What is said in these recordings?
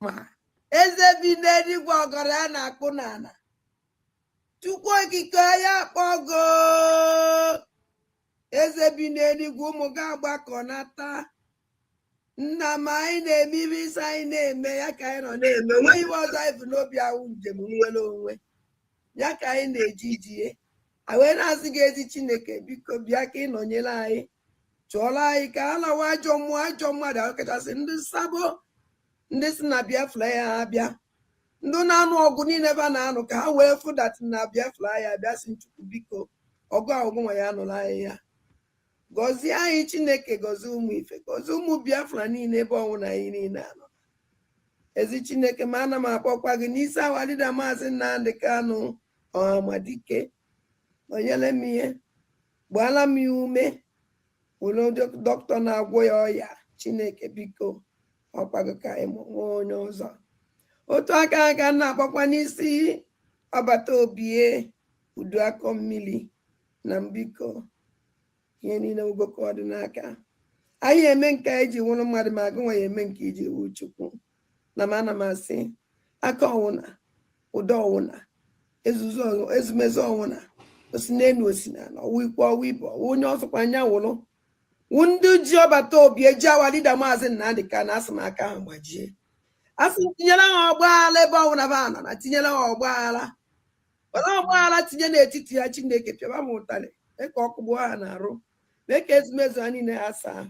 ma eze bi n'eluigwe ọgọrọ ya na-akpụ n'ala Chukwu okike ya akpọgo eze bi n'eluigwe ụmụ gị agbakọ nata nna m anyị na-eme ibe isi anyị na-eme ya ka anyị nọ na-eme nwe iwe ọzọ anyị bụ n'obi ahụ njem nwere onwe ya ka anyị na-eji ijie wee na-asị gị ezi Chineke biko bịa ka ị nọnyere anyị chụọrọ anyị ka a lawa ajọ mmụọ ajọ mmadụ ahụ kachasị ndị sabo ndị si na Biafra ya abịa ndị na-anụ ọgụ niile ebe a na-anụ ka ha wee fụdatị na Biafra ya abịa si Chukwu biko ọgụ ahụgụ nwa ya nụrụ anyị ya gọzie anyị Chineke gọzie ụmụ ife gọzie ụmụ Biafra niile ebe ọnwụna anyị niile anọ ezi Chineke ma ana m akpọkwa gị n'isi awalida maazị Nnamdị Kanụ Ọhamadike nọnyere m ihe gbaala m ya ume were dọkịta na-agwọ ya ọya Chineke biko ọkwago ka anyị nwee onye ọzọ otu aka aka na-akpọkwa n'isi ọbata obie udu akọ mmiri na mbiko ihe niile ugoko ọdịnaka anyị eme nke anyị ji nwụrụ mmadụ ma agụ nwa ya eme nke iji wu Chukwu na m ana m asị aka ọwụna ụdọ ọwụna ezumezu ọwụna osi n'elu osi n'ala ọwụ ikwu ọwụ ibe ọwụ onye ọsọkwa anya wụrụ wụ ndị ji ọbata obi eji awalida maazị Nnamdị Kanụ asị m aka ha gbajie asị tinyere ha ọgbaghara ebe ọbụla ba nọ na tinyere ha ọgbaghara were ọgbaghara tinye n'etiti ha Chineke pịaba m ụtarị mee ka ọkụ gbuo ha na-arụ mee ka ezumezu ha niile ha saa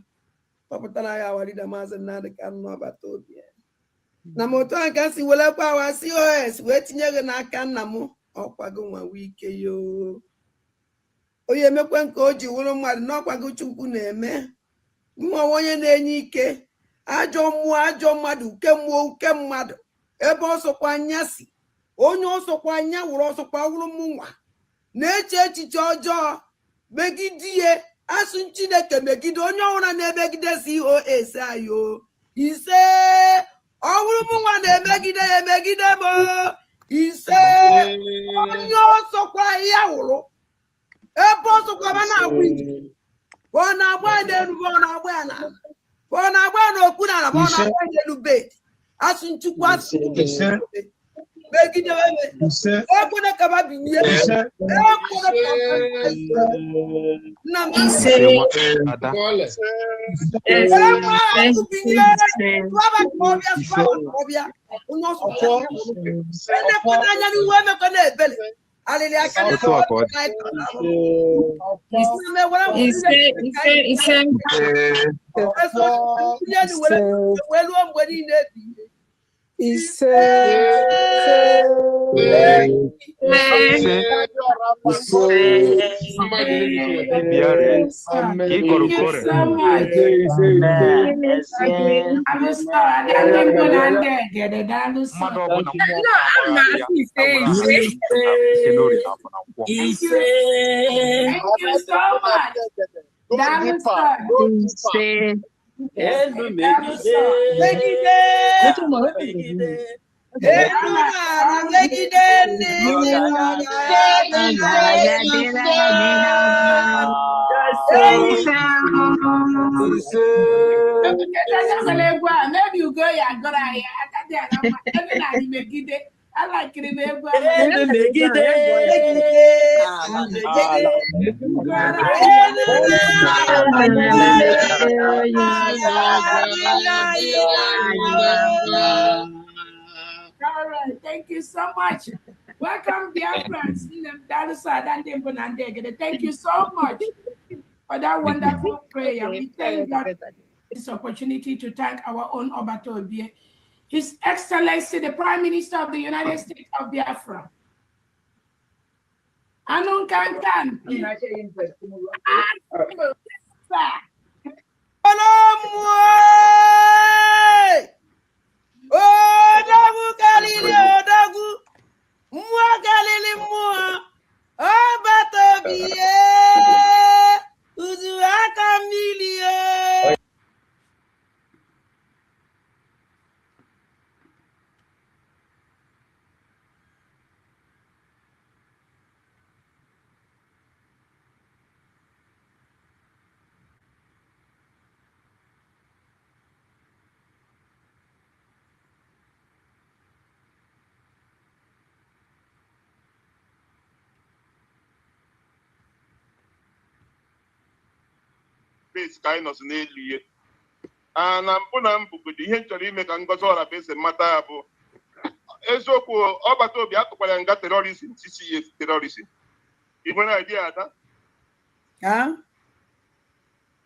kpọpụtara ya awalida maazị Nnamdị Kanụ n'ọbata obi na m otu a ka si welekwa awa COS wee tinye gị n'aka nna m ọkwago nwa wike yoo onye emekwe nke o ji wụrụ mmadụ n'ọkwago Chukwu na-eme nwa onye na-enye ike ajọ mmụọ ajọ mmadụ uke mmụọ uke mmadụ ebe ọsọkwa anya si onye ọsọkwa anya wụrụ ọsọkwa wụrụ m nwa na-eche echiche ọjọọ megide ihe asụ Chineke megide onye ọbụla na-emegide COS ayo ise ọwụrụ m nwa na-emegide ya emegide m ise onye ọsọkwa ya wụrụ ebe ọsọkwa ma na-agba ije ọ na-agba ya n'elu ọ na-agba ya n'ala ọ na-agba ya n'okwu n'ala ọ na-agba ya n'elu bed asụ Chukwu asụ megide ekwene kaba binye nna m anya n'ihu emekọ na-ebele alịlị aka wee ruo mgbe niile ise maybe you go ya go I like it. All right, thank you so much. Welcome, dear friends. Thank you so much for that wonderful prayer. We thank God for this opportunity to thank our own Obato Obie, His Excellency, the Prime Minister of the United States of Biafra. Anun Kankan. base kind of n'elu and mbụ na mbụgodo ihe nchọrọ ime ka Ngozi Ọrabeze mata bụ eziokwu ọgbata obi atụkwara nga terrorism 6 years terrorism igwe na idea ada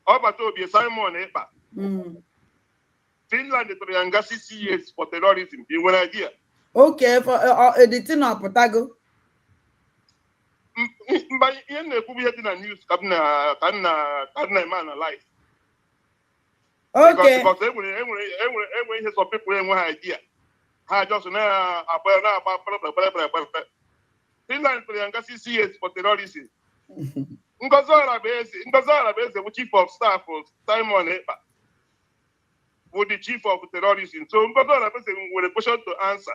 ọgbata obi Simon Ekpa Finland tụrụ ya nga 6 years for terrorism igwe na idea okay for editing ọpụtago mba ihe na-ekwu ihe dị na news ka nna eme analyze okay because enwere ihe some people enweghị idea ha just na-agba pere Finland tụrụ ya nga 6 years for terrorism Ngozi Ọrabeze bụ chief of staff Simon Ekpa bụ the chief of terrorism so Ngozi Ọrabeze nwere question to answer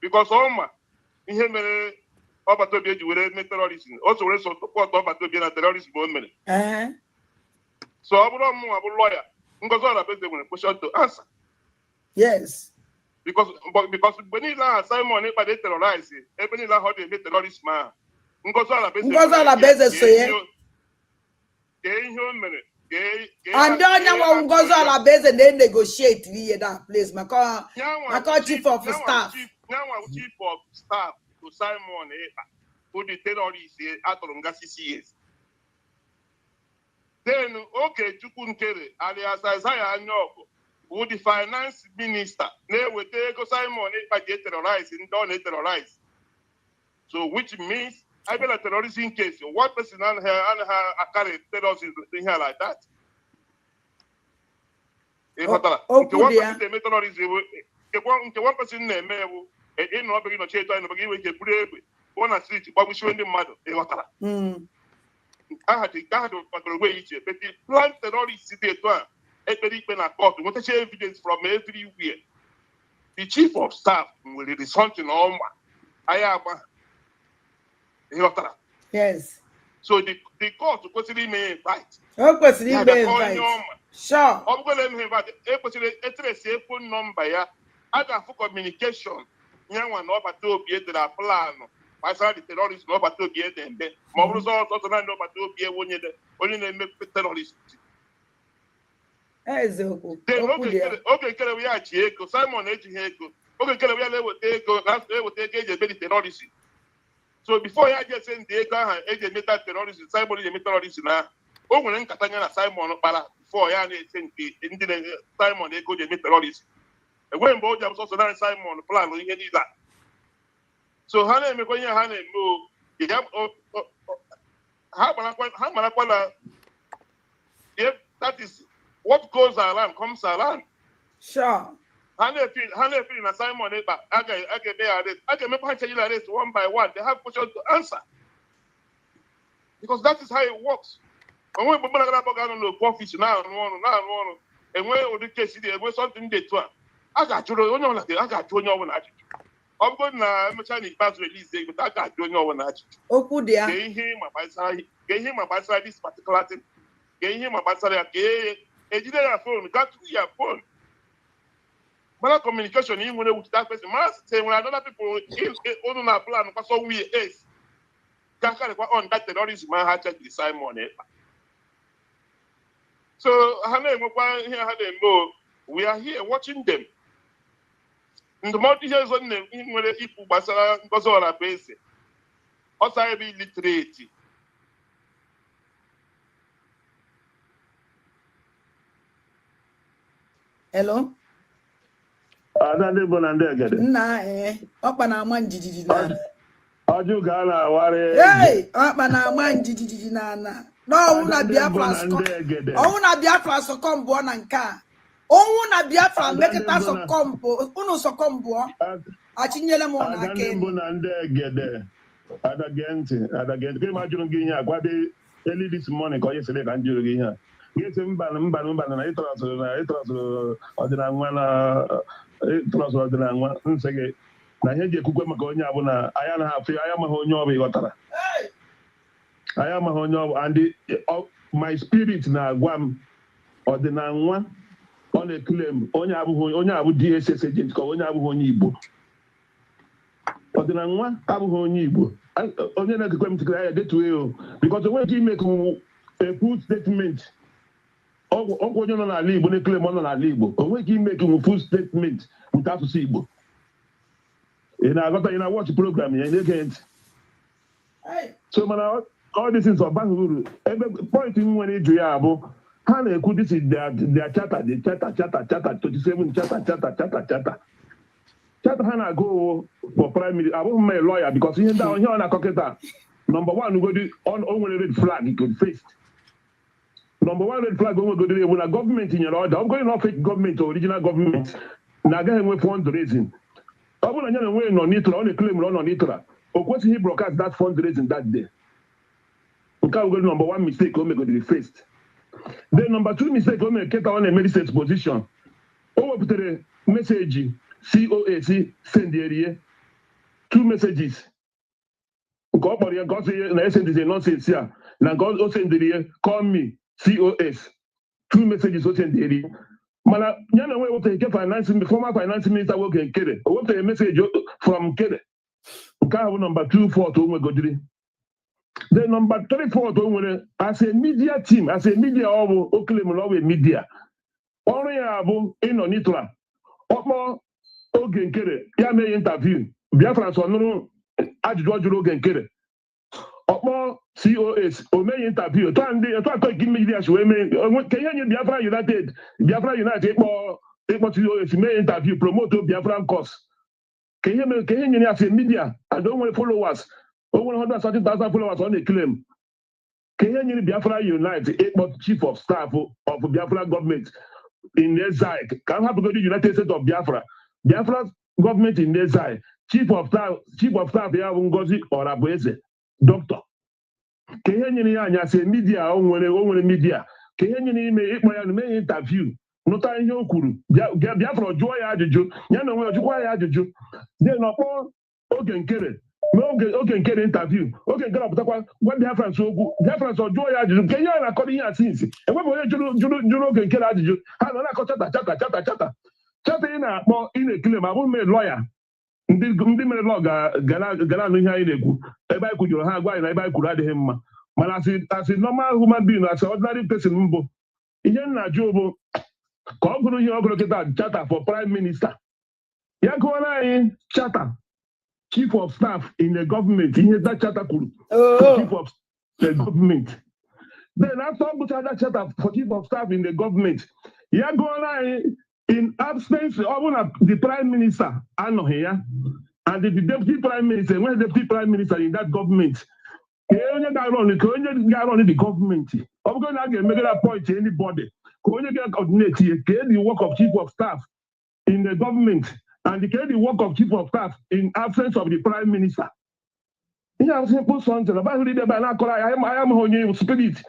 because ọma ihe mere ọgbata obi eji were mee terrorism o so were support ọgbata obi na terrorism o mere so ọ bụrụ ọmụnwa bụ lawyer Ngozi Ọrabeze nwere question to answer yes because mgbe niile ahụ Simon Ekpa dey terrorize ebe niile ahụ ọ na-eme terrorism ahụ Ngozi Ọrabeze so ya gee ihe o mere and onye nwa Ngozi Ọrabeze na-negotiate ihe that place maka chief of staff chief of staff to Simon Ekpa who the terrorist atụrụ nga 6 years then Okechukwu Nkere alias Isaiah Anyaọkụ who the finance minister na-eweta ego Simon Ekpa ji terrorize ndị ọ na-terrorize so which means I been a terrorism case one person and her carry terrorism here like that one person na-eme ịnụ ọbụghị nọchi eto anyị nọbụghị iwe ike buru egbe pụọ na street gbagbuchiwe ndị mmadụ ịghọtara aha dị kpatara onwe ya iche beti plan terrorist dị etu a ekpere ikpe na court nwetacha evidence from everywhere the chief of staff nwere something ọma anyị agba ịghọtara yes so the court kwesịrị ime invite o kwesịrị ime invite sure ọ bụgwala eme invite ekwesịrị etresi phone nọmba ya a ga-afụ communication nyanwa na ọbata obi edere planụ gbasara the terrorist na ọbata obi edembe ma ọ bụrụ ọzọ naanị ọbata obi ewe onye na-eme terrorist oge kerewe ya ji ego Simon ejighị ego oge kerewe ya na-eweta ego eji eme the terrorist so before ya jese ndị ego ahụ eji emeta terrorism Simon eji eme terrorism na o nwere nkata ya na Simon kpara before ya na-ese nke ndị Simon ego ji eme terrorism enweghị mgbe o ji abụsọsọ naanị Simon plan ihe niile so ha na-emekwa ihe ha na-eme ha marakwa na that is what goes around comes around sure ha na-efiri na Simon Ekpa a ga-eme ya arrest a ga-emekwa ha chejila arrest one by one they have question to answer because that is how it works onwe mgbe mmadụ ga-abụ ga-anọ n'okwu ọfisi na-arụ ọrụ enwe ụdị kesi dị enwe something dị etu a ga-ajụrụ onye ọbụla ajụjụ ọ bụrụ na emechaa na ikpeazụ release ego a ga-ajụ onye ọbụla ajụjụ okwu dị ya gee ihe ma gbasara this particular thing gee ihe ma gbasara ya gee ejide ya phone gaa to ya phone mana communication ị nwere with that person mana say nwere another people unu na plan kwa so we ace ka karịkwa on that terrorism ha chekiri Simon Ekpa so ha na-enwekwa ihe ha na-eme we are here watching them ndụmọdụ ihe ọzọ nwere ikwu gbasara Ngozi Ọrabeze ọsa ebe illiterate hello ada ndị bụ na ndị egede nna ọkpa na-ama njijiji na ọjụ ga na-awarị ọkpa na-ama njijiji na ọnwụ na Biafra sọkọmbụọ na nke a ọnwụ na Biafra mekịta sọkọmbụ unu sọkọmbụọ achinyere m ụlọ aka ndị bụ na ndị egede adagenti ka ma jụrụ gị ihe a gwade early this morning ka onye sịrị ka m jụrụ gị ihe a ga-esi mba na ịtọrọsụrụ ọdịnala nwa nsị gị na ihe ji ekwukwe maka onye abụ na anya anaghị afụ anya amaghị onye ọ bụ ịghọtara anya amaghị onye ọ bụ and my spirit na-agwa m ọdịnala nwa ọ na-eklem onye abụ DSS agent ka onye abụghị onye Igbo ọdịnala nwa abụghị onye Igbo onye na-ekekwe m tikere ya detuo because onwe ike ime a full statement ọgwụ onye nọ n'ala Igbo na-ekele m ọ nọ n'ala Igbo o nweghị ime ka nwe full statement nke asụsụ Igbo ị na-aghọta ị na-watch program ya na-ege ntị so mana all these things ọbaghị uru ebe point m nwere ịjụ ya bụ ha na-ekwu this is their charter 27 charter ha na-agụ for prime minister abụghị m a lawyer because ihe ọ na-akọ kịta number one ugodi o nwere red flag could face number one red flag onwe godere ewu na gọọmenti nyere ọda ọ bụrụ na fake gọọmenti original gọọmenti na-agaghị enwe fundraising ọ bụrụ na ya na enweghị nọ n'itra ọ na-ekele ọ nọ n'itra o kwesịghị broadcast that fundraising that day nke a number one mistake o megodiri first then number two mistake o mere keta ọ na-eme this exposition o wepụtara meseji COAC sendierie two messages nke ọ kpọrọ ya nke ọ sị na esendizie nonsense a na nke o sendiri call me COS two messages o sendiri mana ya na enwe wepụtara former finance minister nwoke Nkere o wepụtara meseji from Nkere nke ahụ bụ number 2 fault o nwegodiri. The number 3 fault o nwere as a media team as a media ọ bụ o claim na ọ bụ media ọrụ ya bụ ịnọ n'itra ọkpọ oge Nkere ya mee interview Biafra sọ nụrụ ajụjụ ọ jụrụ oge Nkere ọkpọ COS o meghị interview tụ atọ ike media wee mee ka ihe nye Biafra United ịkpọ COS mee interview promote Biafran cause ka ihe nyere ya as a media and o nwere followers o nwere 130,000 followers ọ na-eclaim ka ihe nyere Biafra Unite ịkpọ chief of staff of Biafra government in exile ka ha hapụgodi United States of Biafra government in exile chief of staff ya bụ Ngozi Orabueze doctor ka ihe nyere ya anya sị media o nwere media ka ihe nyere ime ịkpọ ya na mee interview nụta ihe o kwuru Biafra jụọ ya ajụjụ ya na onwe jụkwa ya ajụjụ dị n'ọkpọ oge Nkere oge Nkere interview oge Nkere ọpụtakwa gwa Biafra okwu Biafra jụọ ya ajụjụ ka ihe a na-akọ ihe asị isi enweghị onye jụrụ oge Nkere ajụjụ ha nọ na-akọ chata ị na-akpọ ị na-ekele ma abụghị m lọya ndị mere lọ ga na-anụ ihe anyị na-ekwu ebe anyị kwujuru ha gwa anyị na ebe anyị kwuru adịghị mma mana asị normal human being asị ordinary person mbụ ihe m na-ajụ bụ ka ọ gụrụ ihe ọ gụrụ kịta charter for prime minister ya gụọra anyị charter chief of staff in the government ihe that charter kwuru chief of the government then after ọ gụchara that charter for chief of staff in the government ya gụọra anyị in absence ọ bụ na the prime minister anọghị ya and the deputy prime minister enweghị deputy prime minister in that government ka onye ga-arọn the government ọ bụrụ na a ga-emegara point anybody ka onye ga-coordinate ihe ka the work of chief of staff in the government and the work of chief of staff in absence of the prime minister. Ihe a simple something about ndị debe na-akọrọ anyị amaghị onye spirit.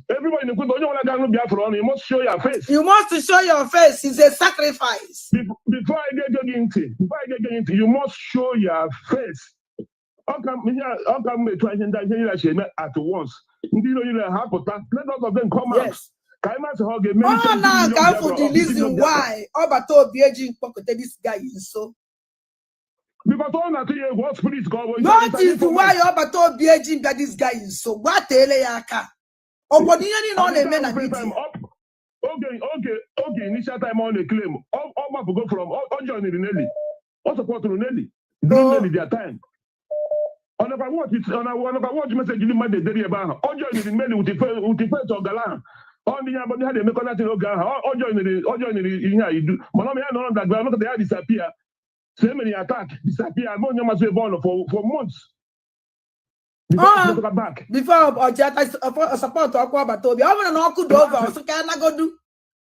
Everybody in the onye ọbụla ga-aṅụ Biafra ọnụ, you must show your face. You must show your face. It's a sacrifice. Before I get into, you must show your face. How come we try to at once? Let all of them come out. Yes. Oh, now come for the reason why Obato Obieji this guy is so. Because all that what spirit go. That is why Obato Obieji that this guy is so. What teleyaka? Obodiani no le men Okay, initial time on the claim. All go from all join Nelly. All support to Nelly. Nelly their time. On about what message you might be about. All join Nelly with the first of Galan. On the Yabon had a mechanical all join the you do. Monami no underground, look at the disappear. So many attack, disappear. Ammonia must be born for months. Back. Before Ojata support to Aquabatobi, I want to know over, so can I go do?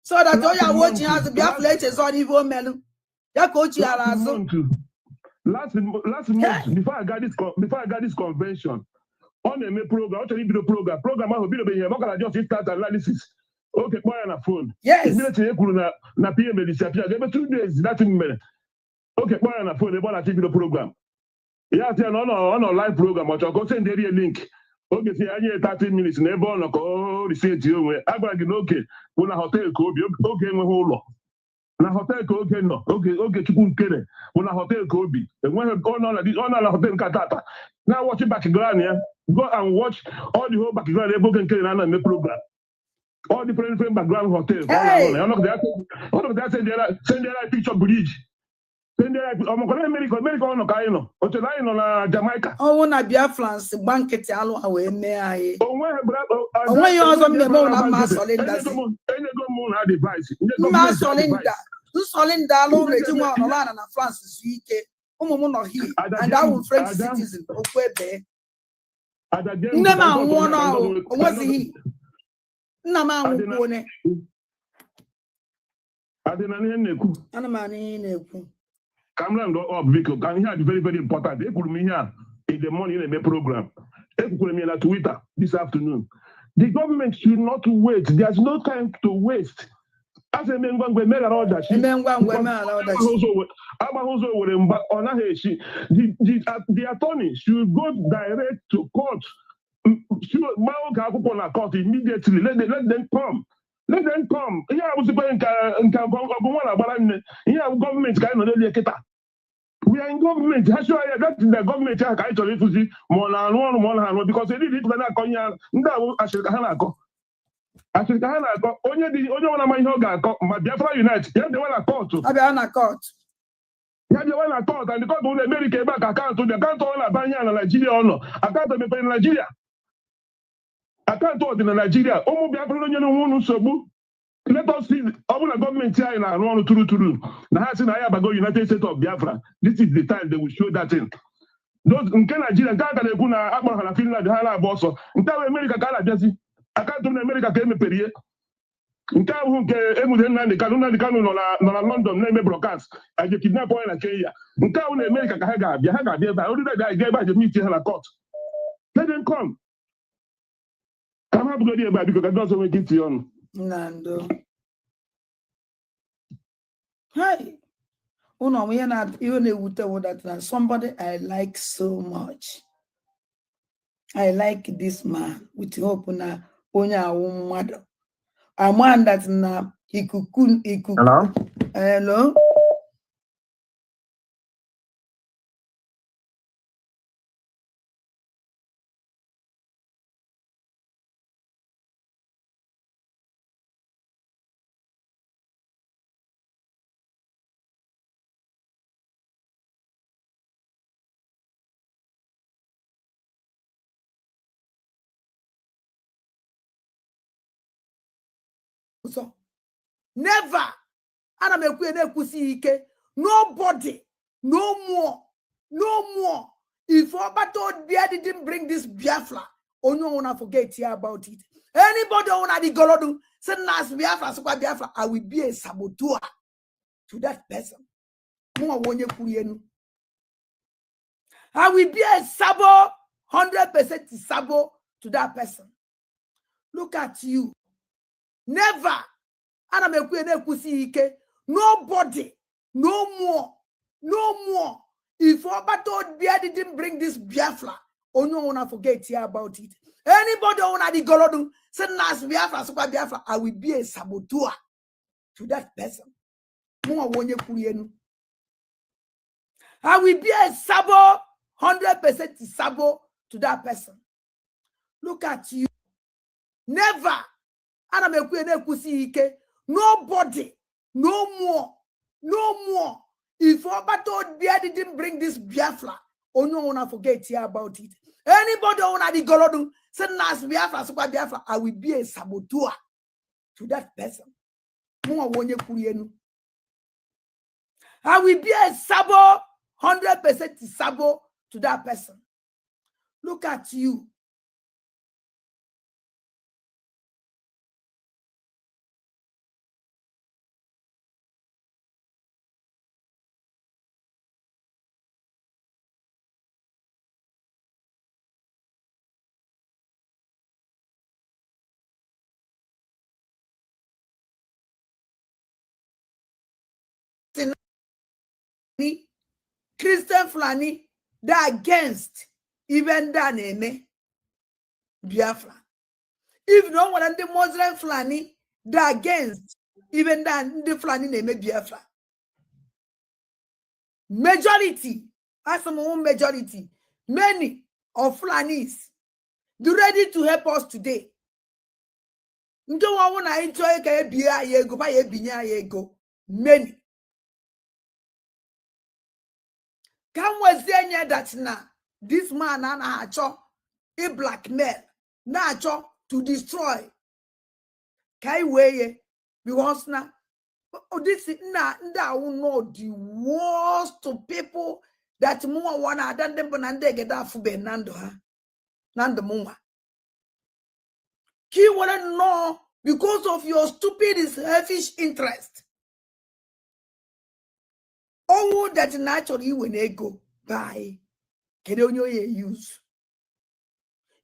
So that all your watching has to be affiliated on evil men. Your coach, last month, before I got this convention, on the program, program I will be here. I just start analysis. Okay, boy on a phone. Yes. Na PM disappear. There were 2 days, nothing minute. Okay, boy on a phone, they want to TV program. Yeah, on a live program, but I'll go send a link. Okay, see, I need 30 minutes. Never on a call, receive you. I'm going to okay. When a hotel could be okay, my whole lot. Na hotel could okay, no. Okay, to put it. When a hotel could be. And when I've gone on a hotel Katata. Now watch it background, yeah. Go and watch all the whole background. They book and carry on the program. All different background hotels. Hey. All of that send their picture bridge. Send their America on Kaino. Or na Jamaica. Oh, na Biafrans banket alo awe me aye. Oh, when you also me mo na ma solinda si. Ma solinda. Du solinda lo reji mo no la na France zuike. Omo no here. And I will French citizen. Okwebe. Nne ma nwo no o was he. Nna ma nwo ne. Adena na-ekwu. Ana ma na-ekwu. Cameron up because can hear very very important. They put me here in the morning in a program. They put me on Twitter this afternoon. The government should not wait. There's no time to waste. As a man going to make all that shit. The attorney should go direct to court. Court immediately. Let them come. Let them come. Yeah, I was saying, government we are in government. That's the government. I actually to see more because they did it when I come here. Only one of my yoga, my Biafra Unite. Yeah, the one I court. I be on a court. Yeah, the one I court, and the court will America back account to the account on Albania, Nigeria, or no. Account to be in Nigeria. Account in Nigeria. Oh, Biafra Union, so let us see all the government here in our true. Now, I have go United States of Biafra. This is the time they will show that in. Those in Nigeria, Canada, Guna, Abba, Finland, Hala, Bosso, in America, Canada, I can't do America came a period. In Kamu, Emudan, the Canuna, London, name broadcast. I get kidnapped in Kenya. In Kamu, America, Yahaga, I already gave by the meeting in a court. Let them come. Come have good about because I don't make it on. Nando. Hi. Oh no, we are not even a with that. Somebody I like so much. I like this man with hope na onya mother. A man that na ikuku. Hello? Hello. So never nobody no more if Obato there didn't bring this Biafra or no one forget here about it. Anybody on the Golodu send us Biafra so Biafra I will be a saboteur to that person. I will be a sabo 100% sabo to that person. Look at you. Never. Nobody. No more. If Obato there didn't bring this Biafra, or no one forget here about it. Anybody on the Golodu send us Biafra, Super Biafra, I will be a saboteur to that person. I will be a sabo 100% sabo to that person. Look at you. Never. Nobody. No more. If Obato there didn't bring this Biafra, or no one forget here about it. Anybody on the Golodu send us Biafra, Super Biafra, I will be a saboteur to that person. I will be a sabo 100% sabo to that person. Look at you. Christian Fulani, they're against even that name Biafra. If no one and the Muslim Fulani, they're against even that the Fulani name Biafra. Majority, as some own majority, many of Fulanis, they're ready to help us today. Ndị ọwụ na ịchọ ka ebie anyị ego ba ya ebinye anyị ego many ka m wezie nye that na this man a na-achọ i blackmail na-achọ to destroy ka anyị wee ye because na this na ndị awụ no the worst people that mụnwa nwa na-ada ndị mbụ na ndị egede afụbe na ndụ ha na ndụ m nwa ka ị were nnọọ because of your stupid selfish interest ọnwụ that na achọrọ iwe na ego by kedu onye oye use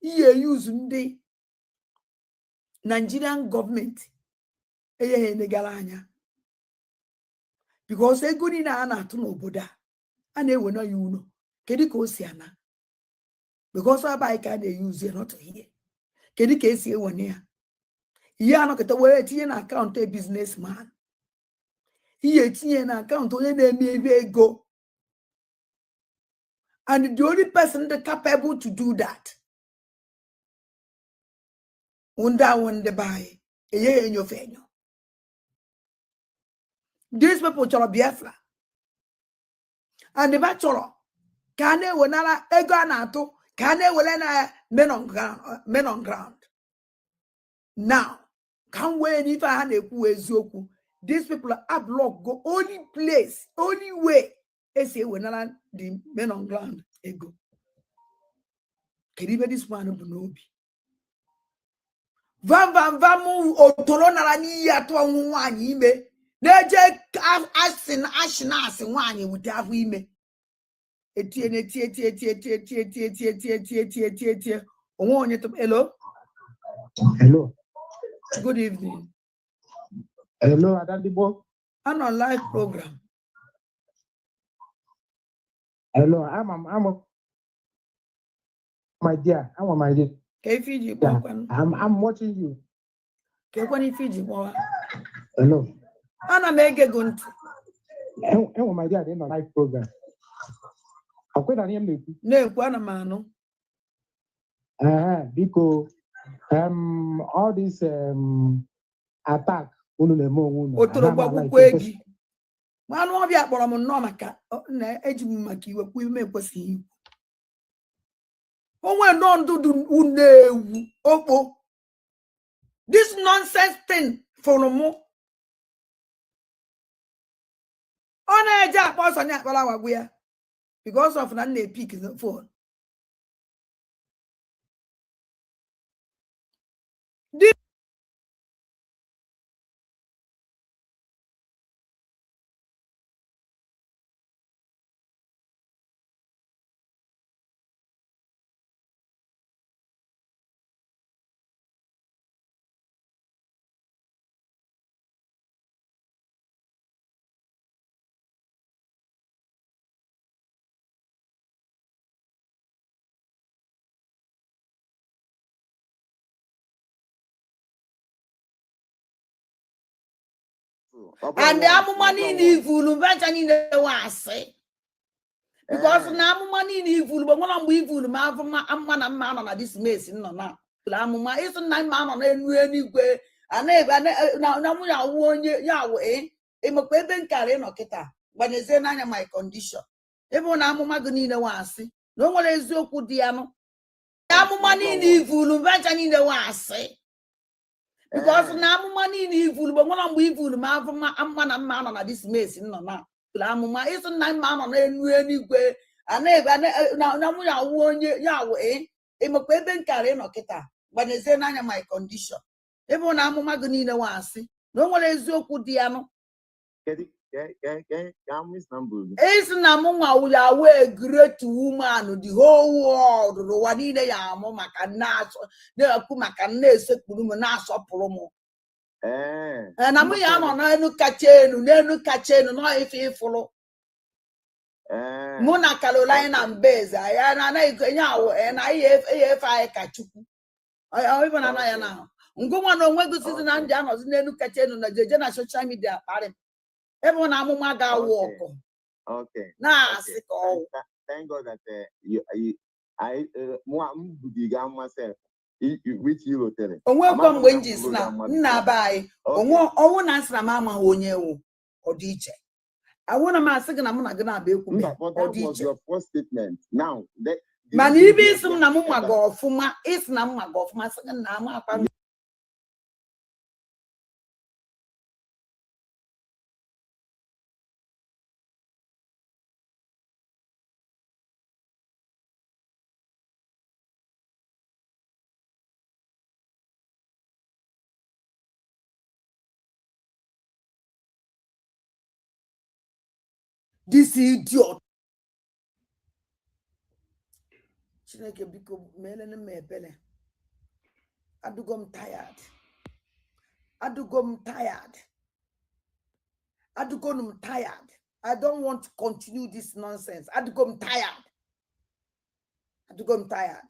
iye use ndị Nigerian government eyeghị negara anya because ego niile a na-atụ n'obodo a na-ewe na ya ụlọ kedu ka o si ana because abaghị ka a na-eyuzi not here kedu ka esi ewene ya ihe anọkọta were tinye na akaụntụ businessman ihe tinye na akaụntụ onye na-eme ebe ego and the only person that capable to do that ndị buy eye enyo fenyo these people chọrọ Biafra and the chọrọ ka a na-ewenara ego a na-atụ ka a na-ewere na men on ground now can wee n'ife ha na-ekwu eziokwu these people are block go only place only way esi ewenara the men on ground ego kedu ibe this man bụ n'obi vam otoro nara n'iyi atụ ọnwụ nwaanyị ime na-eje asị nwaanyị wute afọ ime etie onwe onye hello good evening hello Adadibo. I'm on live program. Hello, I'm my dear. I'm my dear. Fiji, yeah, I'm watching you. Fiji, hello. Anna make a good. I'm my dear. In a live program. I'm quite an email. No, one man. Because all this attack. Nwanụ ọbịa kpọrọ m nnọọ maka na eji m maka iwe kwu ime ekwesịghị ikwu onwe nnọọ ndụdụ unewu okpo this nonsense thing for mụ ọ na-eje akpọ ọsọ na akpara wagwu ya because of na na-epik the phone and the amụma niile ivulu bacha niile wasị because na amụma niile ivulu bụ nwere mgbe ivulu ma afọ mma na mma nọ na this mess nọ na amụma ịsụ na mma nọ n'elu eluigwe na mụ ya wụ onye ya wụ ịmakwa ebe nkara ịnọ kịta gbanyezie n'anya my condition ebe na amụma gị niile wasị na o nwere eziokwu dị ya nụ amụma niile ivulu bacha niile wasị because na amụma niile ivulu bụ nwere mgbe ivulu ma afọ mma na mma nọ na this mess nọ na amụma ịsụ na mma nọ n'elu eluigwe na mụ ya wụ onye ya wụ ịmakwa ebe nkara ịnọ kịta gbanyezie n'anya my condition ebe na amụma gị niile wasị na o nwere eziokwu dị ya nụ isi na mụ nwa ya wee great woman the whole world ụwa niile ya amụ maka na-ekwu maka na-esekpuru m na-asọpụrụ m na mụ ya nọ n'elu kacha elu nọ ife ịfụrụ mụ na Carolina Mbeze ya na-anaghị enye awụ na ihe efe anyị ka Chukwu ibe na anaghị na ngụnwa na onwe gosizi na ndị anọzi n'elu kacha elu na jeje na social media kparị ebe na amụma ga-awụ ọkụ na-asị ka ọwụ thank God that which you will tell it. Onwe kwa mgbe nji si na nna ba anyị onwe na asịra m ama onye wo odiche. Awona ma asị gị na mụ na gị na-aba ekwu me odiche. Your first statement. Now, mana ibe isi m na mụ maga ọfụma isi na m maga ọfụma sị gị na ama akwa this idiot. Chineke biko melene m ebele. Adugom tired. Adugom tired. Adugom tired. I don't want to continue this nonsense. Adugom tired. Adugom tired.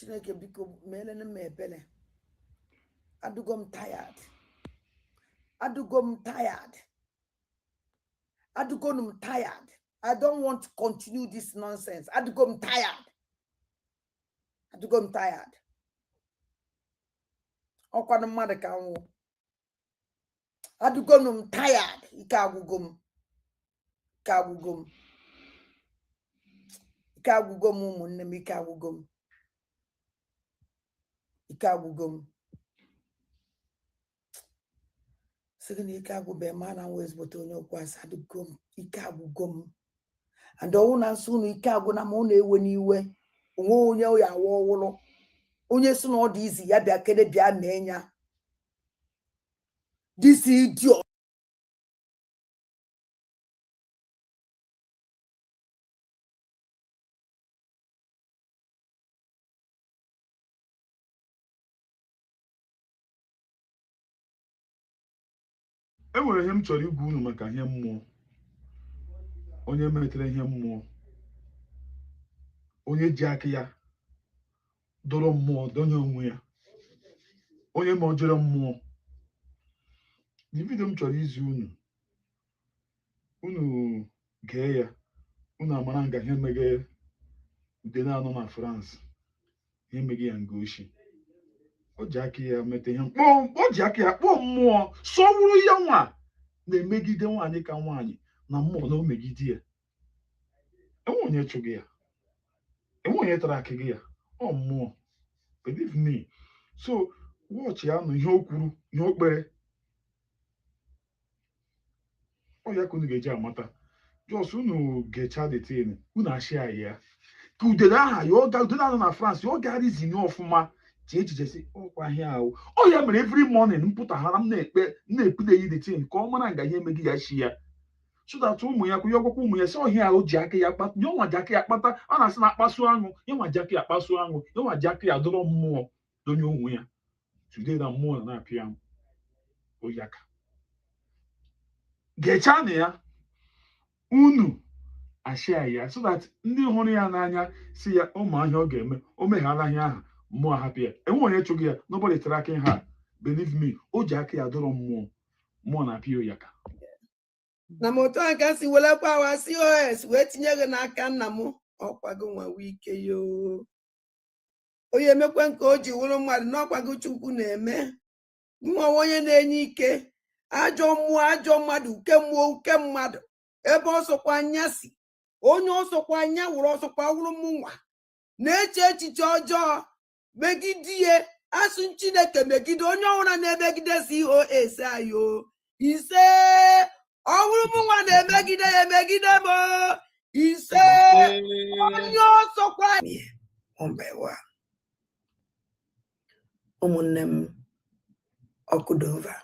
Chineke biko melene m ebele. Adugom tired. Adugom tired. Adugom tired. I don't want to continue this nonsense. Adugom tired. Adugom tired. Okwana mmadụ ka nwụ. Adugom tired. Ike agwụgom. Ike agwụgom. Ike agwụgom ụmụnne m ike agwụgom. Ike agwụgom. Second ike agwụbe man always but onye okwas adugom ike agwụgom. And ọwụ na nsọ unu ike agwụ na ma unu ewe n'iwe. Onwe onye ya awa ọwụlụ. Onye so na ọ dị izi ya bịa kede bịa mee nya. This idiot. Enwere ihe m chọrọ igwu unu maka ihe mmụọ. Onye metere ihe mmụọ. Onye ji aka ya dọrọ mmụọ donye onwe ya. Onye ma ojere mmụọ. The video m chọrọ izi unu gee ya. Unu amara nga ihe mege ude na-anọ na France. Ihe mege ya nga oshi. O ji aka ya mete ihe o ji aka ya kpọọ mmụọ sọwụrụ ya nwa na-emegide nwaanyị ka nwaanyị na mmụọ na o megide ya. Enwe onye chụgị ya. Enwe onye tara aka gị ya. Ọ mmụọ. Believe me. So watch ya nụ ihe o kwuru ihe o kpere. Ọ ya ka unu ga-eji amata. Just unu gecha the thing. Unu ashịa ya. Ka udere aha ya udere anọ na France ya ọ ga-arịzini ọfụma. Echiche si ọkwa ihe ahụ. Ọ ya mere every morning mpụtaghara m na-ekpule yi the thing ka ọ mara nga ihe emegi ya shi ya. So that ụmụ ya kwụnye ọgwụkwọ ụmụ ya sị ọhịa ahụ ji aka ya kpata. Nye nwa ji aka ya kpata. A na-asị na akpasu aṅụ. Nye nwa ji aka ya akpasu aṅụ. Nye nwa ji aka ya dọrọ mmụọ donye onwe ya. Today na mmụọ na-apịa oyaka. Gechaa na ya. Unu ashịa ya so that ndị hụrụ ya n'anya si ya ụmụ ahịa ọ ga-eme o meghara ahịa ahụ mmụọ hapụ ya. Enwe onye chụgị ya nobody tracking her. Believe me, o ji aka ya dọrọ mmụọ na-apịa oyaka. Na moto aka si welekwa wa COS wee tinye gị n'aka nna m ọkwago nwa wike yo. Onye emekwe nke o ji wụrụ mmadụ n'ọkwago Chukwu na-eme. Nwa onye na-enye ike ajọ mmụọ ajọ mmadụ uke mmụọ uke mmadụ ebe ọsọkwa anya si onye ọsọkwa anya wụrụ ọsọkwa wụrụ mụnwa na-eche echiche ọjọọ megidie asụ Chineke megide onye ọwụra na-emegide COS ayo ise ọwụrụ mụnwa na-emegide ya emegide m ise onye ọsọkwa ombewa ụmụnne m ọkụdova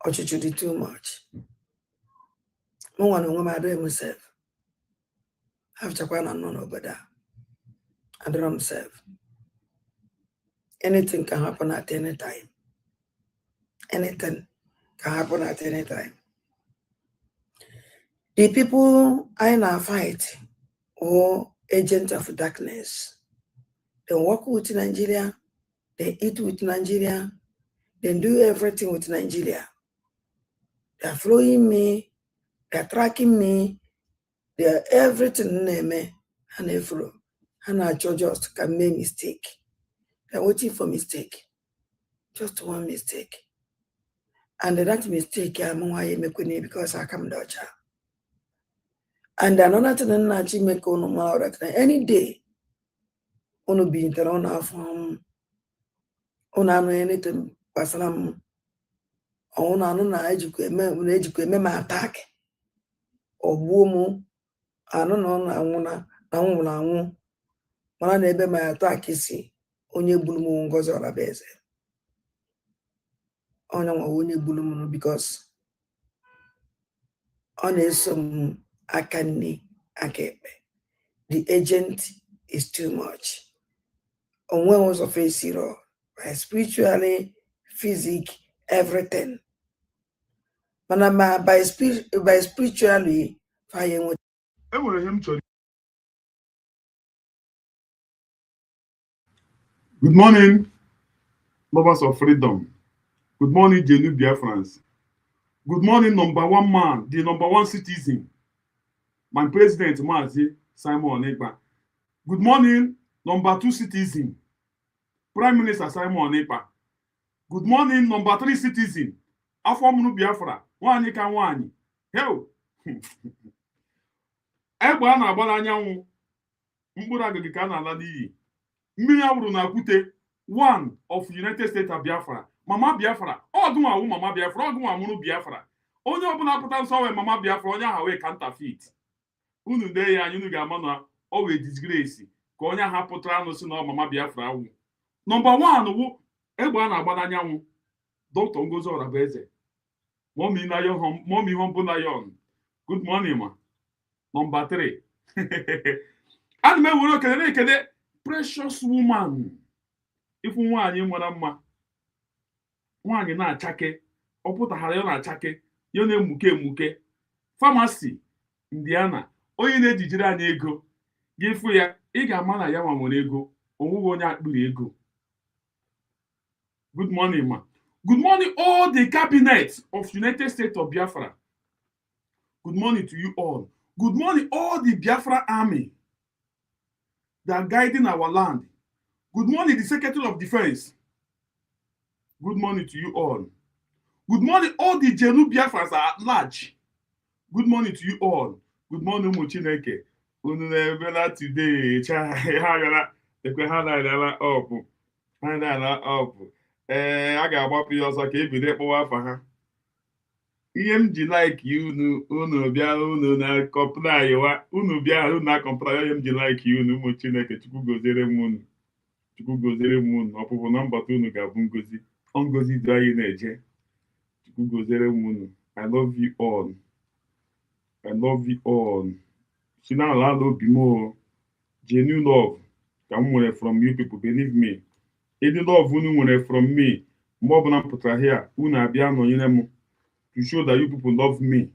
ọchịchị dị too much. Mụnwa na onwe m adịghị m sef hafchakwa na nọ n'obodo a adịrọ m sef. Anything can happen at any time. Anything can happen at any time. The people I now fight or agents of darkness. They work with Nigeria, they eat with Nigeria, they do everything with Nigeria. They're following me, they're tracking me, they're everything name me, and they follow. And I just can make mistake. They're waiting for mistake. Just one mistake. And that mistake, I'm why make because I come Dutch. And another thing that make on any day, on be in on from on anything personal on na ejikwe me attack or boom anu no na anwụ mana na ebe my attack si onye gburu m ngozi Olabeze onye nwa onye gburu m because ọ na-eso m aka nne aka ekpe. The agent is too much. Onwe ụzọ fesiro by spiritually, physic, everything. But by spiritually, fire. Good morning, lovers of freedom. Good morning, Jenu Biafrans. Good morning, number one man, the number one citizen, my president, Mazi Simon Onekpa. Good morning, number two citizen, Prime Minister Simon Onekpa. Good morning, number three citizen, Afomunu Biafra, Nwanyị ka nwanyị. Hell, egbe a na-agbara anyanwụ, mkpụrụ agịgị ka a na-ala n'iyi. Mmiri awụrụ na Akute, one of United States of Biafra. Mama Biafra, ọgụnwa Mama Biafra, ọgụnwa mụrụ Biafra. Onye ọbụla pụta nsọ wee Mama Biafra, onye aha wee counterfeit. Unu dee ya anyị unu ga-ama na ọ wee disgrace ka onye aha pụtara anụ si na Mama Biafra wụ. Number one wụ egbe a na-agba n'anyanwụ, Dr. Ngozi Olabeze. Mommy Humble Nayon. Good morning, ma. Number three. Ana m ewere okele na-ekele precious woman. Ifu nwaanyị nwere mma. Nwaanyị na-achake. Ọ pụtara ya na-achake. Ya na-emuke emuke. Pharmacy, Indiana. Onye na-ejijere anyị ego. Gị ịfụ ya, ị ga-ama na ya nwa nwere ego. Onwughị onye akpịrị ego. Good morning, ma. Good morning, all the cabinet of United States of Biafra. Good morning to you all. Good morning, all the Biafra army that are guiding our land. Good morning, the Secretary of Defense. Good morning to you all. Good morning, all the Jenu Biafras are at large. Good morning to you all. Good morning, Muchineke. Unebela today. A ga-agbapụ ya ọzọ ka ebido ịkpọwa afa ha. Ihe m ji like unu bịa unu na kọmpụta ayịwa unu bịa unu na kọmpụta ihe m ji like unu ụmụ Chineke Chukwu goziere m unu. Chukwu goziere m unu. Ọpụpụ na mbata unu ga-abụ ngozi. Ọ ngozi dị anyị na-eje. Chukwu goziere m unu. I love you all. I love you all. Si na ala obi m genuine love ka m nwere from you people, believe me. Any love unu nwere from me, mgbe ọbụla m pụtara here, unu abịa nọnyere m to show that you people love me.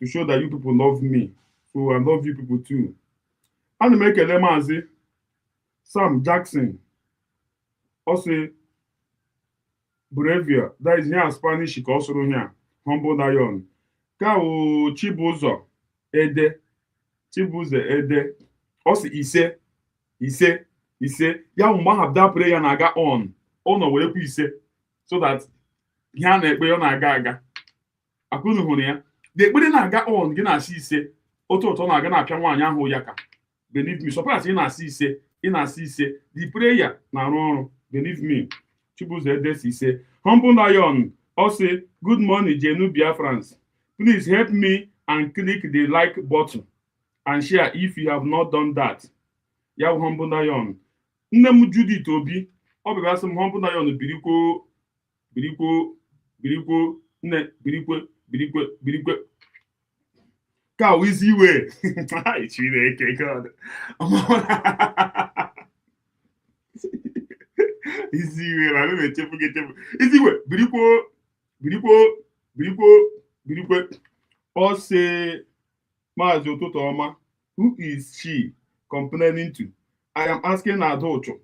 To show that you people love me. So I love you people too. Ana m ekele Maazị Sam Jackson. Ọ sị Bravia, that is here Spanish ka ọ sụrụ here. Humble Nayon. Ka o Chibụzọ Ede. Chibụzọ Ede. Ọ sị ise ya mgbe ahụ that prayer na-aga on ọ nọ werekwa ise so that ihe a na-ekpe ọ na-aga aga akụnụ hụrụ ya the ekpere na-aga on gị na-asị ise otu ụtọ na-aga na-apịa nwaanyị ahụ ya ka believe me sọpụrụ ị na-asị ise the prayer na-arụ ọrụ believe me. Chibụzọ Edesi ise. Humble Nayon ọ sị good morning Jenu Biafrans, please help me and click the like button and share if you have not done that. Ya Humble Nayon. Nne m Judith Obi ọ bịara asị m Humble Nayon birikwo nne birikwe ka wizi iwe Chineke God izi iwe na m echefu izi iwe birikwe ọ sị Maazị Ụtụtụ ọma, who is she complaining to? I am asking Adocho.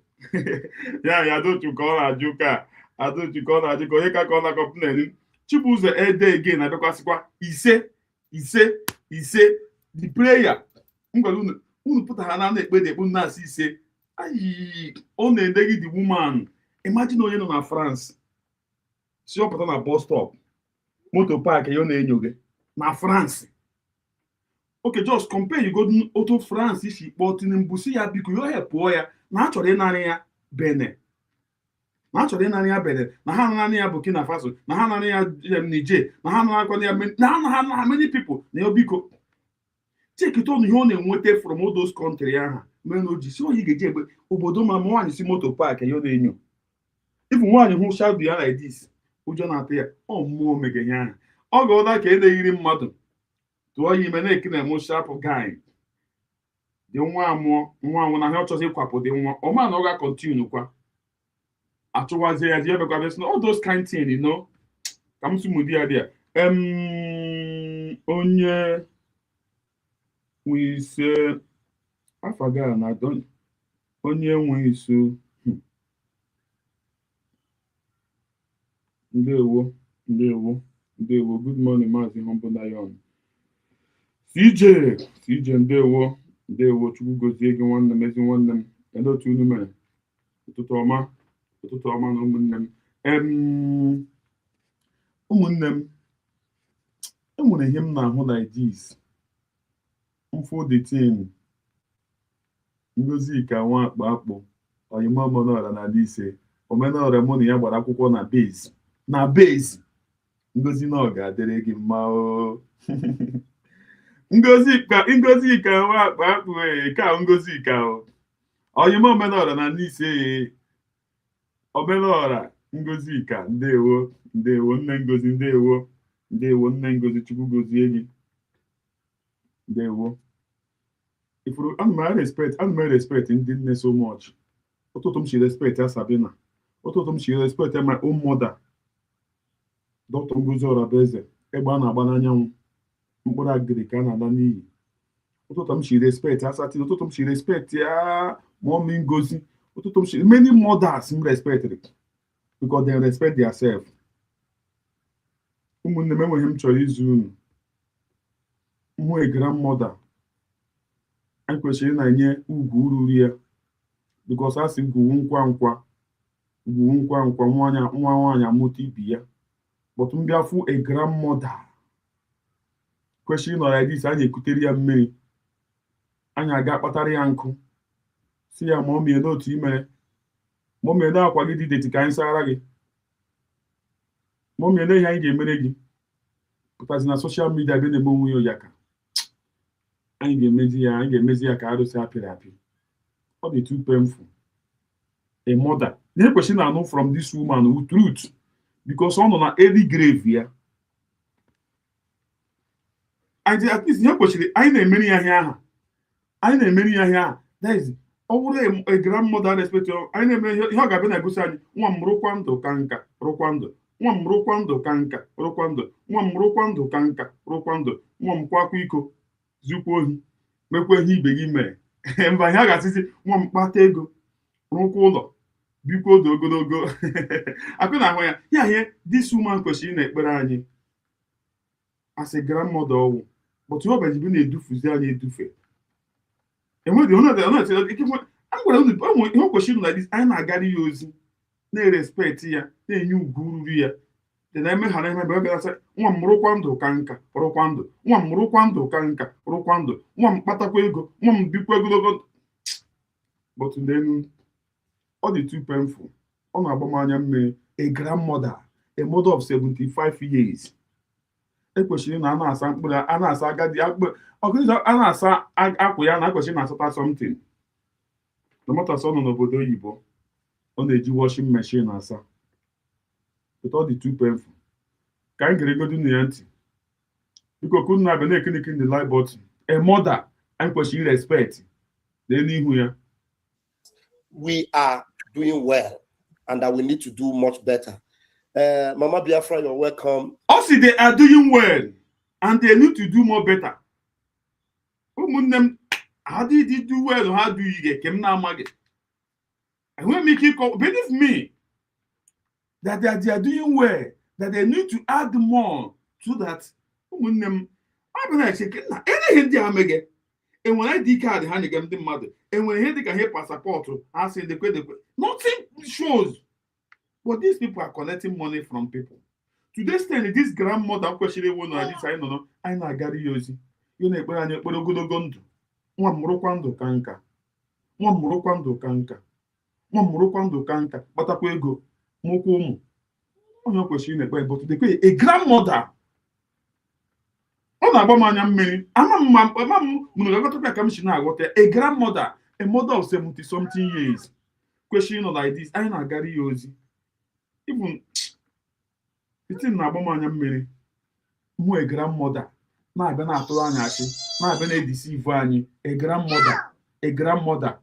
Yeah, Adocho ka ọ na-ajụ ka Adocho ka ọ na-ajụ ka onye ka ọ na-akọpụ n'elu. Chibuzo ede again na-adọkwasịkwa ise the prayer. Ngwere unu pụta ha na-ekpe dekpu na-asị ise. Ayi, ọ na-edegị the woman. Imagine onye nọ na France. Si ọ pụta na bus stop. Moto park ya ọ na-enyo gị na France. Okay, just compare you go to France isi kpọọ Tinubu si ya biko yo hepụọ ya na achọrọ ịnarị ya Benin. Na achọrọ ịnarị ya Benin, na ha nanị ya Burkina Faso, na ha nanị ya Niger, na ha nanị ya na many people na yo biko. Take it on ihe ọ na-enweta from all those country aha. Men o ji si oyi ga-eji egbe obodo ma nwaanyị si moto park ya ọ na-enyo. If nwaanyị hụ shadow ya like this, ụjọ na-atụ ya, ọ mmụọ megenye aha. Ọ ga-ọda ka na-eyiri mmadụ. Tụọ ya ime na-ekene emo sharp guy. Dị nwa amụọ na ha ọchọzi ịkwapụ dị nwa. Ọ ma na ọ ga-continue kwa. Achụwazie ya ji ebekwa bịa all those kind thing, you know. Ka m sumu di ya dị ya. Onye nwe ise afaga na don. Onye nwe iso. Ndewo. Good morning, Maazị Humble Lion. CJ ndewo Chukwu gozie gị nwanne m ezi nwanne m. Ele otu unu mere? Ụtụtụ ọma na ụmụnne m. Ụmụnne m, enwere ihe m na-ahụ like this. Mfụ the thing. Ngozi ka nwa akpụ oyima omenala n'ala ise. Omenala mụ na ya gbara akwụkwọ na base. Ngozi na ọ ga-adịrị gị mma o. Ngozi ka nwa akpụ ka Ngozi ka o. Oyima omenala na n'ise. Omenala Ngozi ka ndewo nne Ngozi ndewo nne Ngozi Chukwu gozie gị. Ndewo. Ifuru I respect ndị nne so much. Ụtụtụ m shi respect ya Sabina. Ụtụtụ m shi respect my own mother. Dr. Ngozi Orabaeze, egbe a na-agba n'anyanwụ, mkpụrụ agịrị ka a na-ala n'iyi. Ụtụtụ m shi respect ya Sati, ụtụtụ m shi respect ya Mommy Ngozi, ụtụtụ m shi many mothers m respect because they respect themselves. Ụmụnne m enweghị m chọrọ izu unu. Mụ a grandmother, anyị kwesịrị na-enye ugwu ruru ya because a sị gwuwu nkwa nwa nwaanyị amụta ibi ya. But m bịa fụ a grandmother kwesịrị nọ like this, anyị ekutere ya mmiri, anyị aga kpatara ya nkụ si ya ma ọ mie n'otu imere ma ọ mie na-akwa gị dideti ka anyị sara gị ma ọ mie na ihe anyị ga-emere gị pụtazi na soshal midia bịa na-eme onwe ya oyaka. Anyị ga-emezi ya ka arụsị apịrị apị. Ọ dị too painful. A mother na ekwesịrị na anụ from this woman with truth because ọ nọ na early grave ya. At least ihe kwesịrị anyị na-emeri ya ihe aha. That is ọ bụrụ a grandmother respect anyị na-eme ihe ọ ga-abịa na-egosi anyị nwa m rụkwa ndụ ka nka rụkwa ndụ, nwa m rụkwa ndụ ka nka rụkwa ndụ, nwa m rụkwa ndụ ka nka rụkwa ndụ, nwa m kwakwa iko zukwa ohi mekwa ihe ibe gị mere. Mba ihe a ga-asịzi nwa m kpata ego rụkwa ụlọ bikwa odo ogologo. Akụ na ahụ ya ihe this woman kwesịrị na-ekpere anyị as a grandmother ọwụ but ọ bụ na-edufuzi anyị edufe. Enweghị ihe kwesịrị na this anyị na-agara ya ozi na-erespect ya na-enye ugwu ruru ya dị na-eme ha na-emebe ọ ga-asa nwa m rụkwa ndụ ka nka rụkwa ndụ, nwa m rụkwa ndụ ka nka rụkwa ndụ, nwa m kpatakwa ego, nwa m bikwa ogologo. But then ọ dị too painful. Ọ na-agba m anya mmiri. A grandmother, a mother of 75 years. Ekwesịrị na a na-asa mkpụrụ, a na-asa agadi akpụ, a na-asa akwụ ya na ekwesịrị na-asata something. Tomato nọ n'obodo oyibo, ọ na-eji washing machine asa. But ọ dị too painful. Ka anyị geregodu na ya ntị. Biko kunu na-abịa na-ekinikiri the like button. A mother, anyị kwesịrị respect n'ihu ya. We are doing well and that we need to do much better. Mama Biafra, you're welcome. Also, they are doing well and they need to do more better. Ụmụnne m How did he do well? How do you get him now, Maggie? And when make it believe me that they are doing well, that they need to add more so that when them I'm gonna check it now. Anything they are making. And when I decard hand again the mother, and when he can help passport, I say the nothing shows. But these people are collecting money from people. To this extent, this grandmother question one or this I know, I know Gary Yosi. You know, but I know Gondo. One Moroquando Kanka. One Moroquando Kanka. One Moroquando Kanka. But I will go. Mokumu. On your question, but the a grandmother. On a woman, me. I'm a grandmother, a mother of 70-something years. Question like this, I know Gary Yosi. Even it's in Nabomania Mary, more a grandmother. Now been at Lanashi, now been a deceive any, a grandmother,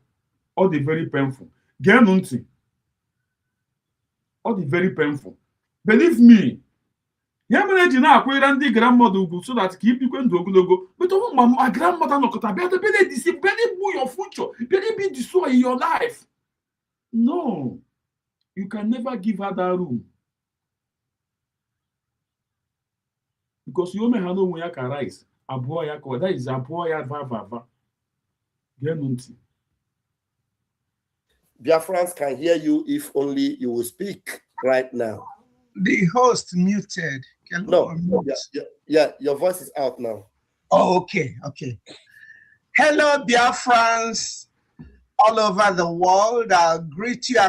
all the very painful. Genunti, all the very painful. Believe me, Yamanaji now quite and the grandmother so that keep you going to go. But oh, my grandmother no could have been deceive, better your future, better be destroyed in your life. No, you can never give her that room. Because you may have no way can rise. A boy, that is a boy, Vava. Biafrans can hear you if only you will speak right now. The host muted. No, yeah, your voice is out now. Oh, okay. Hello, Biafrans all over the world. I'll greet you.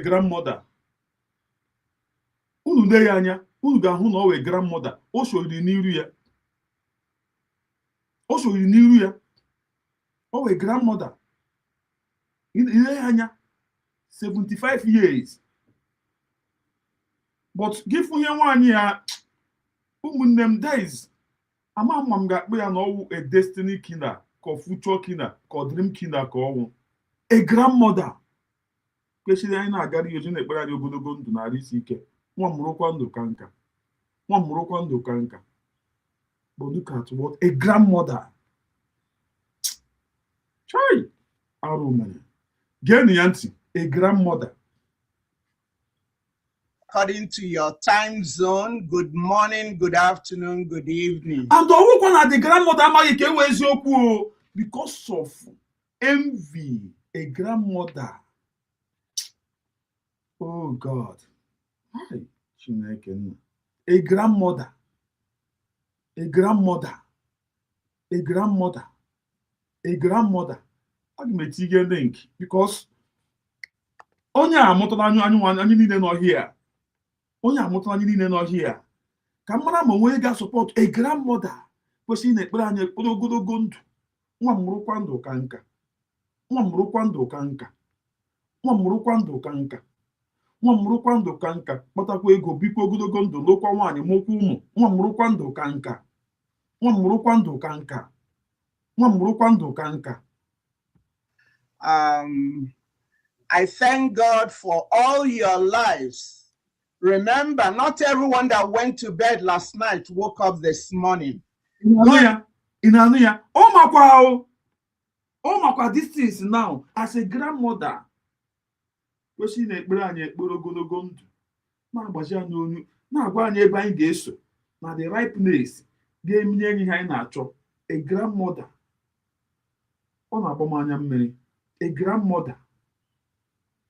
Grandmother. Unu ga-ahụ na ọ wee grandmother o shori n'iru ya o wee grandmother ile anya 75 years but give ihe nwaanyị ya ụmụnne m days ama m ga-akpọ ya na ọwụ a destiny killer ka future killer ka dream killer ka ọwụ a grandmother kwesịrị anyị na-agara ihe na ekpere anyị ogologo ndụ na arụ isi ike nwa mụrụkwa ndụ ka nka. But look at what a grandmother. Chai, Arumene. Genianti, a grandmother. According to your time zone, good morning, good afternoon, good evening. And the grandmother because of envy, a grandmother. Oh God. Hi, Chineke. A grandmother. I can link because onye amụtara anyị niile nọ here. Onye amụtara anyị niile nọ here. Ka mara ma onwe ga support a grandmother kwesịrị na ekpere anyị ekpere ogologo ndụ. Nwa mụrụkwa ndụ ka nka. Kpatakwa ego bikwa ogologo ndụ lụkwa nwaanyị mụkwa ụmụ. Nwa mụrụkwa ndụ ka nka. I thank God for all your lives. Remember, not everyone that went to bed last night woke up this morning. Inania. Oh my this is now as a grandmother. Kwesị na-ekpere anyị ekpere ogologo ndụ na-agbaji anyị onu na-agwa anyị ebe anyị ga-eso na the right place ga-eminye anyị ihe anyị na-achọ. A grandmother ọ na-agbam anya mmiri. A grandmother,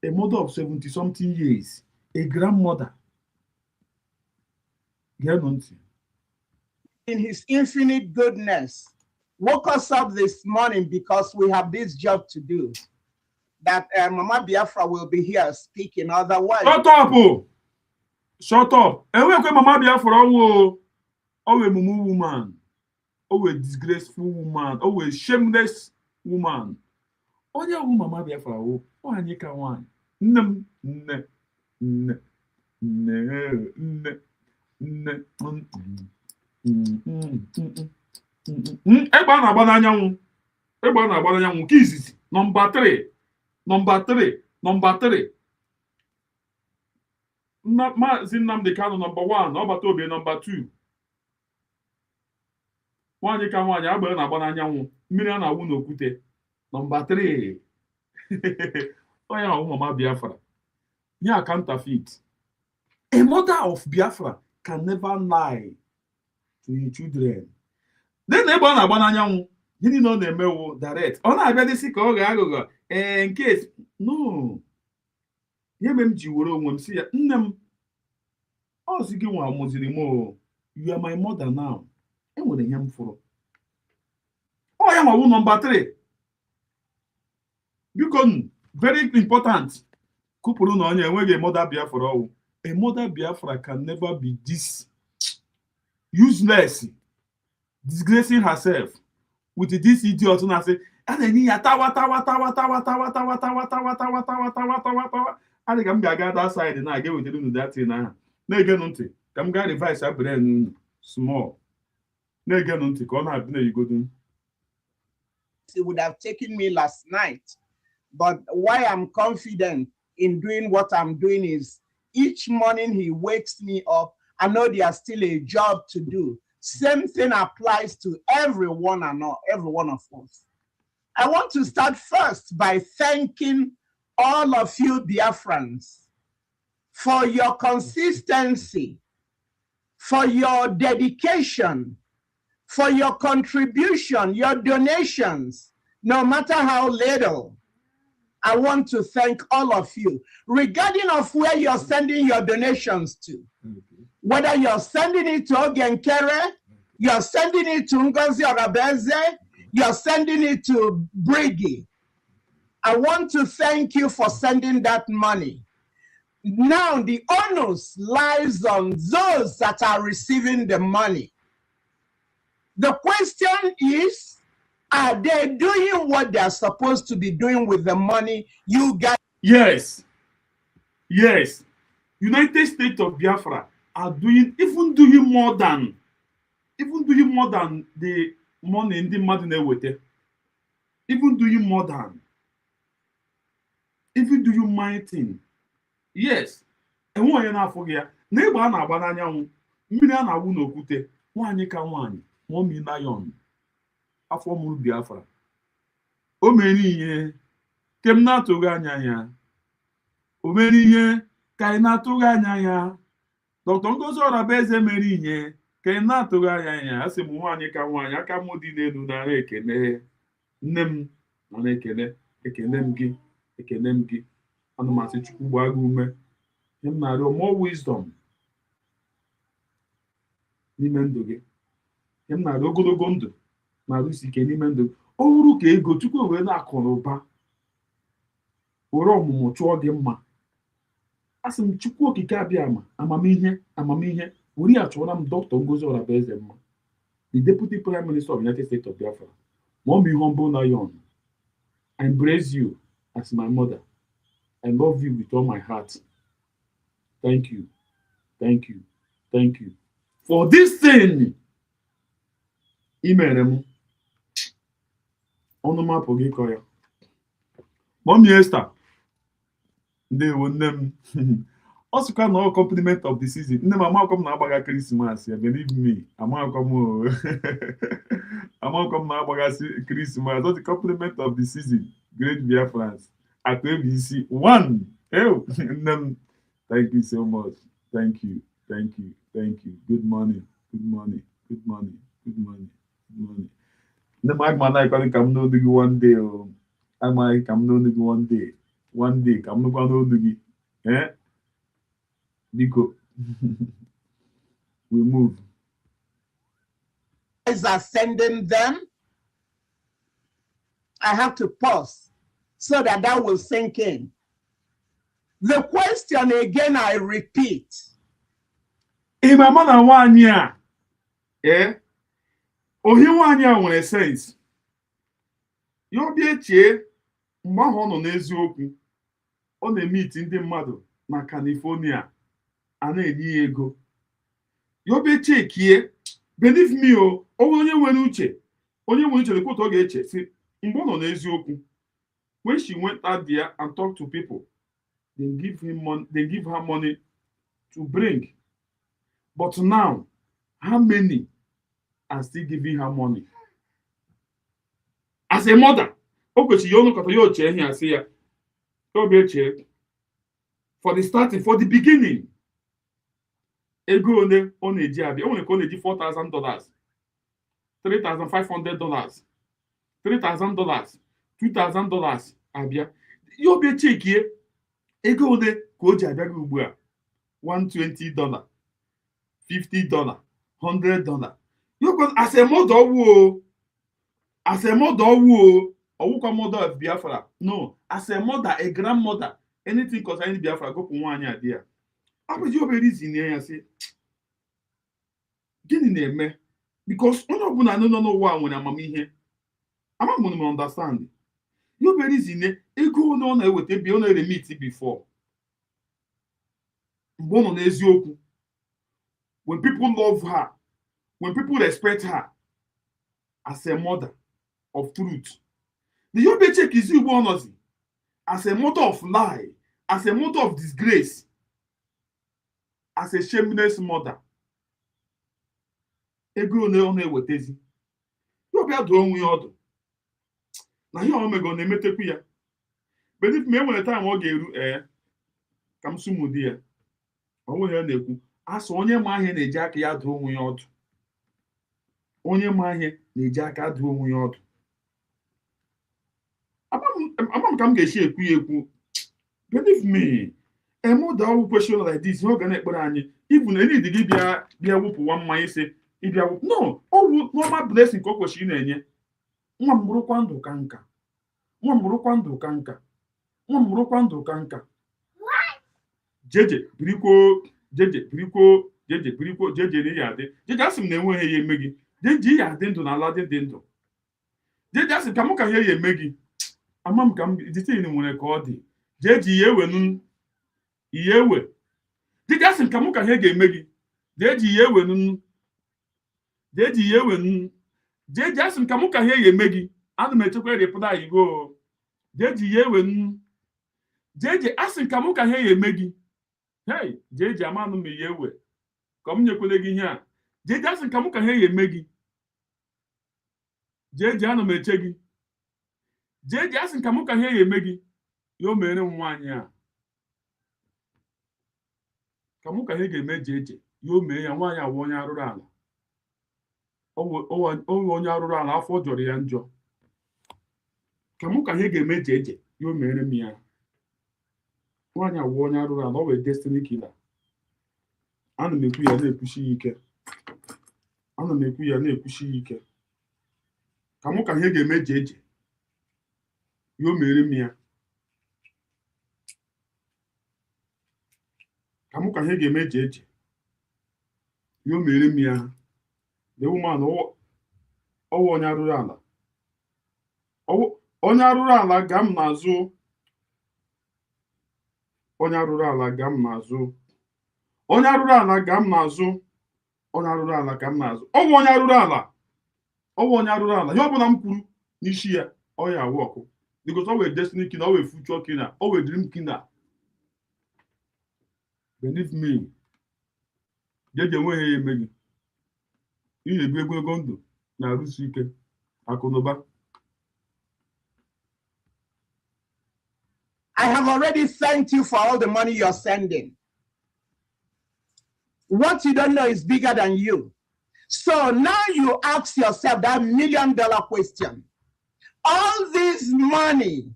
a mother of 70-something years, a grandmother. In his infinite goodness, woke us up this morning because we have this job to do. That Mama Biafra will be here speaking. Otherwise, shut up. Mama Biafra, oh, a mumu woman, oh, a disgraceful woman, oh, a shameless woman. Oh, yeah, Mama Biafra, oh, anyị ka nwanyị. Nne. Egbe a na-agba n'anyanwụ nke izizi number 3 Maazị Nnamdi Kanu number 1 Ọbata Obi number 2 nwaanyị ka nwaanyị agbara na-agba n'anyanwụ mmiri a na-awụ n'okwute. Number 3 onye ahụ Mama Biafra. Yeah, counterfeit. A mother of Biafra can never lie to your children. Then ebe ọ na-agba n'anyanwụ gịnị na ọ na-emewo direct ọ na-abịa dịsị ka ọ ga-aghụghọ in case no ihe mere m ji were onwe m si ya nne m ọ sị gị nwa mụziri m o you are my mother now enwere ihe m fụrụ ọ ya nwawu number 3 biko very important kwupụrụ na onye enweghị mother Biafra ọwụ. A mother Biafra can never be this useless, disgracing herself with this idiot na say ana-enye ya tawa adị ka m ga-aga that side na aga wetara unu that thing ahụ na-ege ntị ka m gaa revise abụrụ unu small na-ege ntị ka ọ na-abịa na-eyigodo. It would have taken me last night, but why I'm confident in doing what I'm doing is each morning he wakes me up. I know there's still a job to do. Same thing applies to everyone and every one of us. I want to start first by thanking all of you Biafrans for your consistency, for your dedication, for your contribution, your donations, no matter how little. I want to thank all of you, regarding of where you're sending your donations to. Whether you're sending it to Ogenkere, you're sending it to Ngozi Orabeze, you're sending it to Brigi. I want to thank you for sending that money. Now the onus lies on those that are receiving the money. The question is, are they doing what they're supposed to be doing with the money you got? Yes. Yes. United States of Biafra are even doing more than the money in the mmadụ na-eweta. Even doing mighty. Yes. Enwe onye na-afụ gị ya. N'egbe a na-agba n'anyanwụ, mmiri a na-awụ n'okwute, nwaanyị ka nwaanyị, Mommy Lion, afọ mụrụ Biafra. O mere ihe ke m na-atụghị anya ya. O mere ihe ka ị na-atụghị anya ya. Dr. Ngozi Orabeze mere ihe ka ị na-atụghị anya ya. Asị m nwaanyị ka nwaanyị aka m dị n'elu nara ekele. Nne m nara ekele m gị. Ana m asị Chukwu gbaa gị ume. Ihe m na-arịọ more wisdom n'ime ndụ gị. Ihe m na-arịọ ogologo ndụ na-arụsi ike n'ime ndụ. Ọ bụrụ ka ego Chukwu wee na-akụrụ ụba were ọmụmụ chụọ gị mma. Asị m Chukwu okike abịa ama amamihe were ya chụọra m Dr. Ngozi Orabeze mma, the Deputy Prime Minister of the United States of Biafra. Mommy Humble Lion, I embrace you as my mother. I love you with all my heart. Thank you for this thing. Imere m ọnụ mapụ gị kọ ya. Mommy Esther, ndewo nne m. Ọ sịkwa na ọ compliment of the season. Nne m amakwa m na-agbaga Christmas ya, believe me. Amakwa m na-agbaga Christmas. That's the compliment of the season. Great Biafrans. At ABC 1. Oh, nne m, thank you so much. Thank you. Good morning. Nne m agma na-ekwere ka m n'olu gị one day. Amaghị ka m n'olu gị one day ka m nụkwa n'olu gị. Biko. We move. Guys are sending them. I have to pause so that will sink in. The question again, I repeat. My mother nwaanyị a, ohi nwaanyị a nwere sense. Ya obi echie mgbe ahụ ọ nọ n'eziokwu. Ọ na-emiti ndị mmadụ na California. A na-enye ya ego. Ya obi echekie, believe me onye nwere uche lekwa otu ọ ga-eche si mgbe ọ nọ n'eziokwu. When she went out there and talked to people, they give her money to bring. But now, how many are still giving her money. As a mother, okay, you know, you chair here, say, don't be a chair. For the starting, for the beginning, ego on a job, only $4,000, $3,500, $3,000, $2,000. Abia, you'll be a check here. Ego on the coach, $120, $50, $100. You can as a mother, woo, as a mother, woo, or who mother of Biafra. No, as a mother, a grandmother, anything concerning Biafra, go for 1 year there. I was you very easy here and say, get in there, man. Because I don't know why when I'm here. I'm not going to understand. You very easy here. You go on with it beyond the meeting before. When people love her, when people respect her as a mother of truth, the Yobe check is you one as a mother of lie, as a mother of disgrace, as a shameless mother. Ego ne wetezi. Yobe adu onwe yodo. Na yo omego na emetekwu ya. But if me when time o ga-eru kam sumudi ya. Onwe ya na-ekwu, aso onye ma ihe na-eji aka ya dụ onwe ya ọdụ. Onye ma ihe na-eji aka dụ onwe ya ọdụ. Amam ka m ga-eshi ekwu ya ekwu. Believe me, a mother who question like this, you're gonna ekpere anyị. Even any digi bịa wụpụ nwa mmanya ise, ịbịa wụpụ. No, ọ normal blessing ka o kwesịrị na-enye. Nwa m bụrụkwa ndụ ka nka. Nwa m bụrụkwa ndụ ka nka. Nwa m bụrụkwa ndụ ka nka. Jeje birikwo jeje na ya adị. Jeje asị m na enweghị ya eme gị. Jeje ya adị ndụ na ala dị ndụ. Jeje asị ka mụ ka ya eme gị. Ama m ka m dịte nwere ka ọ dị. Jeje ya ewe ihe ewe. Jeje asị ka mụ ka ha ga-eme gị. Jeje ya ewe Jeje ya ewe Jeje asị ka mụ ka ha ga-eme gị. Ana m echekwa repụta igo. Jeje ya ewe Jeje asị ka mụ ka ha ga-eme gị. Hey, Jeje amanụ m ya ewe. Ka m nyekwele gị ihe a. Jeje asị ka mụ ka ha ga-eme gị. Jeje ana m eche gị. Jeje asị ka mụ ka ha ga-eme gị. Yo mere m nwaanyị a. Ka mụ ka ha ga-eme Jeje. Yo mee ya nwaanyị awụ onye arụrụ ala. Owe onye arụrụ ala afọ jọrọ ya njọ. Ka mụ ka ha ga-eme Jeje. Yo mere m ya. Nwaanyị awụ onye arụrụ ala, ọ wee destiny killer. Ana m ekwu ya na-ekwushi ya ike. Ana m ekwu ya na-ekwushi ya ike. Ka mụ ka ha ga-eme Jeje. Yo mere m ya. Ka mụ ka ha ga-eme Jeje. Yo mere m ya. The woman ọwụ onye arụrụ ala. Onye arụrụ ala ga m n'azụ. Onye arụrụ ala ga m n'azụ. Onye arụrụ ala ga m n'azụ. Onye arụrụ ala ga m n'azụ. Ọwụ onye arụrụ ala. Ọwụ onye arụrụ ala. Ihe ọbụla m kwuru n'isi ya, ọ ya awụ ọkụ. Because ọ wee destiny killer, ọ wee future killer, ọ wee dream killer. Believe me. Jeje enweghị ya eme gị. Ihe ebi ego ndụ na-arụsi ike akụnụba. I have already thanked you for all the money you're sending. What you don't know is bigger than you. So now you ask yourself that $1 million question. All this money,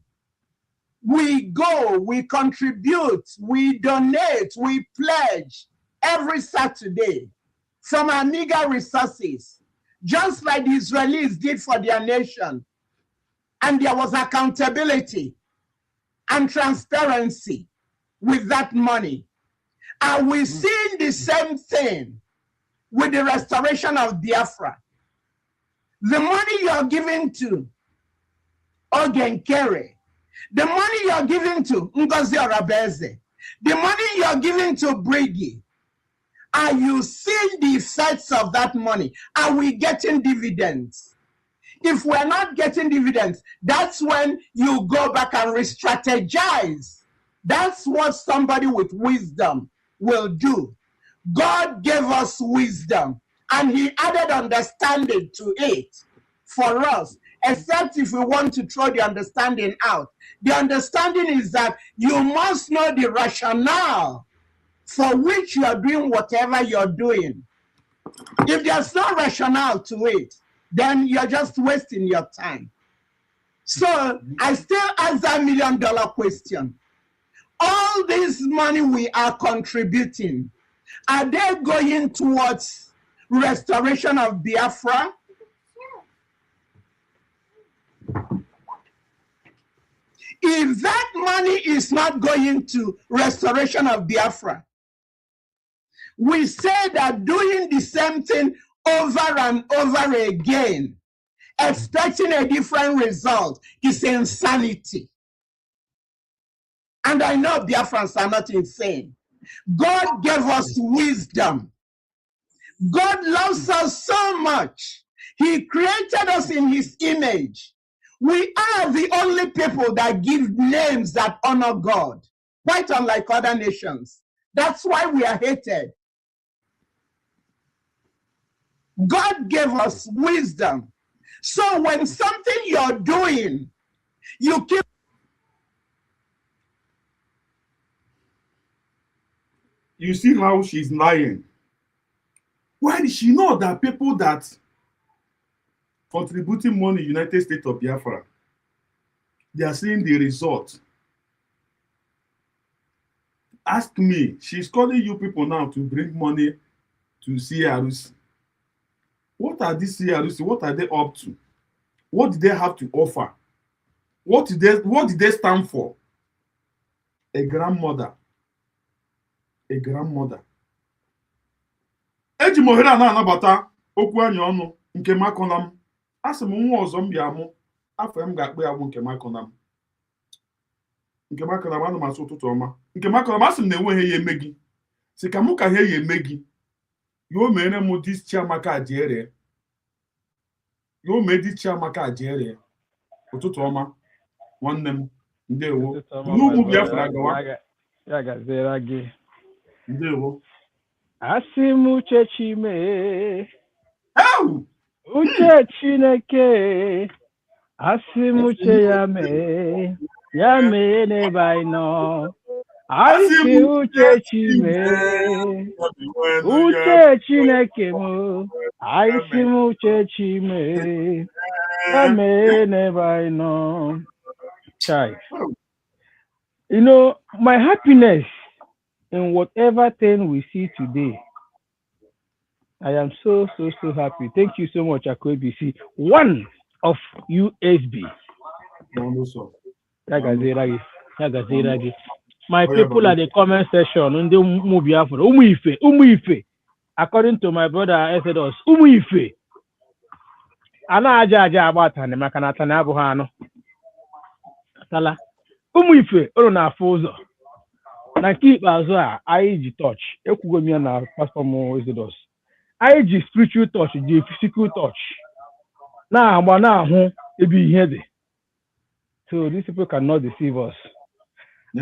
we go, we contribute, we donate, we pledge every Saturday from our meager resources, just like the Israelis did for their nation. And there was accountability and transparency with that money. And we're seeing the same thing with the restoration of Biafra. The money you're giving to Ogenkere, the money you're giving to Ngozi Orabeze, the money you're giving to Brigi, are you seeing the effects of that money? Are we getting dividends? If we're not getting dividends, that's when you go back and re-strategize. That's what somebody with wisdom will do. God gave us wisdom. And he added understanding to it for us, except if we want to throw the understanding out. The understanding is that you must know the rationale for which you are doing whatever you're doing. If there's no rationale to it, then you're just wasting your time. So I still ask that $1 million question. All this money we are contributing, are they going towards restoration of Biafra? If that money is not going to restoration of Biafra, we say that doing the same thing over and over again, expecting a different result, is insanity. And I know Biafrans are not insane. God gave us wisdom. God loves us so much. He created us in his image. We are the only people that give names that honor God, quite unlike other nations. That's why we are hated. God gave us wisdom. So when something you're doing, you keep. You see how she's lying. Why did she know that people that contributing money United States of Biafra, they are seeing the result? Ask me. She's calling you people now to bring money to CRC. What are these CRC? What are they up to? What do they have to offer? What did they stand for? A grandmother. A grandmother. Eji m ohere a na-anabata okwu anyị ọnụ nke makọna m. Asị m nwa ọzọ m bịa mụ afọ m ga-akpụ ya bụ nke makọna m. Nke makọna m anụ masị ụtụtụ ọma. Nke makọna m asị m na-enweghị ya eme gị. Si ka mụ ka ha ya eme gị. Yo mere m dis Chiamaka Ajere. Yo mee dis Chiamaka Ajere. Ụtụtụ ọma. Nwanne m. Ndewo. N'ugwu Biafra gawa. Ya gazere gị. Ndewo. Asị m uche Chime. Ewu! Uche Chineke. Asị m uche ya mee. Ya mee n'ebe anyị nọ. Asị uche Chime. Uche Chineke m. Asị m uche Chime. Ya mee n'ebe anyị nọ. Chai. You know, my happiness in whatever thing we see today, I am so happy. Thank you so much, AkoBC. One of USB. My people at the comment section, in the Biafra, Umuife. According to my brother Exodus, Umuife. Ana aja abatane makanata na abuhano. Sala. Umuife, oro na afọ ụzọ. Na nke ikpeazụ a anyị ji touch ekwugo m ya na pastor m Exodus. Anyị ji spiritual touch ji physical touch na-agba na-ahụ ebe ihe dị. So these people cannot deceive us.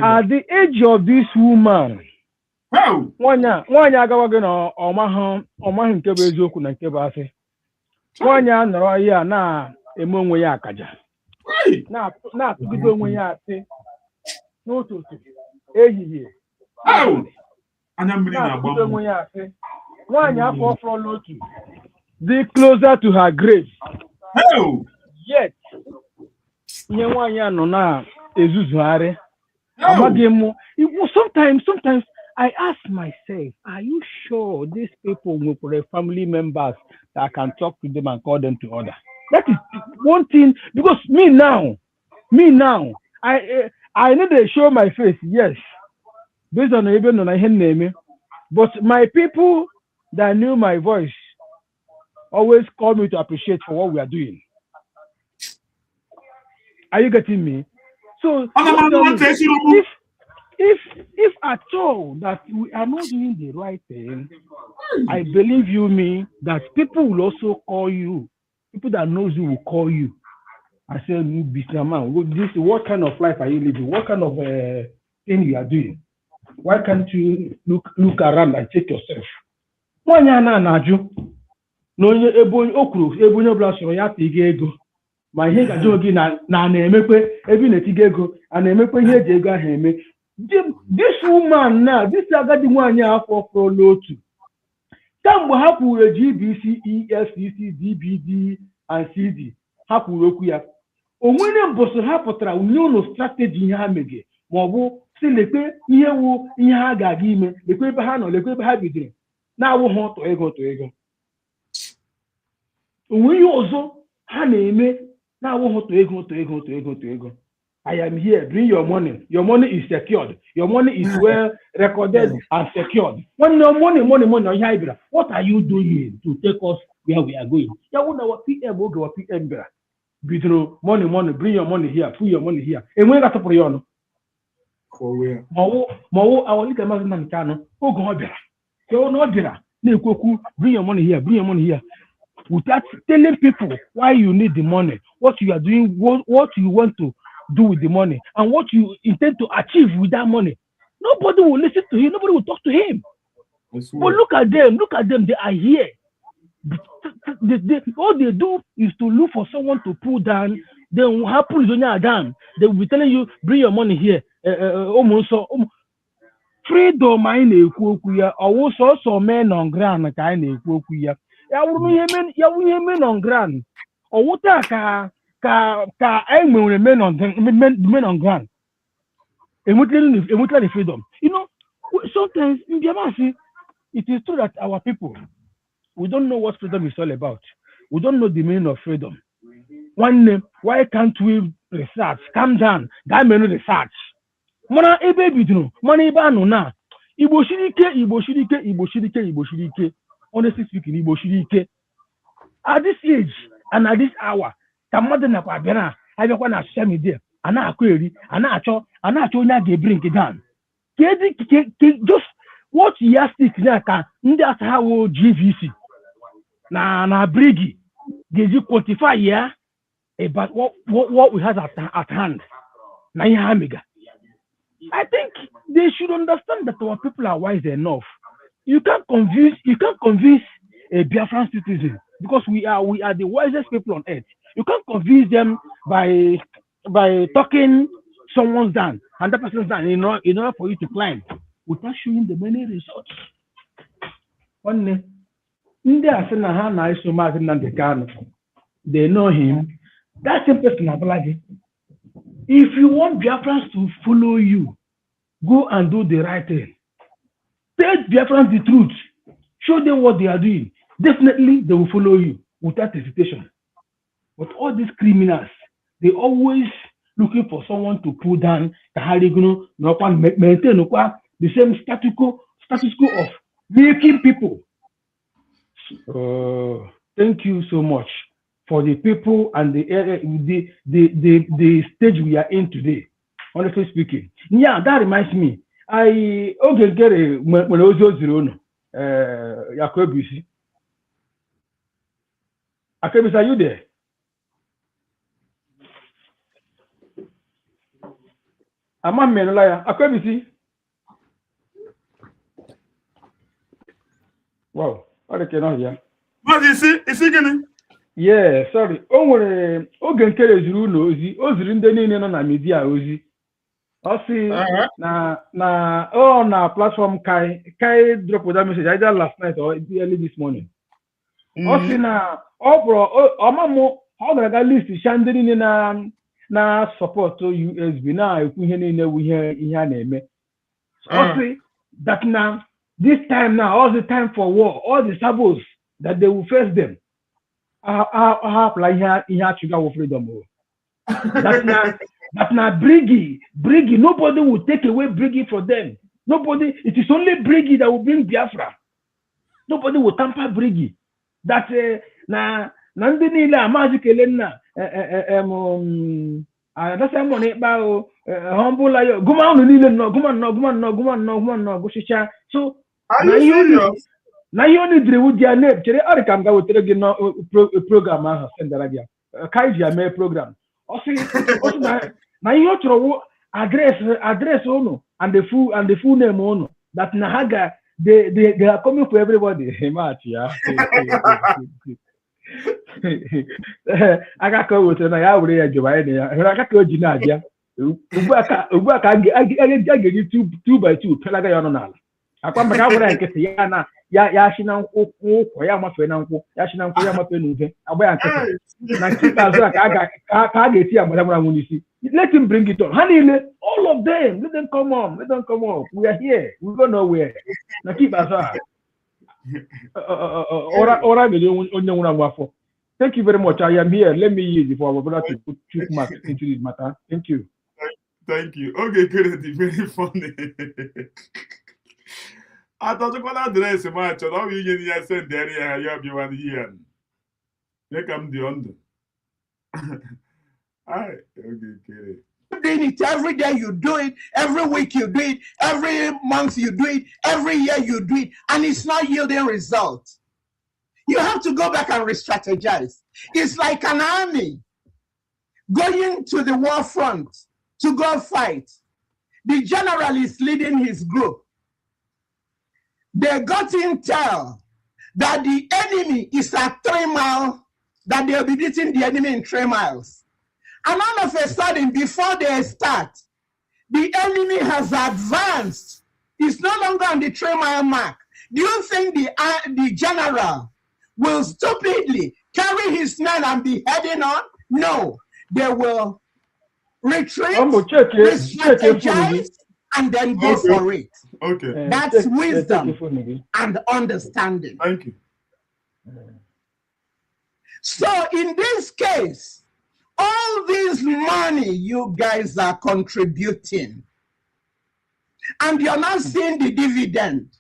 At the age of this woman, nwanyị agawaghị na ọmaghị nke bụ eziokwu na nke bụ asị. Nwanyị a nọrọ ya na-eme onwe ya akaja, na-atụgide onwe ya asị n'ụtụtụ ehihie. Na-atụgide onwe ya asị. Nwanyị afọ fọrọ otu dị closer to her grave. Yet ihe nwanyị a nọ na-ezuzugharị. Sometimes I ask myself, are you sure these people were family members that I can talk to them and call them to order? That is one thing, because me now, I need to show my face, yes, based on even on my name, but my people that knew my voice always call me to appreciate for what we are doing. Are you getting me? So if at all that we are not doing the right thing, I believe you me that people will also call you. People that knows you will call you and say, man, what kind of life are you living? What kind of thing you are doing? Why can't you look around and check yourself? na onye ebe onye o kwuru ebe onye ọbụla sọrọ ya tiga ego ma ihe ga-ajụ gị na-emekwe ebe ị na-etiga ego a na-emekwe ihe eji ego ahụ eme. This woman now, this agadi nwaanyị afọ fọrọla otu kamgbe ha kwuru GBC, EFCC, DBD and CD ha kwuru okwu ya onwere mbọsị ha pụtara nye ụlọ strategy ihe ha mege ma ọ bụ si lekwe ihe wu ihe ha ga-aga ime lekwe ebe ha nọ lekwe ebe ha bidoro na-awụghị ụtọ ego onwe ihe ọzọ ha na-eme na-awụghị ụtọ ego. I am here, bring your money. Your money is secured. Your money is well recorded and secured. When your money, what are you doing to take us where we are going? Yeah, when our PM will go, PM better. Bidro, money, bring your money here, put your money here. And when that's for you, For where? Mawo, our little man can go better. So no better. Bring your money here. Without telling people why you need the money, what you are doing, what you want to do with the money, and what you intend to achieve with that money. Nobody will listen to him. Nobody will talk to him. But look at them. They are here. All they do is to look for someone to pull down. Then what happens when you are down? They will be telling you, bring your money here. Freedom I na-ekwu okwu ya. Ọwụ sọsọ men on ground ka anyị na-ekwu okwu ya. Ya wụrụ ihe men on ground. Ọwụ taa ka I nwere men on ground. Emotionally freedom. You know, sometimes in Biamasi, it is true that our people, we don't know what freedom is all about. We don't know the meaning of freedom. One name, why can't we research? Calm down. That means research. Mana ebe bidoro, mana ebe anọ na. Igbo shiri ike. Honestly speaking, Igbo shiri ike. At this age and at this hour, ka mmadụ nakwa abịa abịakwa na social media a na-akụ eri a na-achọ onye a ga-ebring down. Just what ya stick na ka ndị asa ha wo GVC na Brigi ga-eji quantify ya about what we have at hand na ihe ha mega. I think they should understand that our people are wise enough. You can't convince a Biafran citizen because we are the wisest people on earth. You can't convince them by talking someone's down and that person's down in order for you to climb without showing the many results. One ndị asị na ha na-eso Maazị Nnamdi Kanu, they know him. That same person abalaghị. If you want Biafrans to follow you, go and do the right thing. Tell Biafrans the truth. Show them what they are doing. Definitely, they will follow you without hesitation. But all these criminals, they always looking for someone to pull down, maintain the same status quo of making people. Thank you so much for the people and the stage we are in today. Honestly speaking, yeah, that reminds me. I get when I was Akebisi. Akebisi, are you there? I'm a man liar. Akebisi. Wow, I cannot hear. What is it? Yeah, sorry. O nwere oge nkere zuru ụlọ ozi, o ziri ndị niile nọ na media ozi. Ọ sị na platform Kai drop that message either last night or early this morning. Ọ sị na ọ gara list sha ndị niile na support USB na-ekwu ihe niile wu ihe a na-eme. Ọ sị that now this time now all the time for war, all the sabos that they will face them. I have like here freedom. That's not Brigi. Nobody will take away Brigi from them. Nobody. It is only Brigi that will bring Biafra. Nobody will tamper Brigi. That na nandini la magicalena. That's money about humble like Guman go shicha. So are you serious? Now you only drew with your name. Chere Arikam go with program I send Arabia. Kaiji program. Also now you throw address ono and the full name ono that Nahaga they are coming for everybody. Match, yeah. Aka ka wote na ya wure ya joba ne ya. Hera aka ka oji na abia. Ugbu aka a ga-eji 2 by 2 pelaga ya ọnụ n'ala. Akwa maka wure nkịtị ya na ya shi na nkwụ ya mafe na nkwụ ya shi na nkwụ ya mafe na uve agba ya nkịtị na nkịtị azụ ka a ga-eti ya mara nwụ n'isi. Let him bring it on. Ha niile, all of them, let them come on, let them come on. We are here, we go nowhere. Na keep us up. Thank you very much. I am here. Let me use it for our brother to put 2 marks into this matter. Thank you. Thank you. Okay, good. Very funny. I thought you could address a match. I don't even send there. You have one here. Make them the under. Okay, good. Doing it every day, you do it every week, you do it every month, you do it every year, you do it, and it's not yielding results. You have to go back and re-strategize. It's like an army going to the war front to go fight. The general is leading his group. They got intel that the enemy is at 3 miles, that they'll be beating the enemy in 3 miles. And all of a sudden, before they start, the enemy has advanced. It's no longer on the 3-mile mark. Do you think the general will stupidly carry his men and be heading on? No. They will retreat, strategize, and then go for it. Okay. That's wisdom and understanding. Thank you. So in this case, all this money you guys are contributing, and you're not seeing the dividend,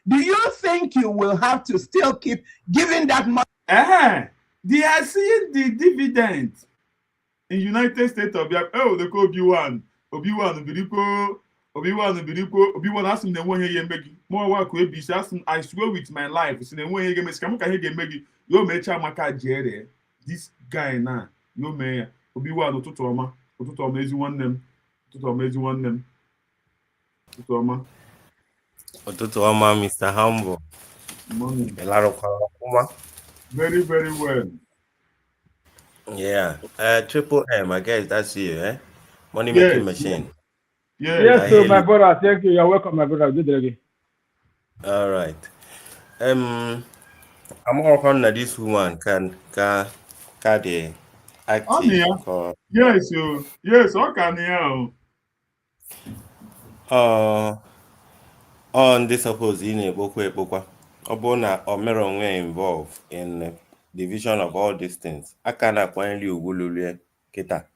do you think you will have to still keep giving that money? They are seeing the dividend in United States of the they call Obi-Wan asked him the one here make more work with be I swear with my life. It's in the way he make you make maka jere. This guy now, you may Obi-Wan Otutoma is one them. Otutoma, Mr. Humble. Very, very well. Yeah. Triple M, I guess that's you, eh? Money making machine. Yes, so my brother, thank you. You're welcome, my brother. Good day. All right. I'm working on this woman can the active. Yes, yes, okay, on this suppose in a book Obona or Meron involved in the division of all these things. I cannot find you Gulule Kita.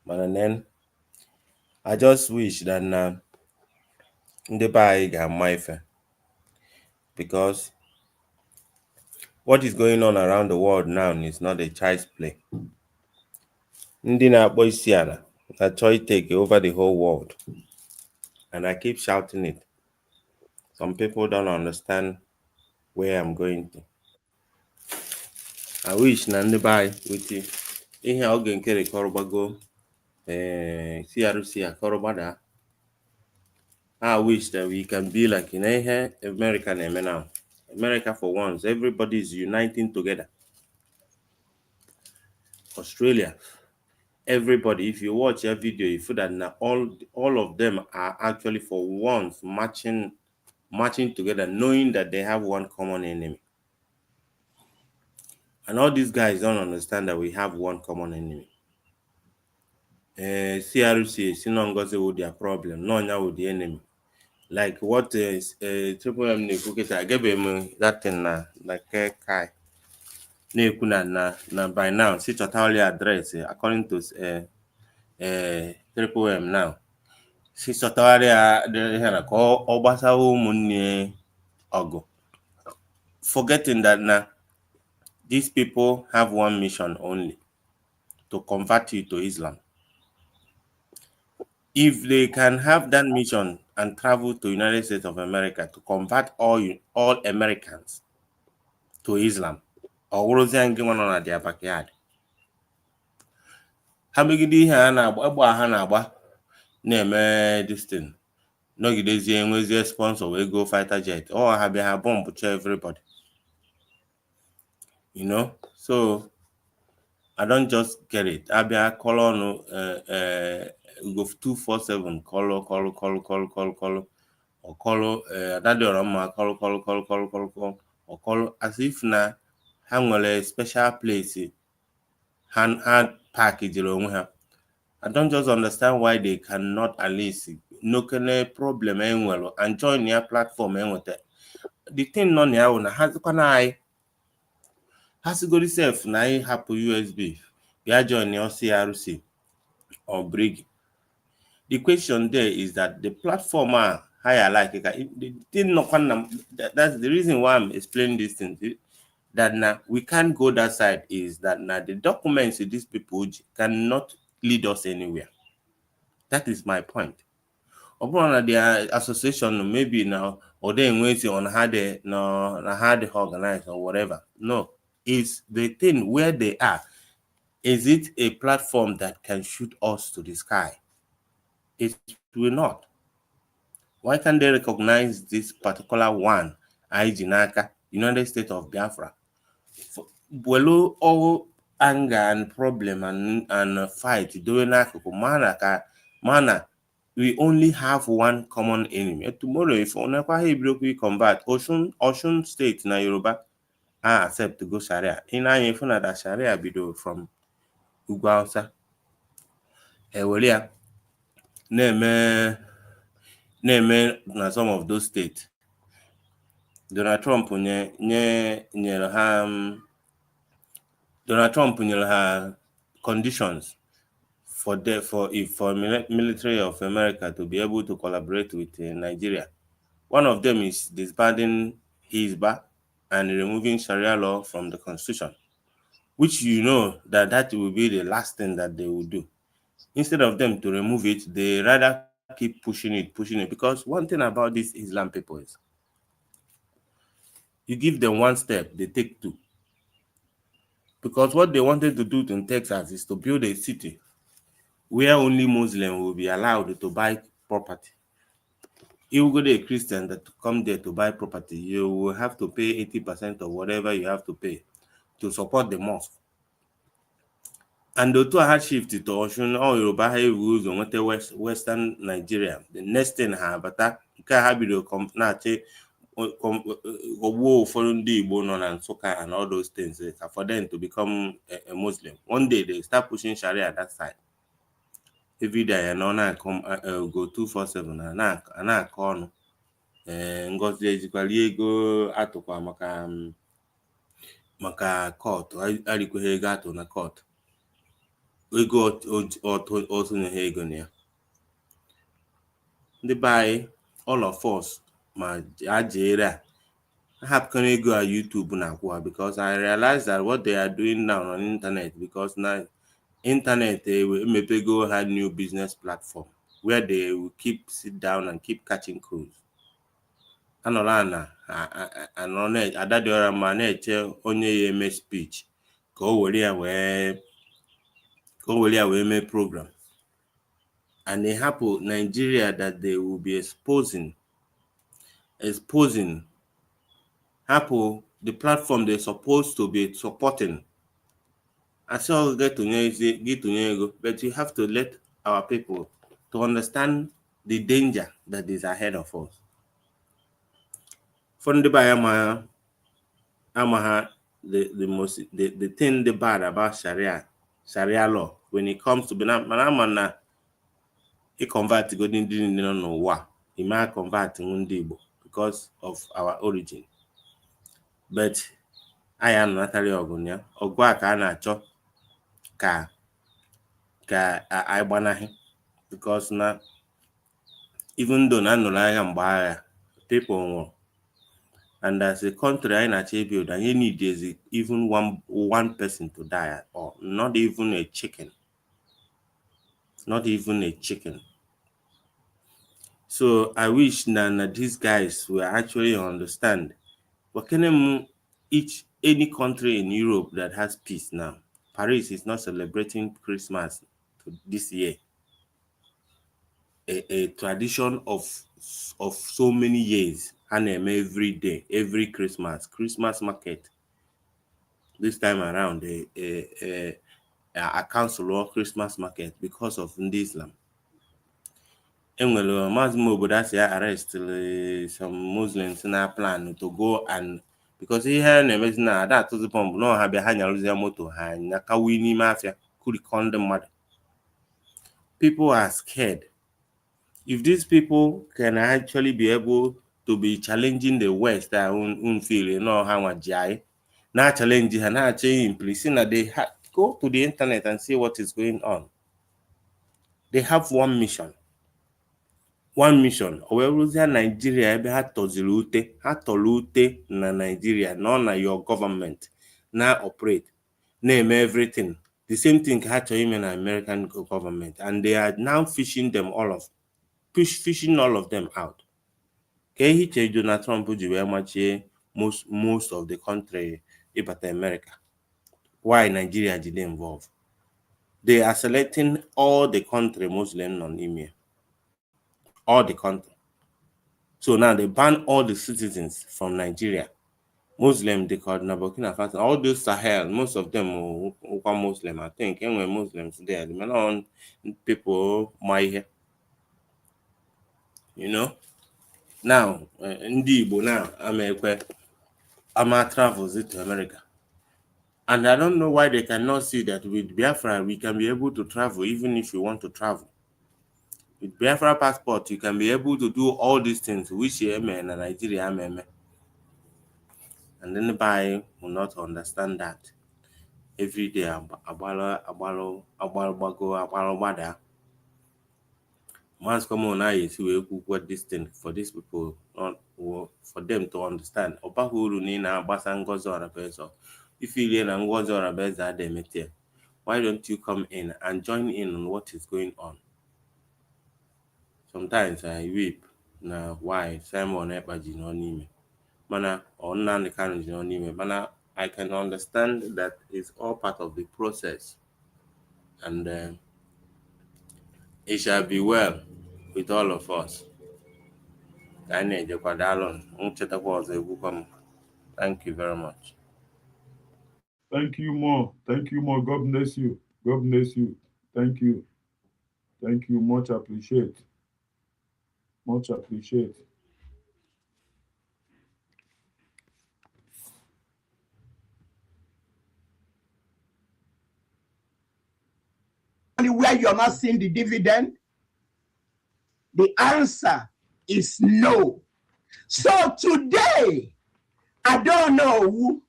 But then I just wish that the bag and my fair. Because what is going on around the world now is not a child's play. Ndina Boisiana, a choice take over the whole world. And I keep shouting it. Some people don't understand where I'm going to. I wish Nandibai with you. In here, I'll get a Korobago, CRC, Korobada. I wish that we can be like in America now. America for once, everybody is uniting together. Australia, everybody. If you watch a video, you feel that now all of them are actually for once marching together, knowing that they have one common enemy. And all these guys don't understand that we have one common enemy. CRC, Sinongoze with their problem, no one with the enemy. Like what is Triple M I gave him that thing like Kai. Na by now, see totally address according to Triple M now. See totally the call Obasa Muni Ogo. Forgetting that now these people have one mission only, to convert you to Islam. If they can have that mission and travel to United States of America to convert all Americans to Islam, or was on their backyard. How big do you have this thing? nọgidezie enwezie sponsor wee go fighter jet, or ha bịa ha bomb everybody, you know. So I don't just get it. Abia call on go 247 call or call that or call as if na hang a special place hand package along here. I don't just understand why they cannot at least no problem and join your platform with it. The thing non now has to go itself na happen USB. You join your CRC or Brig. The question there is that the platform higher like the thing that's the reason why I'm explaining this thing. That now we can't go that side is that now the documents of these people cannot lead us anywhere. That is my point. Upon their association, maybe now or then waiting on how they organize or whatever. No, it's the thing where they are. Is it a platform that can shoot us to the sky? It will not. Why can't they recognize this particular one, Jinaka, United States of Biafra? Well, all anger and problem and fight during mana, we only have one common enemy. Tomorrow, if we combat Ocean State na Yoruba, I accept to go Sharia. In I that Sharia video from Ugwausa. Name na some of those states. Donald Trump nyere ha conditions for military of America to be able to collaborate with Nigeria. One of them is disbanding Hizbah and removing Sharia law from the constitution, which you know that will be the last thing that they will do. Instead of them to remove it, they rather keep pushing it. Because one thing about these Islam people is, you give them one step, they take two. Because what they wanted to do in Texas is to build a city where only Muslims will be allowed to buy property. You go to a Christian that come there to buy property, you will have to pay 80% of whatever you have to pay to support the mosque. And the two had shifted to Oshun or Yoruba rules on Western Nigeria. The next thing but that come following the Igbo and Soka and all those things for them to become a Muslim. One day they start pushing Sharia that side. Every day and come go 247 and call Ngozi ejikwali ego atụkwa maka court arikweghị ego atụ na court ego otu na ego na ya. Ndị be all of us ma ajere hapụkana ego YouTube na akwụwa, because I realize that what they are doing now on internet, because now internet emepego ha new business platform where they will keep sit down and keep catching crews. Anọla adadịọra ma na-eche onye ya eme speech ka o were ya wee mee program, and they happen Nigeria that they will be exposing happen the platform they're supposed to be supporting. I saw get to know, but you have to let our people to understand the danger that is ahead of us. From the Bayama, the thing the bad about Sharia law when it comes to Banamana, he convert to go in no war. He might convert to Mundibo because of our origin. But I am Natalie Ogunya, Ogwa Kana Chop ka I banahi, because now even though I am by people. And as a country I build, and you need even one person to die, or not even a chicken. Not even a chicken. So I wish that these guys will actually understand. But can any country in Europe that has peace now? Paris is not celebrating Christmas this year. A tradition of of so many years, and every day, every Christmas market. This time around, a council or Christmas market because of Islam. Enwere Muslim obodo asị arrest some Muslims na plan to go and because ihe na-emezi na ada atụzi pọmbụ na ọha bịa ha nyarụzie moto ha nyakawu n'ime afịa kurikọ ndị mmadụ. People are scared. If these people can actually be able to be challenging the West, feel no how much na challenge her, na change please, na they go to the internet and see what is going on. They have one mission. Oweruzie Nigeria ebe ha tolute na Nigeria no na your government na operate name everything the same thing ha chọrọ ime na American government, and they are now fishing all of them out. Ka ehiche Donald Trump ji wee machie most of the country ịbata America. Why Nigeria did involve? They are selecting all the country Muslim non-email. All the country. So now they ban all the citizens from Nigeria. Muslim, they call Burkina Faso, all those Sahel, most of them are Muslim, I think. Anyway, Muslims there, the on people my you know. Now, Ndi Igbo now, I'm travels to America. And I don't know why they cannot see that with Biafra, we can be able to travel even if you want to travel. With Biafra passport, you can be able to do all these things, which and Nigeria, and anybody will not understand that. Every day, once come on, I see what this thing for these people, not for them to understand. If you learn and why don't you come in and join in on what is going on? Sometimes I weep. Now, why Simon Epaji no name? Mana or none can no name. Mana I can understand that it's all part of the process, and it shall be well with all of us. Thank you very much. Thank you more. Thank you more. God bless you. God bless you. Thank you. Thank you. Much appreciate. Much appreciate. Where you're not seeing the dividend? The answer is no. So today, I don't know who,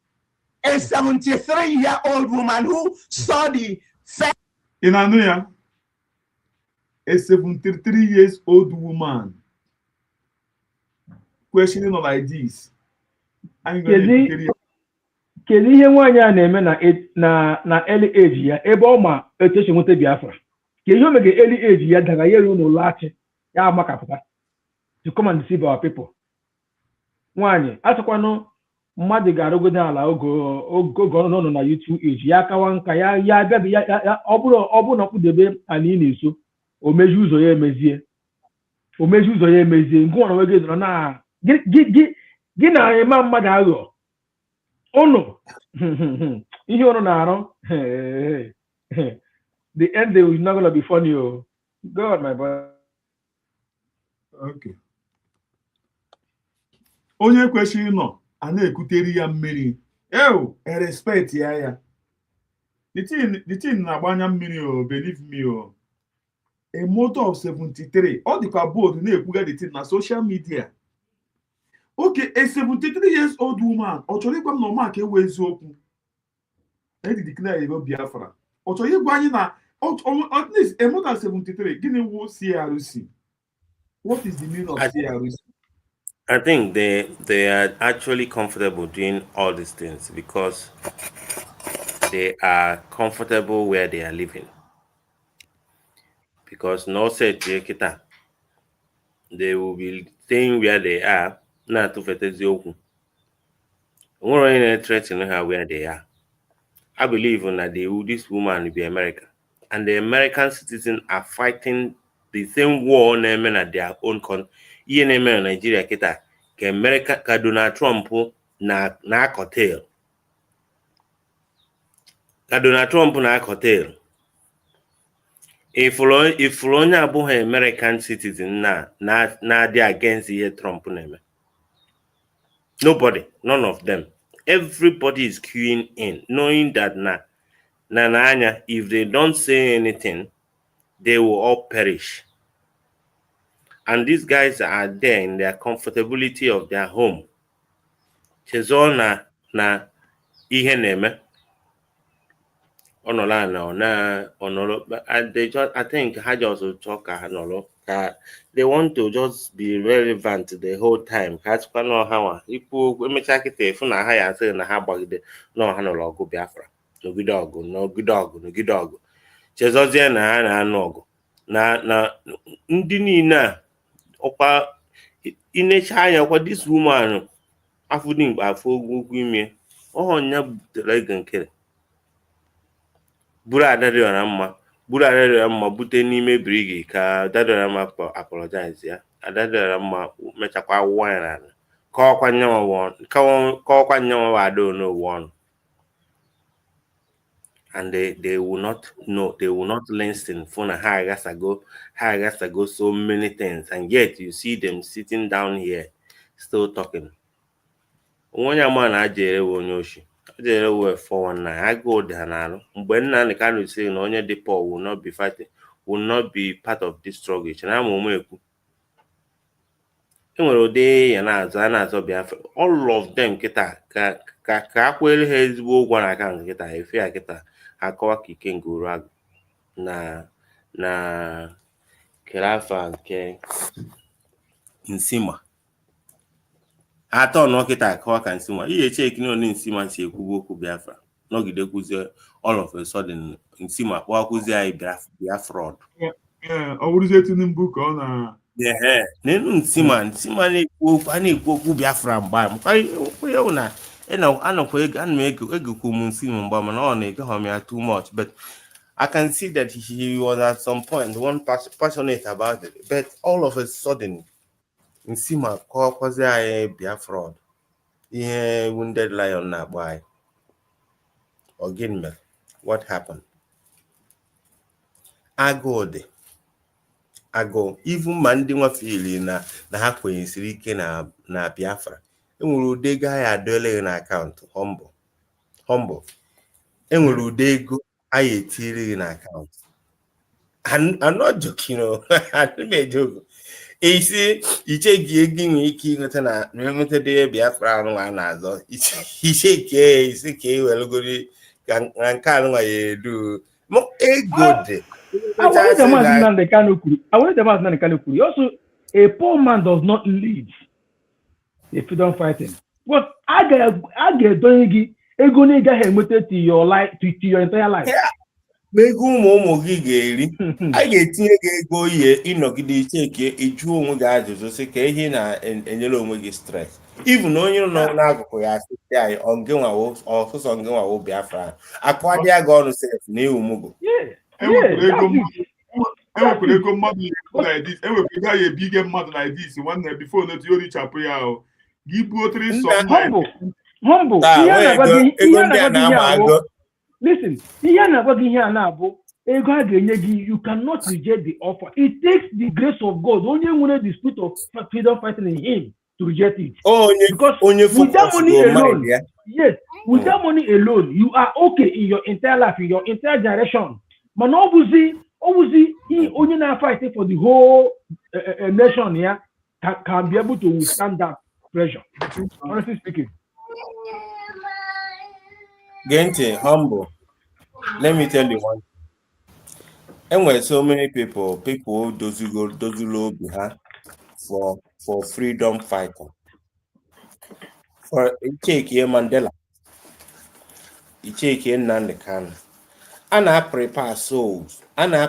a 73-year-old woman who saw the fact. In Anuya, a 73-year-old woman questioning like this. I'm going to tell you. Kedu ihe nwaanyị a na-eme na early age ya ebe ọ ma etu esi nweta Biafra? Kedu ihe o mege early age ya daga ya ruo n'ụlọ achị ya amakapụta to come and deceive our people? Nwaanyị asịkwanụ mmadụ ga-arụgodo ala oge ọ nọ na YouTube age ya akawa nka ya abịaghị ya ọ bụrụ na ọkpụdebe ala ị na-eso o meji ụzọ ya emezie ngwa na nwe gị nọ na gị na-eme mmadụ aghụghọ Ono, ihe ọrụ na-arụ, the end is not going to be funny. Oh, God, my boy. Okay. Onye kwesịrị nọ a na-ekutere ya mmiri. Respect ya. The thing na-agbanya mmiri believe me a motor of 73. All the board na-ekwuga the thing na social media. Okay, a 73-year-old woman, or chọrọ ịgwa m na ọma ka ewe eziokwu. Edi declare ego Biafra. Ọ chọrọ ịgwa anyị na at least a more than 73. Gịnị wụ CRC? What is the meaning of CRC? I think they are actually comfortable doing all these things because they are comfortable where they are living. Because no set they will be staying where they are. Not to threaten her where they are. I believe that this woman will be American, and the American citizens are fighting the same war at their own country, ihe na-eme na Nigeria kịta ka America ka Donald Trump na-akọtel ifuru onye abụghị American citizen na-adị against ihe Trump na-eme. None of them. Everybody is queuing in, knowing that anya, if they don't say anything, they will all perish. And these guys are there in their comfortability of their home. Chezo na ihe na-eme. I think ha just talk they want to just be relevant the whole time. Nọgide ọgụ chezozie na ha na-anụ ọgụ na ndị niile a ọkwa inecha anya ọkwa this woman afọ dị mkpa afọ ogwu ime ọhụnya butere ego nkere buru adadịọra mma bute n'ime brigi ka adadịọra mma apologize ya. Adadịọra mma mechakwa wine na kọọkwa nyanwa ada n'owu ọnụ. And they will not know, they will not listen for how I go so many things, and yet you see them sitting down here still talking. When your man ajere wonyoshi, ajere we 419, I go there now. When I can say no onye the poor will not be fighting, will not be part of this struggle. And I'm all of them kita ka akwere ha ezigbo ụgwọ na account kita efe ya kita akọwa ka ike nguru agụ na kerafa nke Nsima atọ nọ kita akọwa ka Nsima ihe cheki na onye Nsima si ekwugo okwu Biafra nọgide kwuzie all of a sudden Nsima kpọkwuzi anyị Biafra ọ bụrụzie Tinubu ka ọ na n'elu Nsima na-ekwu okwu Biafra mgba na anọkwa egokwu m Nsima mgba mana ọ na-egoghọ m ya too much, but I can see that he was at some point passionate about it, but all of a sudden Nsima kọwakwazi anyị Biafra ihe wounded lion na-agba anyị. Again, man, what happened? Agụ even ma ndị nwa fili na ha kwenyesiri ike na Biafra enwere ụdị ego anyị adọle na akaụntụ humble enwere ụdị ego anyị etiri na akaụntụ. I'm not joking, I'm joking. Isi icheki ego nwere ike ịnweta na enweta Biafra anụ a na-azọ isi ka ewelugori ka nke anụ ya edu ego dị. I want the man also, a poor man does not lead a freedom fighting. But I get doing ego nigga hemote to your life, to your entire life. Ego ụmụ gị ga-eri a ga-etinye gị ego ihe ịnọgide icheke ịjụ onwe gị ajụjụ sị ka ihe na-enyere onwe gị stress. Even onye nọ n'akụkụ ya asịsị anyị ọsụsọ ngị nwawo Biafra akụwadị ya gị ọnụ sef na ewu mụgo. enwekwara ego mmadụ like this, enwekwara ego anyị ebige mmadụ like this nwanne before n'otu o richapụ ya ahụ gị buo 3 humble listen, ihe na-agwa gị ihe a na-abụ ego a ga-enye gị, you cannot reject the offer. It takes the grace of God, onye nwere the spirit of freedom fighting in him, to reject it. Because with that money alone, with that money alone, you are okay in your entire life, in your entire direction. But obviously, he only now fighting for the whole nation here can be able to withstand that pressure. Honestly speaking. Gente, humble. Let me tell you one. And when so many people those who low behind for freedom fighting. For Icheke Mandela, Icheke Nandekan. And I prepare souls. And I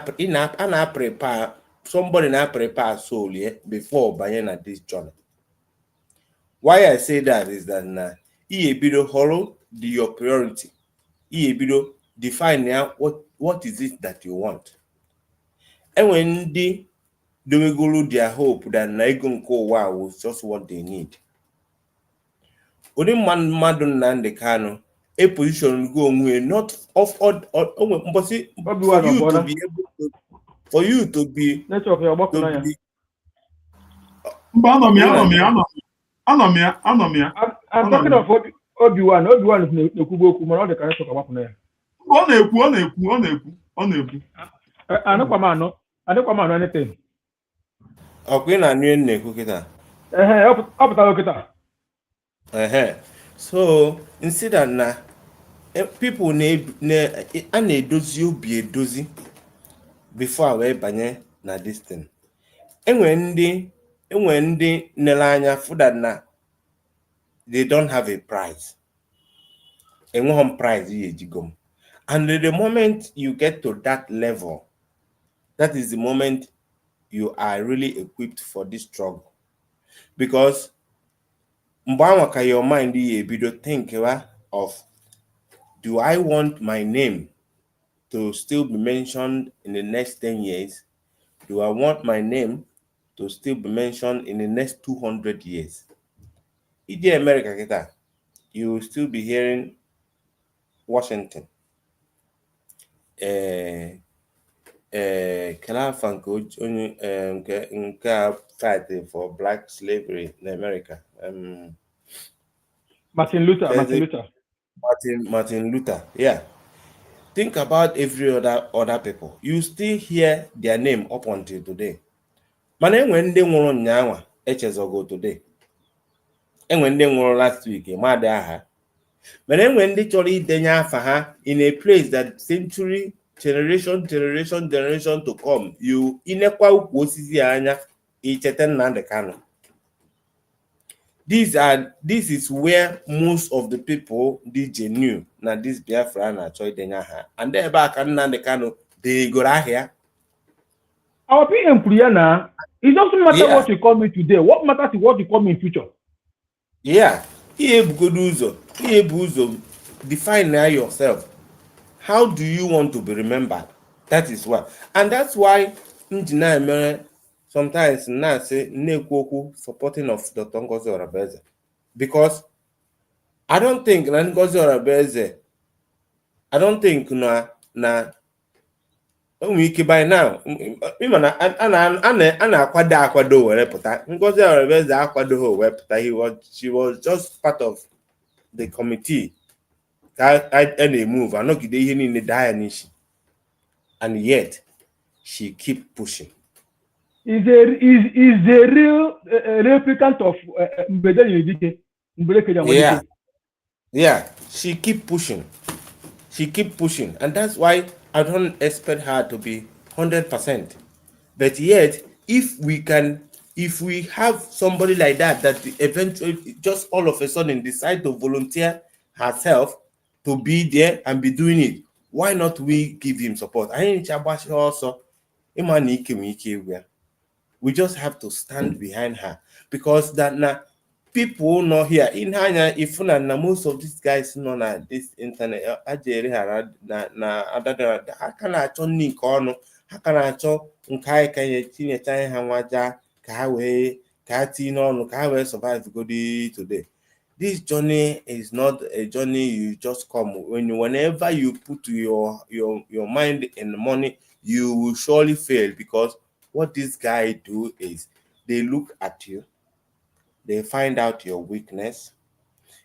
prepare somebody na prepare soul before buying at this journey. Why I say that is that now he bido hollow your priority. He bido define now what is it that you want. And when dowegolu their hope that na ego nke ụwa was just what they need. Only mmadụ Nnamdi Kanu a position go onwe not of for you to be able to for you to be I'm talking of Obi-Wan. Obi-Wan is Nekuboku, but all the kind of talk about I don't come anything. Okay, na new Neku kita. So instead of na people na-edozi obi edozi before we banye na this thing. Enwe ndị nele anya for that na they don't have a prize. Enwe prize yejigom. And the moment you get to that level, that is the moment you are really equipped for this struggle. Because your mind think of, do I want my name to still be mentioned in the next 10 years? Do I want my name to still be mentioned in the next 200 years? In America, you will still be hearing Washington. Fighting for black slavery in America. Martin Luther. Yeah. Think about every other people. You still hear their name up until today. But then when they were on Nyawa, go today. And when they were last week, but then when they told Denya in a place that century, generation to come, you inekwa ukwosi anya icheten na Kanu. This is where most of the people knew na this Biafra na Choi Denyaha. And then back and Nnamdi Kanu, they go here. Our PM Priana, it doesn't matter what you call me today. What matters is what you call me in future. Yeah. Define yourself. How do you want to be remembered? That is what. And that's why sometimes na say supporting of Dr. Ngozi Orabeze, because I don't think Ngozi Orabeze, I don't think na by now akwado wepụta Ngozi Orabeze akwado wepụta. She was just part of the committee and move anọgide ihe niile daa n'ishi, and yet she keep pushing. Is a real replicant of Yeah, she keep pushing, and that's why I don't expect her to be 100%. But yet, if we have somebody like that eventually just all of a sudden decide to volunteer herself to be there and be doing it, why not we give him support? I also, we just have to stand behind her, because that now people not here in Hanya, if most of these guys know that this internet, how can I turn link on? How can I turn survive today? This journey is not a journey you just come. Whenever you put your mind and money, you will surely fail, because what this guy do is they look at you, they find out your weakness,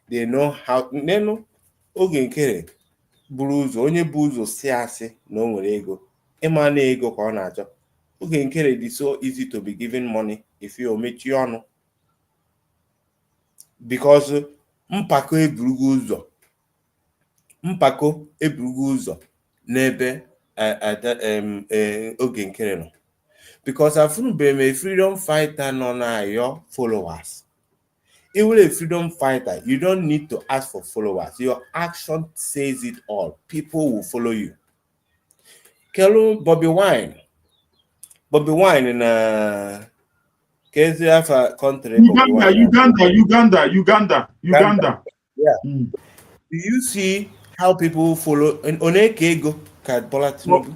they know how. Oge nkere buru ụzọ, onye bu ụzọ si asị na o nwere ego, ịma na ego ka ọ na-achọ. Oge nkere dị so easy to be given money if you omit your ọnụ, because mpako eburugo ụzọ n'ebe oge nkere nọ. Because I've been a freedom fighter on your followers. If you're a freedom fighter, you don't need to ask for followers. Your action says it all. People will follow you. Bobby Wine in KZF country. Uganda. Yeah. Do you see how people follow? And Onekego Kadbola Tinubu.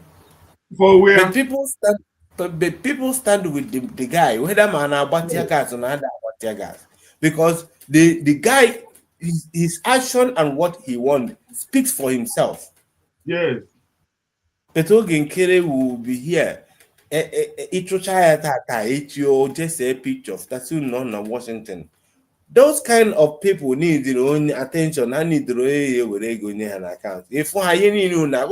For where? But people stand. But people stand with the guy, whether man about tear gas or not about tear gas, because the guy, his action and what he wants speaks for himself. Yes. Petogen Kere will be here. It just a picture of that's in Washington. Those kind of people need their own attention. I need their own account. If I any know now,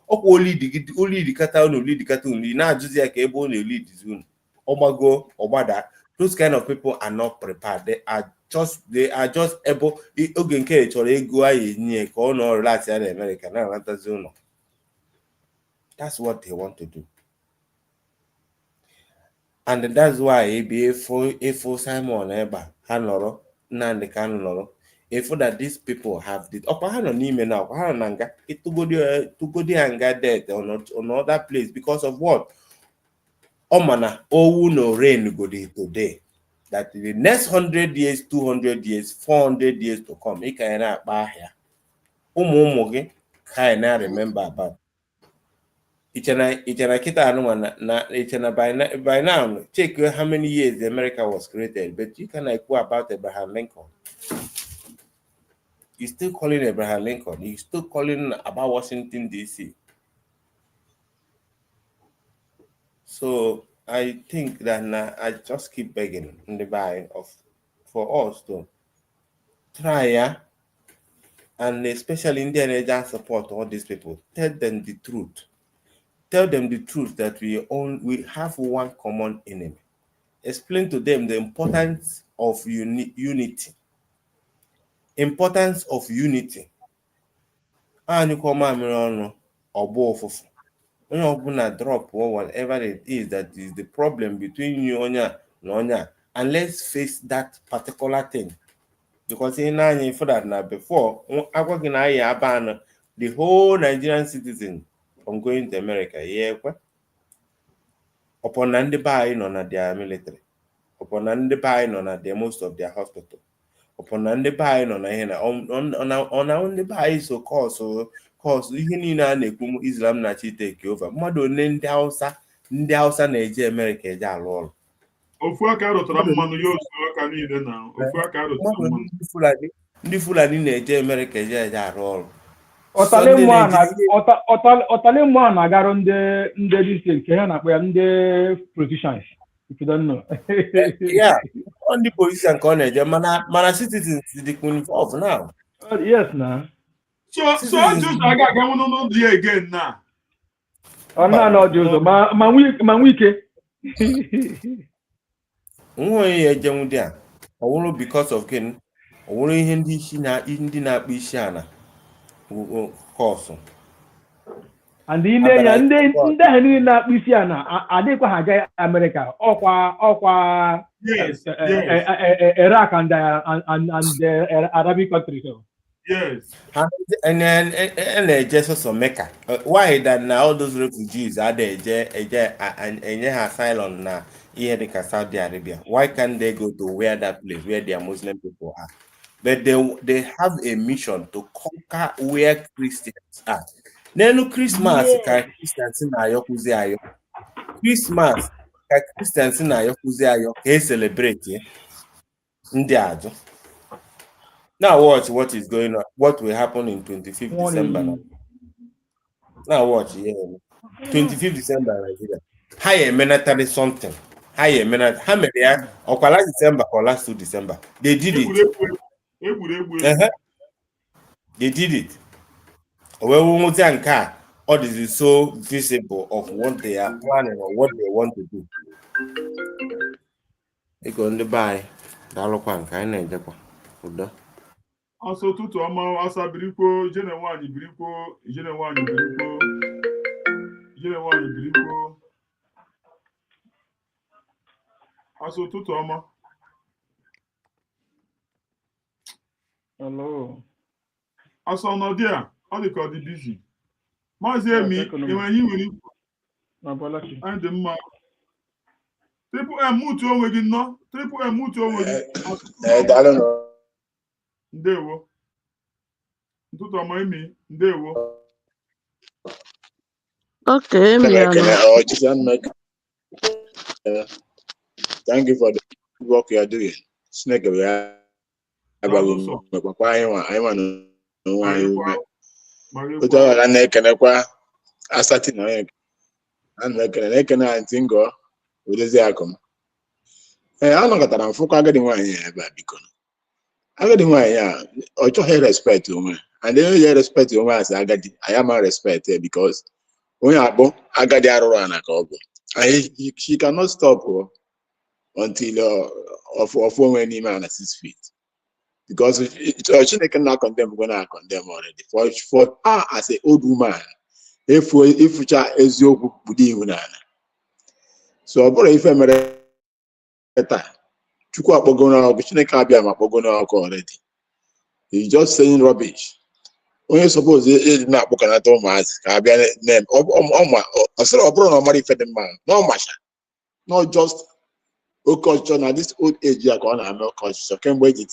only the cattle, only the cattle, now just like a bone lead zone. Omago, Obada, those kind of people are not prepared. They are just able again cage or go near corner relax in America. Now zone. That's what they want to do. And that's why if Simon Eba Hanoro Nandi Kanoro, if that these people have the Opahano Nime now, Hananga, it to go there and get dead on other place because of what? Omana, oh no rain go there today. That the next 100 years, 200 years, 400 years to come, it can buy here. Umumoge, can I remember about. Ichana kita Ichana by now check how many years America was created, but you can like about Abraham Lincoln. You still calling Abraham Lincoln, you still calling about Washington DC. So I think that I just keep begging in the buy of for us to try and especially Indian agents support all these people. Tell them the truth. Tell them the truth that we have one common enemy. Explain to them the importance of unity. Importance of unity. And you come on or drop or whatever it is that is the problem between you and Onya, and let's face that particular thing. Because in for that now before I work in the whole Nigerian citizen from going to America, yeah. Upon the buy on their military. Upon the buy on their most of their hospital. Upon the buy on the buy so cause ihe niile a na-ekwu Islam na-achị take over. Mmadụ one ndị Hausa na-eje America eje alụ ọrụ. Ofu aka rụtara mmanụ ya osu aka niile na ofu aka rụtara mmanụ. Ndị Fulani na-eje America eje arụ ọrụ. Ọtali mmụọ na-agarụ ndị dịse nke ha na-akpọ ya ndị politicians, if you don't know. Yeah, on the position ka ọ na-eje mana citizens dị involved now. Yes, na. So just aga nwụnụ dị again na. Ọ na ọjọọ ma nwike. Nwa onye ya ejenwu dị a, ọ wụrụ because of gịnị? Ọ wụrụ ihe ndị na-akpụ isi ana kọsụ. And ndị ahụ niile na-akpụ isi ana adịkwa ha aga America, ọkwa Iraq and the Arabic countries. Yes. And just some Mecca. Why that now all those refugees are there and asylum now here in Saudi Arabia? Why can't they go to where that place where their Muslim people are? But they have a mission to conquer where Christians are. Then Christmas, Christians in Ayokuzi Ayo. Christmas, Christians in Ayokuzi Ayo. They celebrate. Ndiajo. Now watch what is going on. What will happen in 25th December now? Now watch, yeah. 25th December, Nigeria. Higher military something. Higher military. How many are? Or last December or last 2 December? They did it. They did it. Well, we want car. All this is so visible of what they are planning or what they want to do. They go on the buy. Dalokwan kind of Japan. Ọsọ ụtụtụ ọma asa birikwo jene nwaanyị birikwo ọsọ ụtụtụ ọma. Hello. Ọsọ ọnọdụ a ọ dị ka ọ dị busy. Maazị Emi enweghị nwere ikwu. Anyị dị mma. Triple M mutu onwe gị nnọọ. Triple M mutu onwe gị. Ndewo. Ụtụtụ ọma Emi, ndewo. Okay, Thank you for the work you are doing. Snake we are otu ọ ga na-ekenekwa asati na onye a na-ekene Antingo Odezi Akụm. Ee, anọkọtara m fụkwa agadi nwaanyị ya ebe a biko. Agadi nwaanyị a ọ chọghị respect onwe and onye ya respect onwe asị agadi anyị ama respect ya because onye akpọ agadi arụrụ ana ka ọ bụ. She cannot stop until of onwe n'ime ana 6 feet. Because Chineke na condemn go na condemn already. For her as an old woman, ifucha eziokwu bụdị ihu n'ala. So ọ bụrụ ife mere taa, Chukwu akpọgo n'ọkụ, Chineke abịa ma akpọgo n'ọkụ already. He's just saying rubbish. Onye suppose ịdị na-akpọkanata ụmụazị ka abịa na-eme ọ sịrị ọ bụrụ na ọ mara ife dị mma na ọ macha not just oke ọchịchọ na this old age ya ka ọ na-eme oke ọchịchọ kemgbe eji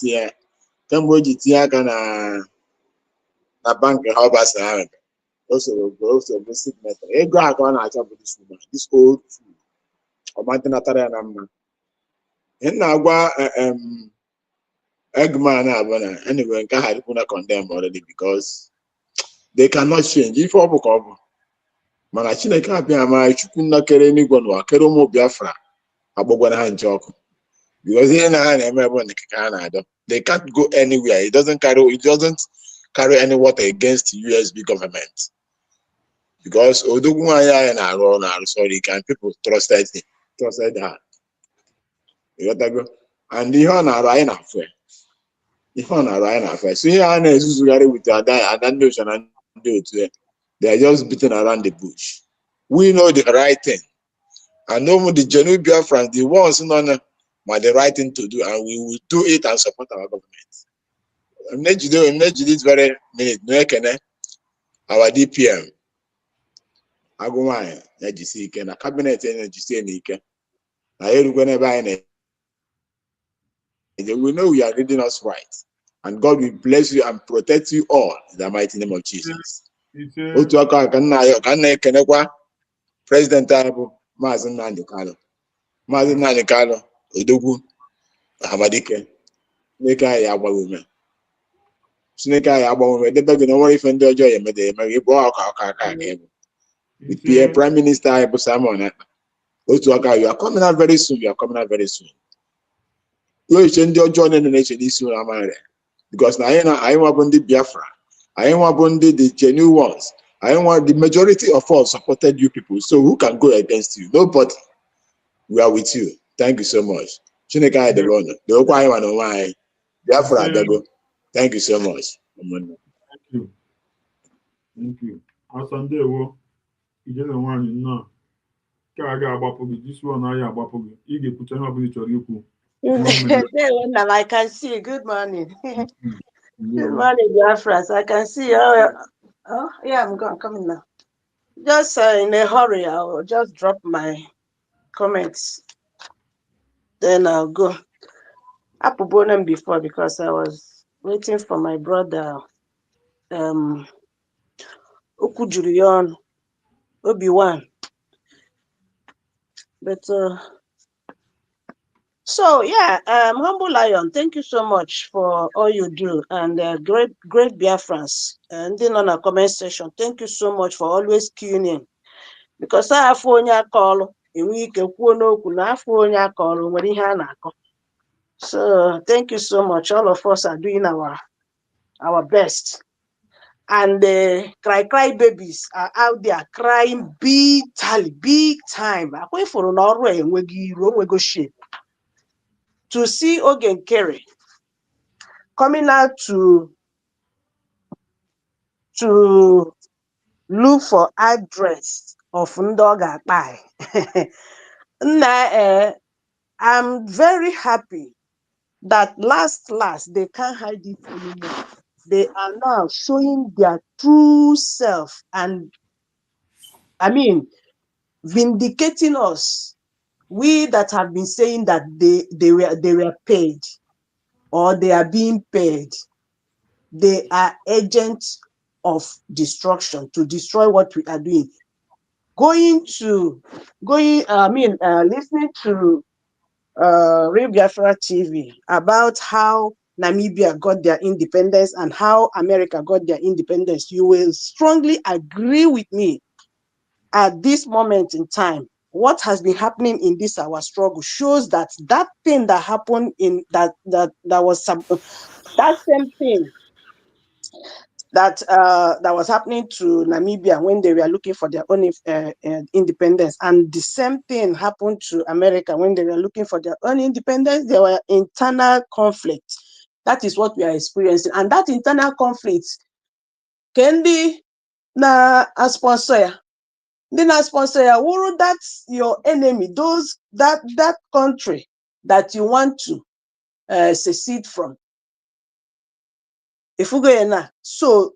tinye aka na bankị ha ọbasa ahụ osoro signet ego a ka ọ na-achọ bụ this old fool ọmatị natara ya na mma. Ihe na-agwa Eggman abụ na anyway nke ha dịkwu na condemn already because they cannot change ife ọ bụ ka ọ bụ mana Chineke abịa ama Chukwu nna kere n'igwe n'ụwa kere ụmụ Biafra agbagwana ha nche ọkụ because ihe na ha na-eme bụ nke ha na-adọ. They can't go anywhere. It doesn't carry any water against the USB government. Because Odogwu nwaanyị na-arụ sorry, can people trusted her? You got to go. And ihe ọ na-arụ anyị na-afụ so ihe a na-ezuzugharị with ada ndị ocha na ndị otu they are just beating around the bush. We know the right thing and know the genuine Biafrans, the ones nọ the right thing to do, and we will do it and support our government. I'm not this very minute. Our DPM, Agumai, NGC, and a cabinet NGC, we know we are reading us right, and God will bless you and protect you all in the mighty name of Jesus. President Mazen Nandi Kalo, Odogwu Amadike, Chineke anyị agbanwe debe gị na nwere ife ndị ọjọọ ya emede ịbụ aka ga-ebu. The Prime Minister anyị bụ Simon otu aka you are coming out very soon. Iche ndị ọjọọ na-eche n'isi ụlọ amara because na anyị nwabụ ndị Biafra, anyị nwabụ ndị the genuine ones, anyị nwa the majority of us supported you people, so who can go against you? Nobody. We are with you. Thank you so much. Chineke anyị debe ọnụ deokwa anyị nwa na onwe anyị Biafra abịago. Thank you so much. Thank you. Asandewo ijele nwaanyị nnọọ ka a ga-agbapụ gị this one anyị agbapụ gị ị ga-ekwucha ihe ọbụla ị chọrọ ikwu. I can see. Good morning. Good morning, Biafras. I can see. Oh, yeah, I'm coming now. Just in a hurry, I'll just drop my comments. Then I'll go. I put them before because I was waiting for my brother, Okujurion, Obi-Wan. But so yeah, Humble Lion, thank you so much for all you do, and great Biafrans. And then on a comment section, thank you so much for always tuning in. Because I have phone your call, and we can phone your call when you have. So thank you so much. All of us are doing our best. And the cry babies are out there crying big time. I wait for an hour and we go shape. To see Ogen Kerry coming out to look for address of Ndoga Pai. I'm very happy that last they can't hide it anymore. They are now showing their true self and vindicating us. We that have been saying that they were paid or they are being paid. They are agents of destruction to destroy what we are doing. listening to Real Biafra TV about how Namibia got their independence and how America got their independence, you will strongly agree with me at this moment in time. What has been happening in this our struggle shows that that thing that happened in that same thing that was happening to Namibia when they were looking for their own independence, and the same thing happened to America when they were looking for their own independence. There were internal conflicts. That is what we are experiencing, and that internal conflict can be na a sponsor. Then a sponsor, that's your enemy. That country that you want to secede from. If we go now, so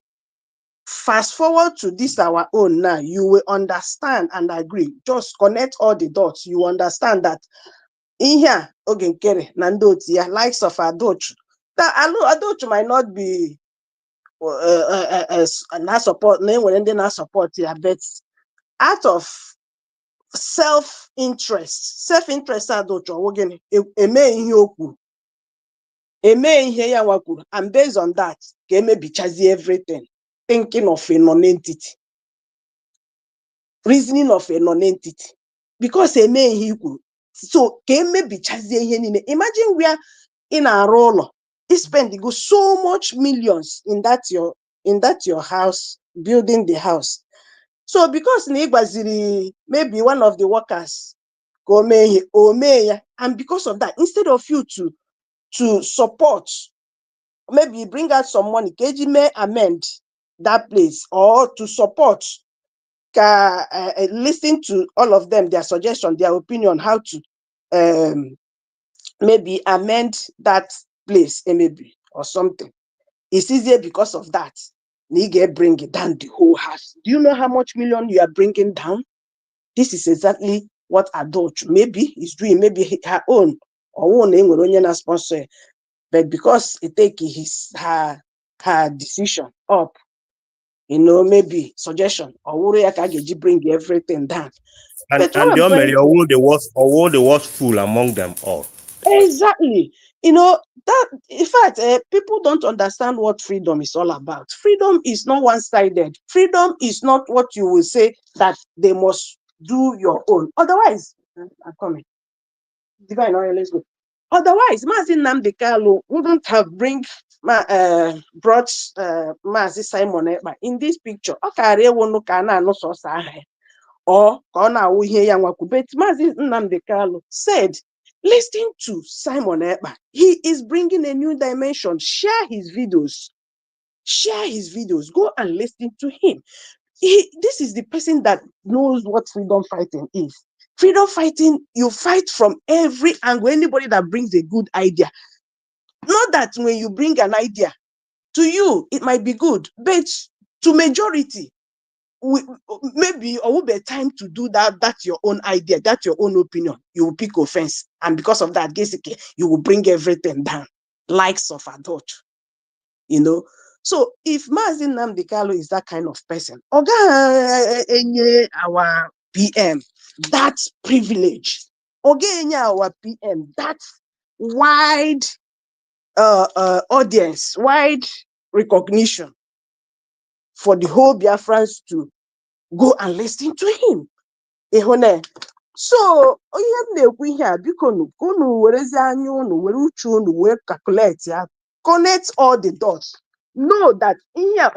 fast forward to this our own now, you will understand and agree. Just connect all the dots. You understand that in here, Ogenkere, Nandotia, likes of Adoch. That Adoch might not be not support name when they not support here, but out of self-interest Adoch Ogen and based on that, may be chazi everything, thinking of a non-entity. Reasoning of a non-entity, because a man he could. So maybe imagine we are in a role. He spend go so much millions in that your house, building the house. So because maybe one of the workers go and because of that, instead of you to support, maybe bring out some money, KG may amend that place, or to support. Listen to all of them, their suggestion, their opinion, how to maybe amend that place, maybe or something. It's easier because of that. Nige bring it down the whole house. Do you know how much million you are bringing down? This is exactly what Adoch maybe is doing, maybe her own or own sponsor, but because it take her decision up. Maybe suggestion or bring everything down. And the the worst fool among them all. Exactly. That in fact, people don't understand what freedom is all about. Freedom is not one-sided. Freedom is not what you will say that they must do your own. Otherwise, I'm coming. Divine, let's go. Otherwise, Mazi Nnamdi Kanu wouldn't have brought Mazi Simon Ekpa in this picture. Or but Mazi Nnamdi Kanu said, listen to Simon Ekpa. He is bringing a new dimension. Share his videos. Go and listen to him. This is the person that knows what freedom fighting is. Freedom fighting, you fight from every angle. Anybody that brings a good idea. Not that when you bring an idea, to you, it might be good, but to majority, maybe or will be time to do that. That's your own idea, that's your own opinion. You will pick offense, and because of that, basically, you will bring everything down. Likes of adult, So if Mazi Nnamdi Kanu is that kind of person, our PM, that's privilege. Our PM, that's wide audience, wide recognition for the whole Biafrans to go and listen to him. So calculate ya, connect all the dots. Know that in here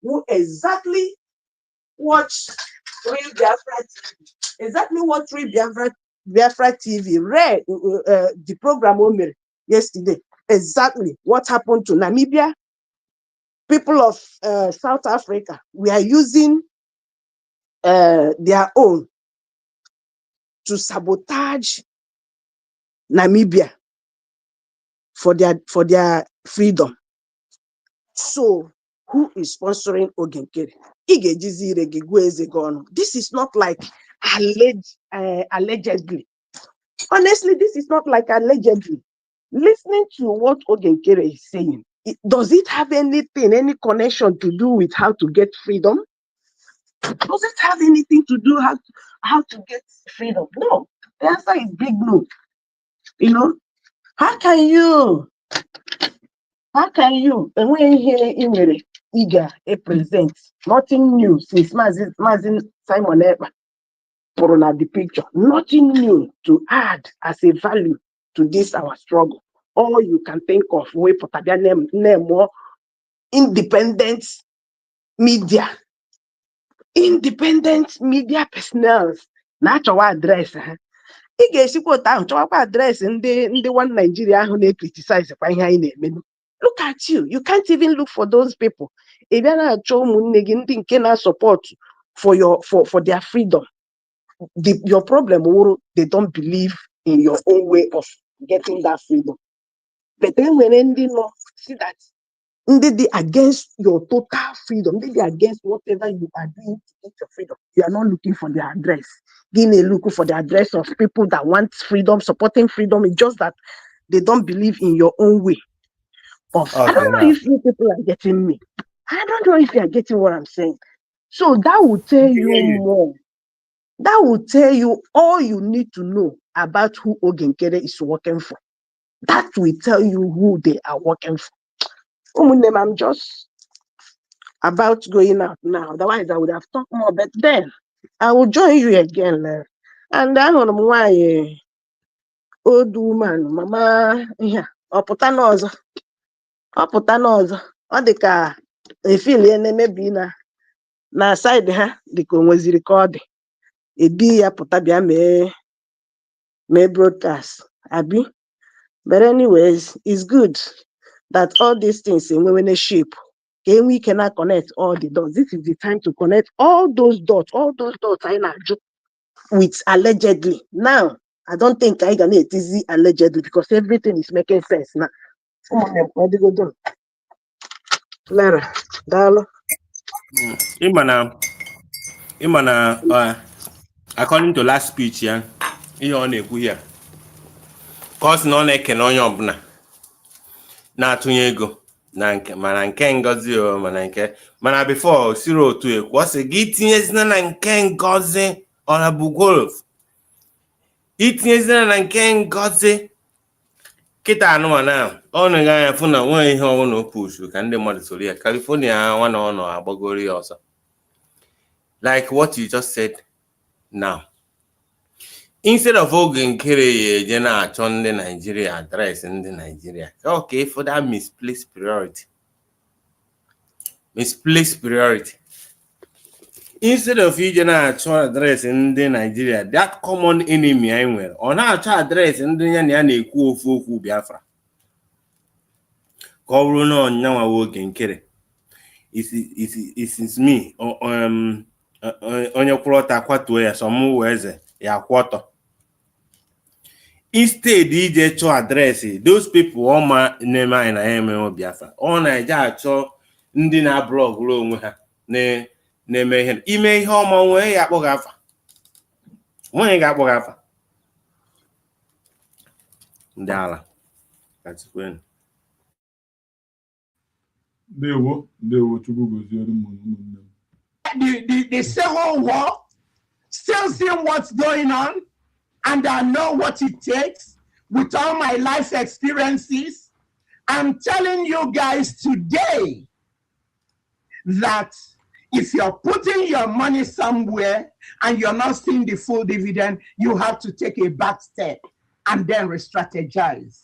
know exactly what Real Biafra TV read the program yesterday. Exactly what happened to Namibia. People of South Africa, we are using their own to sabotage Namibia for their freedom. So who is sponsoring Ogenkere? This is not like allegedly. Honestly, this is not like allegedly. Listening to what Ogenkere is saying, does it have anything, any connection to do with how to get freedom? Does it have anything to do how to get freedom? No. The answer is big no. You know, how can you and when here in eager a present nothing new since Mazin Simon Eber put on the picture, nothing new to add as a value to this our struggle. All you can think of way for name more independent media personnel natural address. Ị ga-esikwa otu ahụ chọwakwa adreesị ndị one Nigeria ahụ na-criticize kwa ihe anyị na-eme. Look at you can't even look for those people. Ị bịa na-achọ ụmụnne gị ndị nke na-support for their freedom. Your problem wụrụ they don't believe in your own way of getting that freedom. But then when ndị nọ see that they against your total freedom, they against whatever you are doing to get your freedom. You are not looking for their address. They looking for the address of people that want freedom, supporting freedom. It's just that they don't believe in your own way of. I don't know if you people are getting me. I don't know if you are getting what I'm saying. So that will tell you more. That will tell you all you need to know about who Ogenkere is working for. That will tell you who they are working for. I'm just about going out now. Otherwise, I would have talked more. But then I will join you again. And I don't know why old woman, Mama, yeah, ọpụta n'ọzọ. Ọ dị ka efili maybe na side ha dị ka onweziri ka ọ dị. Ebi ya pụta bịa mee broadcast. Abi. But anyways, it's good that all these things in women shape. Can we cannot connect all the dots? This is the time to connect all those dots I know with allegedly. Now, I don't think I can it easy allegedly because everything is making sense now. Lara, Dalo. Imana, according to last speech, yeah, you on a here. Cause no ne can on your na tunyego na nke mana nke ngozi o mana before 02 kwase gị tinyezina na nke ngozi ona bugolf itinyezina na nke ngozi kita anụmanụ ọnụ ga afụ na nwe ihe ọwụ na push ka ndị mmadụ sori ya California nwana ọnụ agbagori ọsọ like what you just said now. Instead of Ogenkere je na-achọ ndị Nigeria address ndị Nigeria, okay, for that misplaced priority. Instead of je na-achọ address ndị Nigeria, that common enemy anyị nwere, ọ na-achọ address ndị ya na-ekwu ofu okwu Biafra. Ka ọ bụrụ na ọnyanwa Ogenkere, it's me, onye kwụrụ ọta kwatuo ya sọmụ weze ya kwọtọ. Instead, they cho address those people all my name and I am Biafra. On Naija cho ndị na blog ruo onwe ha na-eme ihe ime ihe ọma onwe ya akpọga afa. Onye ga-akpọga afa. Ndị ala. That's when. Ndewo Chukwu goziere ụmụnne m. The Civil War, still seeing what's going on. And I know what it takes with all my life experiences. I'm telling you guys today that if you're putting your money somewhere and you're not seeing the full dividend, you have to take a back step and then re-strategize.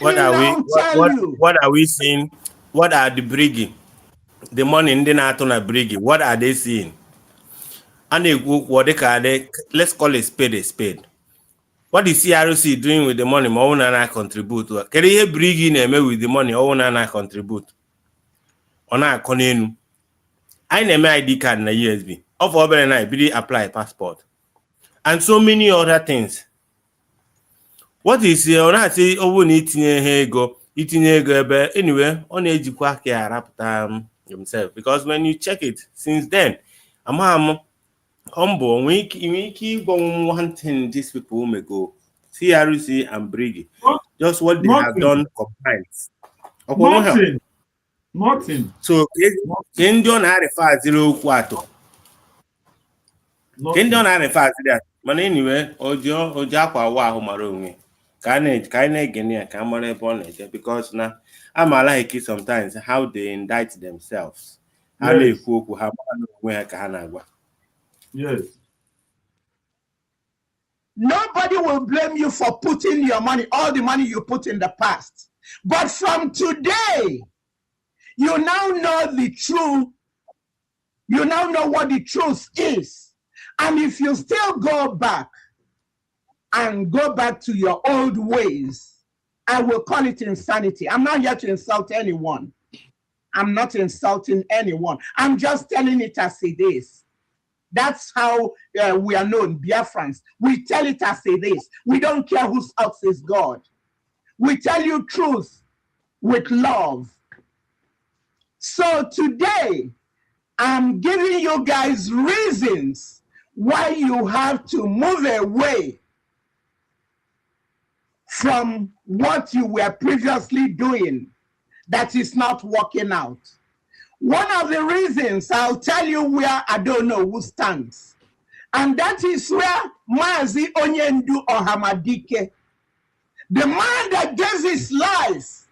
What are we seeing? What are the brigging? The money in the Natona brigging, what are they seeing? And let's call a spade a spade. What is CRC doing with the money? More than I contribute. Can you bring in with the money? More than I contribute. On our conenu. I name ID card na USB. Of over and I be apply passport. And so many other things. What is on I say over eating go anyway on age quack himself because when you check it since then I'm humble. We keep on wanting these people may go CRC and Briggy. Just what they have done combined. Nothing. So Indian had a 5-0 quarter. Kendi ọ na-arịfa asịrị ya mana anyway oji akwa awa ahụ mara onwe ka anyị na-egene ya ka a mara ebe ọ na-eje because na amaala eke sometimes how they indict themselves ha na-ekwu okwu ha mara onwe ha ka ha na-agwa. Yes. Nobody will blame you for putting your money, all the money you put in the past. But from today, you now know the truth. You now know what the truth is. And if you still go back to your old ways, I will call it insanity. I'm not here to insult anyone. I'm not insulting anyone. I'm just telling it as it is. That's how we are known, Biafrans. We tell it as it is. We don't care whose house is God. We tell you truth with love. So today, I'm giving you guys reasons why you have to move away from what you were previously doing that is not working out. One of the reasons, I'll tell you where I don't know who stands. And that is where Mazi Onyendu Ohamadike, the man that gave his life,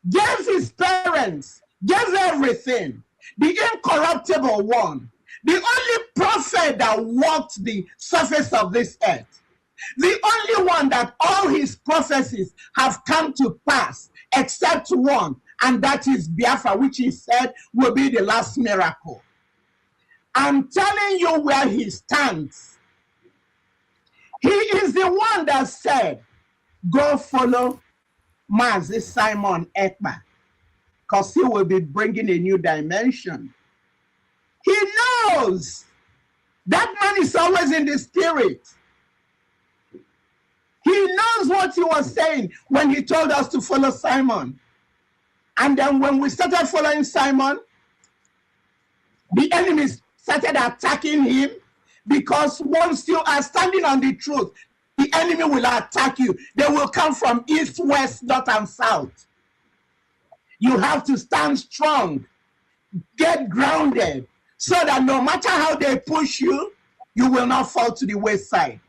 gave his parents, gave everything, the incorruptible one, the only prophet that walked the surface of this earth, the only one that all his prophecies have come to pass, except one, and that is Biafra, which he said will be the last miracle. I'm telling you where he stands. He is the one that said, go follow Mazi Simon Ekpa, because he will be bringing a new dimension. He knows that man is always in the spirit. He knows what he was saying when he told us to follow Simon. And then when we started following Simon, the enemies started attacking him, because once you are standing on the truth, the enemy will attack you. They will come from east, west, north, and south. You have to stand strong, get grounded, so that no matter how they push you, you will not fall to the wayside.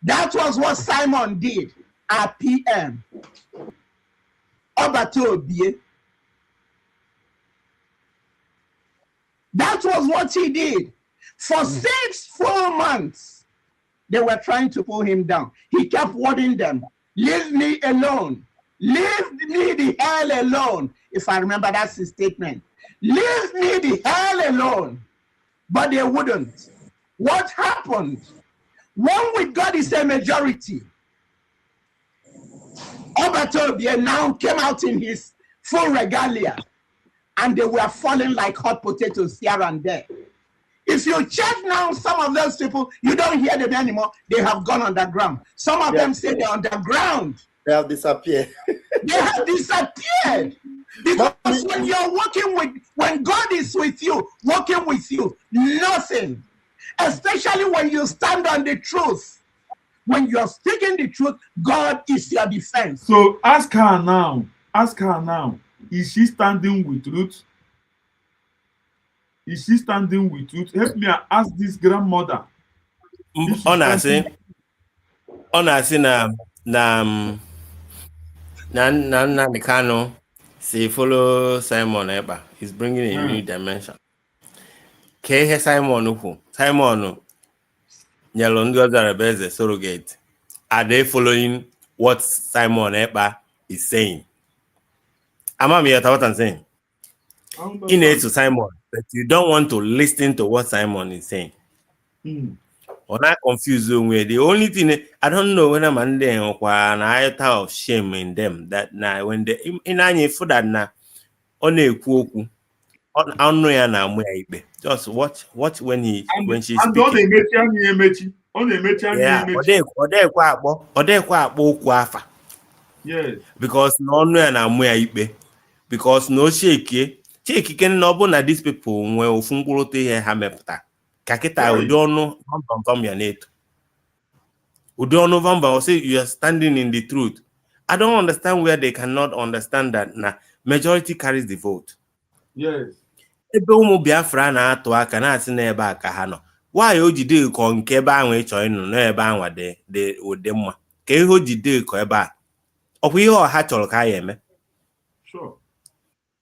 That was what Simon did at PM. Obatobie. That was what he did. For 6 full months, they were trying to pull him down. He kept warning them, leave me alone. Leave me the hell alone. If I remember, that's his statement. Leave me the hell alone. But they wouldn't. What happened? One with God is a majority. Obatobie now came out in his full regalia, and they were falling like hot potatoes here and there. If you check now, some of those people, you don't hear them anymore. They have gone underground. Some of them say they're underground. They have disappeared. They have disappeared. Because when you're working with, when God is with you, working with you, nothing. Especially when you stand on the truth. When you're speaking the truth, God is your defense. So ask her now. Ask her now. Is she standing with truth? Is she standing with truth? Help me ask this grandmother. Honestly, na Kano say follow Simon Eba. He's bringing a new dimension. Ke Simon who Simon Nyalondo Zarabeze surrogate. Are they following what Simon Eba is saying? I'm here what I'm saying. In it to Simon, but you don't want to listen to what Simon is saying. Or not confused with the only thing I don't know when I'm under an iota of shame in them that now when they in any food that now on a kuku on no just watch when she's speaking. Yeah, yes, because no na because no shake can no na these people when ufungulote here hamepta. Kakita udono November say you are standing in the truth. I don't understand where they cannot understand that now majority carries the vote. Yes. Ebe umu Biafra na atu aka na asi na ebe aka ha no. why o jide ko nke ebe ahụ ịchọ ịnụ na ebe ahụ dị ụdị mma ka ihe o jide ko ebe a ọ bụ ihe ọha chọrọ ka ya eme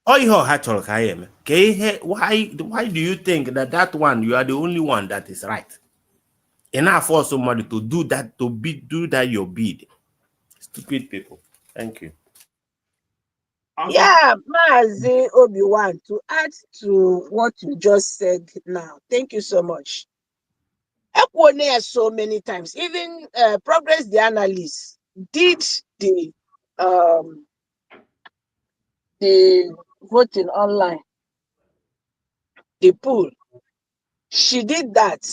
ọ ihe ọha chọrọ ka ya eme ka ihe why do you think that one you are the only one that is right enough for somebody to do that do that your bid? Stupid people. Thank you. Yeah, Mazi Obi-Wan, to add to what you just said now. Thank you so much. Ekwone so many times. Even Progress the analyst did the voting online, the poll. She did that.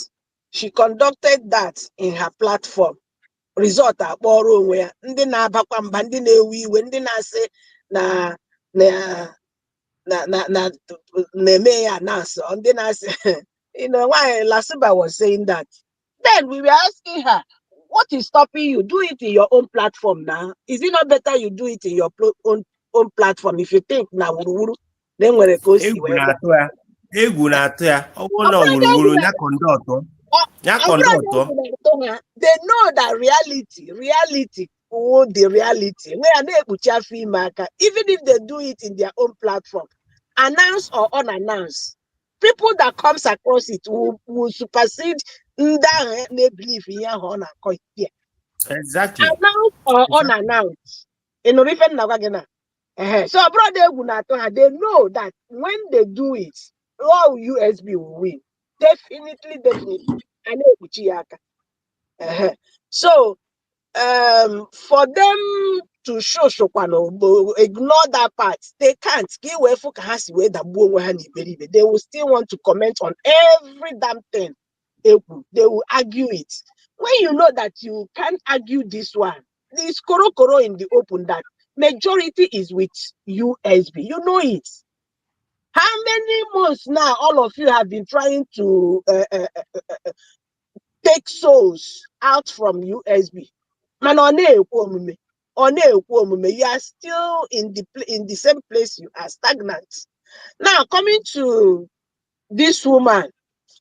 She conducted that in her platform. Result akpọrọ onwe ya ndị na-abakwa mba ndị na-ewe iwe ndị na-asị na na-eme ya na-asị ndị na-asị why Lasuba was saying that. Then we were asking her, what is stopping you? Do it in your own platform now. Is it not better you do it in your own platform if you think na wuruwuru then were go see egwu na-atụ ya ọ bụrụ na wuruwuru ya kọndọtọ they know that reality the reality even if they do it in their own platform, announced or unannounced, people that comes across it will supersede belief in exactly. Announced or unannounced. So brother, they know that when they do it, all USB will win. Definitely. So for them to show ignore that part, they can't. They will still want to comment on every damn thing. They will argue it. When you know that you can't argue this one, this koro in the open that majority is with USB. You know it. How many months now all of you have been trying to take souls out from USB? Man, you are still in the same place you are, stagnant. Now coming to this woman,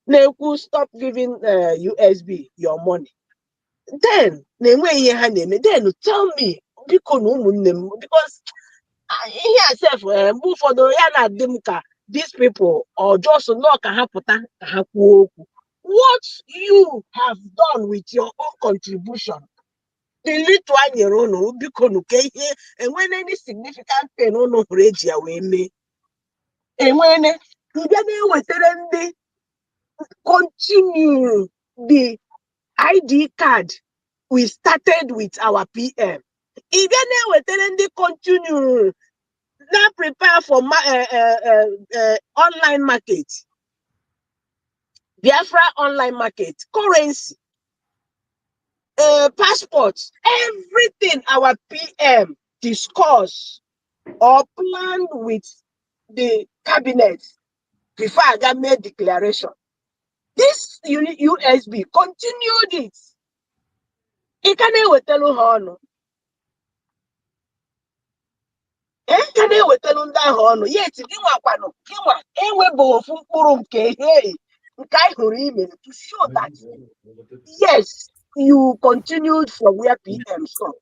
Neku, stop giving USB your money. Then tell me because here move for the these people or just not what you have done with your own contribution. The little one year own because and when any significant pain no regia we me and when they continue the ID card we started with our PM. Even they continue now prepare for online market. Biafra online market, currency, passports, everything our PM discuss or plan with the cabinet before I got made declaration. This USB continued it. It can't tell you how no. Yet, to show that yes, you continued from where PM stopped.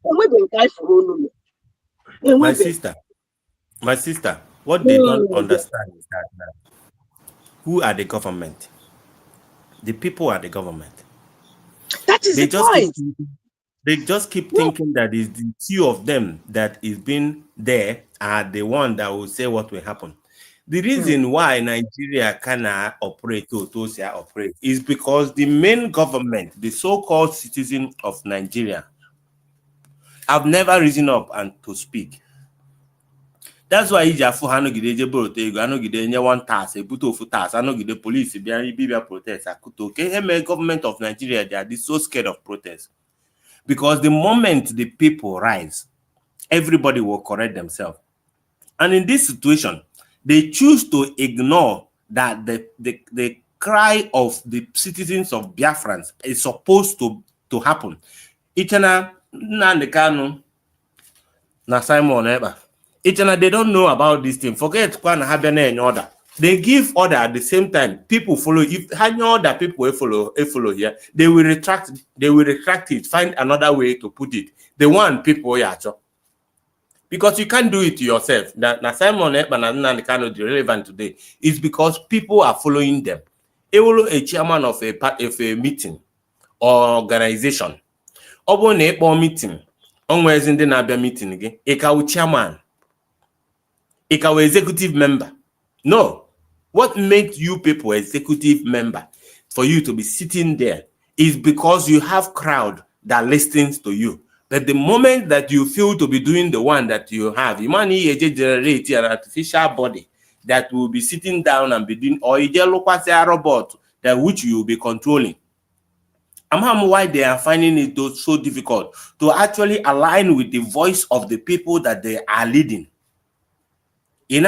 My sister, what they don't understand is that who are the government? The people are the government. That is the point. They just keep thinking that is the few of them that is being there are the one that will say what will happen. The reason why Nigeria cannot operate is because the main government, the so-called citizens of Nigeria, have never risen up and to speak. That's why Ijafu Hanogide Jeborote, Hanogide, one task, a put of task, Hanogide police, Bibia protest, Akuto, government of Nigeria, they are so scared of protest. Because the moment the people rise, everybody will correct themselves. And in this situation, they choose to ignore that the cry of the citizens of Biafrans is supposed to happen. Ichana Nandekano na Simon Eba. Ichana, they don't know about this thing. Forget Kwana Habene in order. They give order at the same time. People follow. If any other people follow here, they will retract it, find another way to put it. The one people because you can't do it yourself. Now Simon Ekman cannot be relevant today is because people are following them. A chairman of a meeting or organization. Obo meeting. Always in the Nabia meeting again. Eka chairman. Eka executive member. No. What makes you people executive member for you to be sitting there is because you have crowd that listens to you. But the moment that you feel to be doing the one that you have, you might generate an artificial body that will be sitting down and be doing, or you just look at a robot that which you will be controlling. I'm why they are finding it so difficult to actually align with the voice of the people that they are leading. Who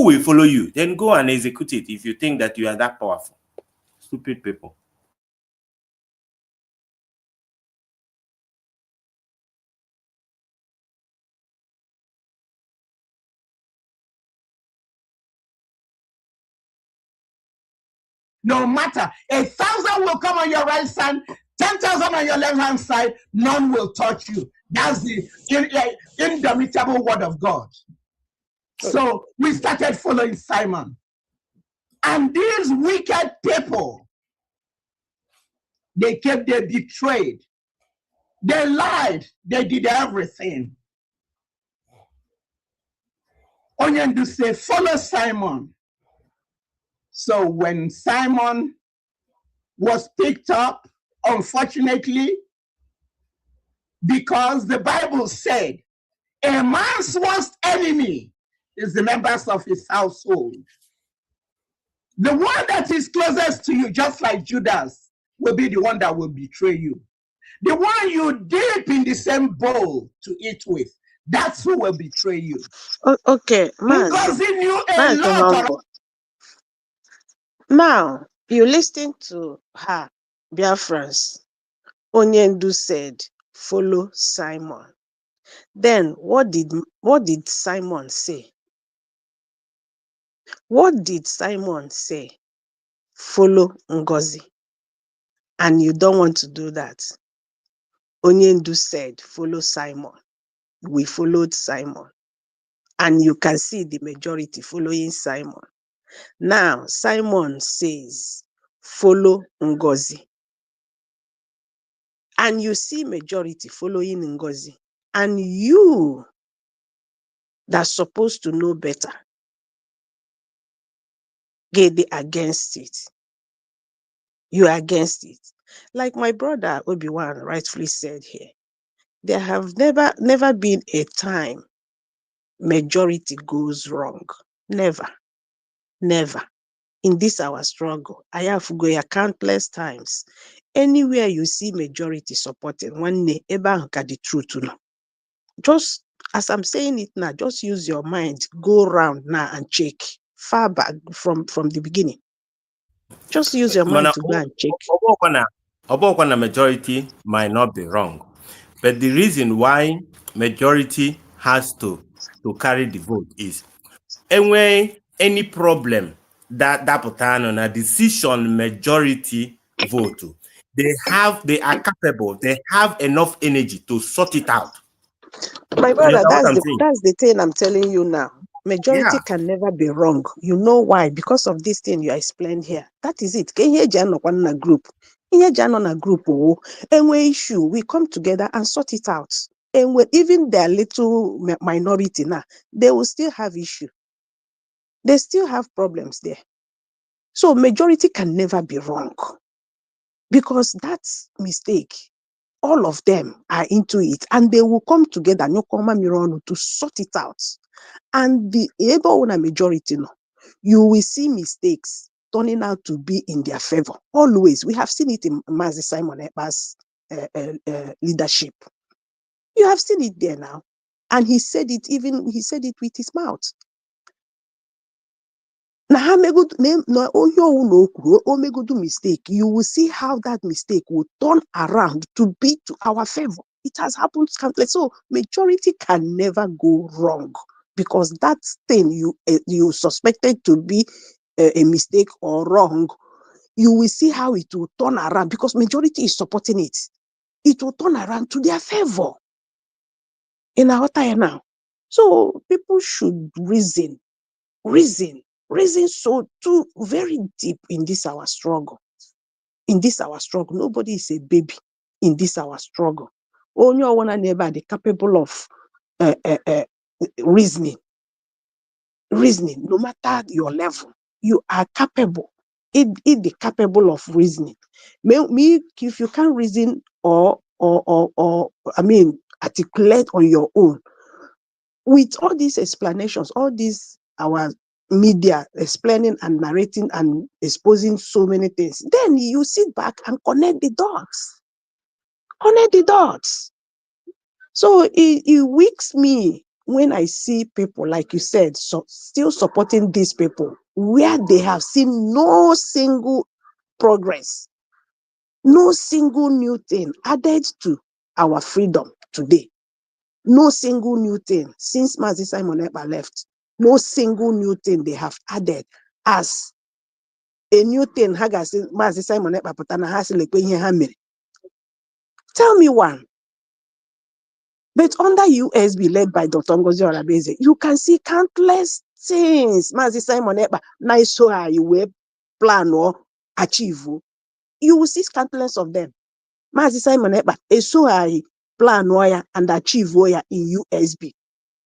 will follow you? Then go and execute it if you think that you are that powerful. Stupid people. No matter, 1,000 will come on your right side, 10,000 on your left hand side, none will touch you. That's the indomitable word of God. So we started following Simon. And these wicked people, they betrayed. They lied. They did everything. Onyendu say, follow Simon. So when Simon was picked up, unfortunately, because the Bible said a man's worst enemy is the members of his household. The one that is closest to you, just like Judas, will be the one that will betray you. The one you dip in the same bowl to eat with, that's who will betray you. Okay, Because he knew a lot. Now, you listen to her, Biafrans. Onyendu said, follow Simon. Then what did Simon say? What did Simon say? Follow Ngozi. And you don't want to do that. Onyendu said, follow Simon. We followed Simon. And you can see the majority following Simon. Now, Simon says, follow Ngozi. And you see majority following Ngozi. And you that's supposed to know better, get against it. You are against it. Like my brother Obi-Wan rightfully said here, there have never been a time majority goes wrong. Never. In this our struggle, I have to go countless times. Anywhere you see majority supporting, one day, ever the truth. Just as I'm saying it now, just use your mind, go around now and check far back from the beginning. Just use your mind to go and check. Obokwana majority might not be wrong, but the reason why majority has to carry the vote is anyway any problem that putano na decision majority vote. They are capable. They have enough energy to sort it out. My brother, that's the thing I'm telling you now. Majority can never be wrong. You know why? Because of this thing you explained here. That is it. Group. And when issue, we come together and sort it out. And when even their little minority now, they will still have issue. They still have problems there. So majority can never be wrong. Because that's mistake. All of them are into it, and they will come together to sort it out. And the able majority, you will see mistakes turning out to be in their favor. Always. We have seen it in Mazi Simon Ekpa's leadership. You have seen it there now. And he said it with his mouth. Now, mistake, you will see how that mistake will turn around to be to our favor. It has happened countless. So majority can never go wrong. because that thing you suspected to be a mistake or wrong, you will see how it will turn around because majority is supporting it. It will turn around to their favor in our time now. So people should reason so too very deep in this our struggle. In this our struggle, nobody is a baby in this our struggle. Only one and ever the capable of reasoning, no matter your level, you are capable. It the capable of reasoning. Me, if you can't reason or I mean articulate on your own, with all these explanations, all these our media explaining and narrating and exposing so many things, then you sit back and connect the dots. Connect the dots. So it weaks me when I see people, like you said, still supporting these people where they have seen no single progress, no single new thing added to our freedom today. No single new thing since Mazi Simon Ekpa left. No single new thing they have added as a new thing. Mazi Simon Ekpa putana hasi lekwe ihe ha mere. Tell me one. But under USB led by Dr. Ngozi Orabeze, you can see countless things. Mazi Simon Ekpa na iso ha you plan or achieve. You will see countless of them. Mazi Simon Ekpa iso ha plan or and achieve in USB.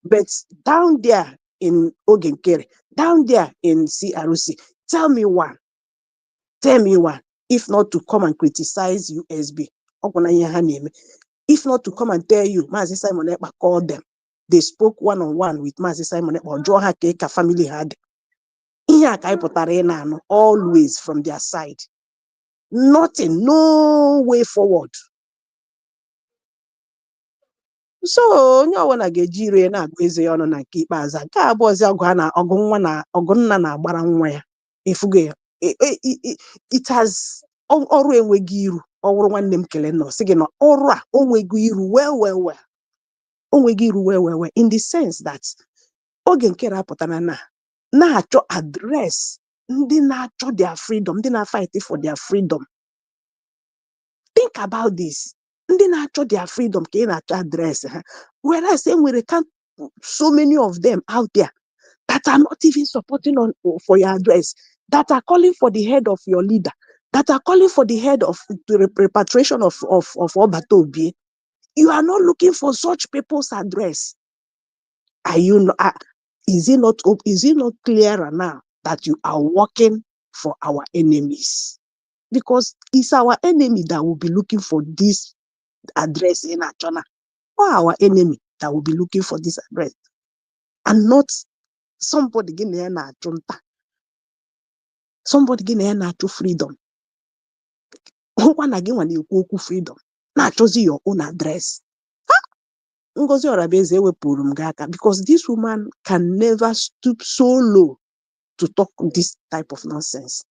But down there in Ogenkere, down there in CRC, tell me one, if not to come and criticize USB. If not to come and tell you, Mazi Simon Ekpa called them. They spoke one-on-one with Mazi Simon Ekpa, or Joha Keka family had. Always from their side. Nothing, no way forward. So onye ọbụla ga-eji ire na-agụ eze ya ọnụ na nke ikpeazụ nke abụọzi ọgụ nna na-agbara nwa ya efugo ya it has ọrụ enweghị iru ọwụrụ nwanne m kele nọ sị gị na ọrụ a onweghị iru well onweghị iru well in the sense that oge nke rapụtara na-achọ adres ndị na-achọ their freedom, ndị na-fight for their freedom. Think about this. Ndị na-achọ their freedom ka ị na-achọ adreesị ha, whereas enwere so many of them out there that are not even supporting for your address, that are calling for the head of your leader, that are calling for the head of the repatriation of Obato Obi. You are not looking for such people's address. Is it not clearer now that you are working for our enemies? Because it's our enemy that will be looking for this address in Achona, or our enemy that will be looking for this address, and not somebody getting na junta, somebody getting na to freedom. One again when you go freedom, not choosing your own address. Ngozi Orabeze wepụrụ m gị aka because this woman can never stoop so low to talk this type of nonsense.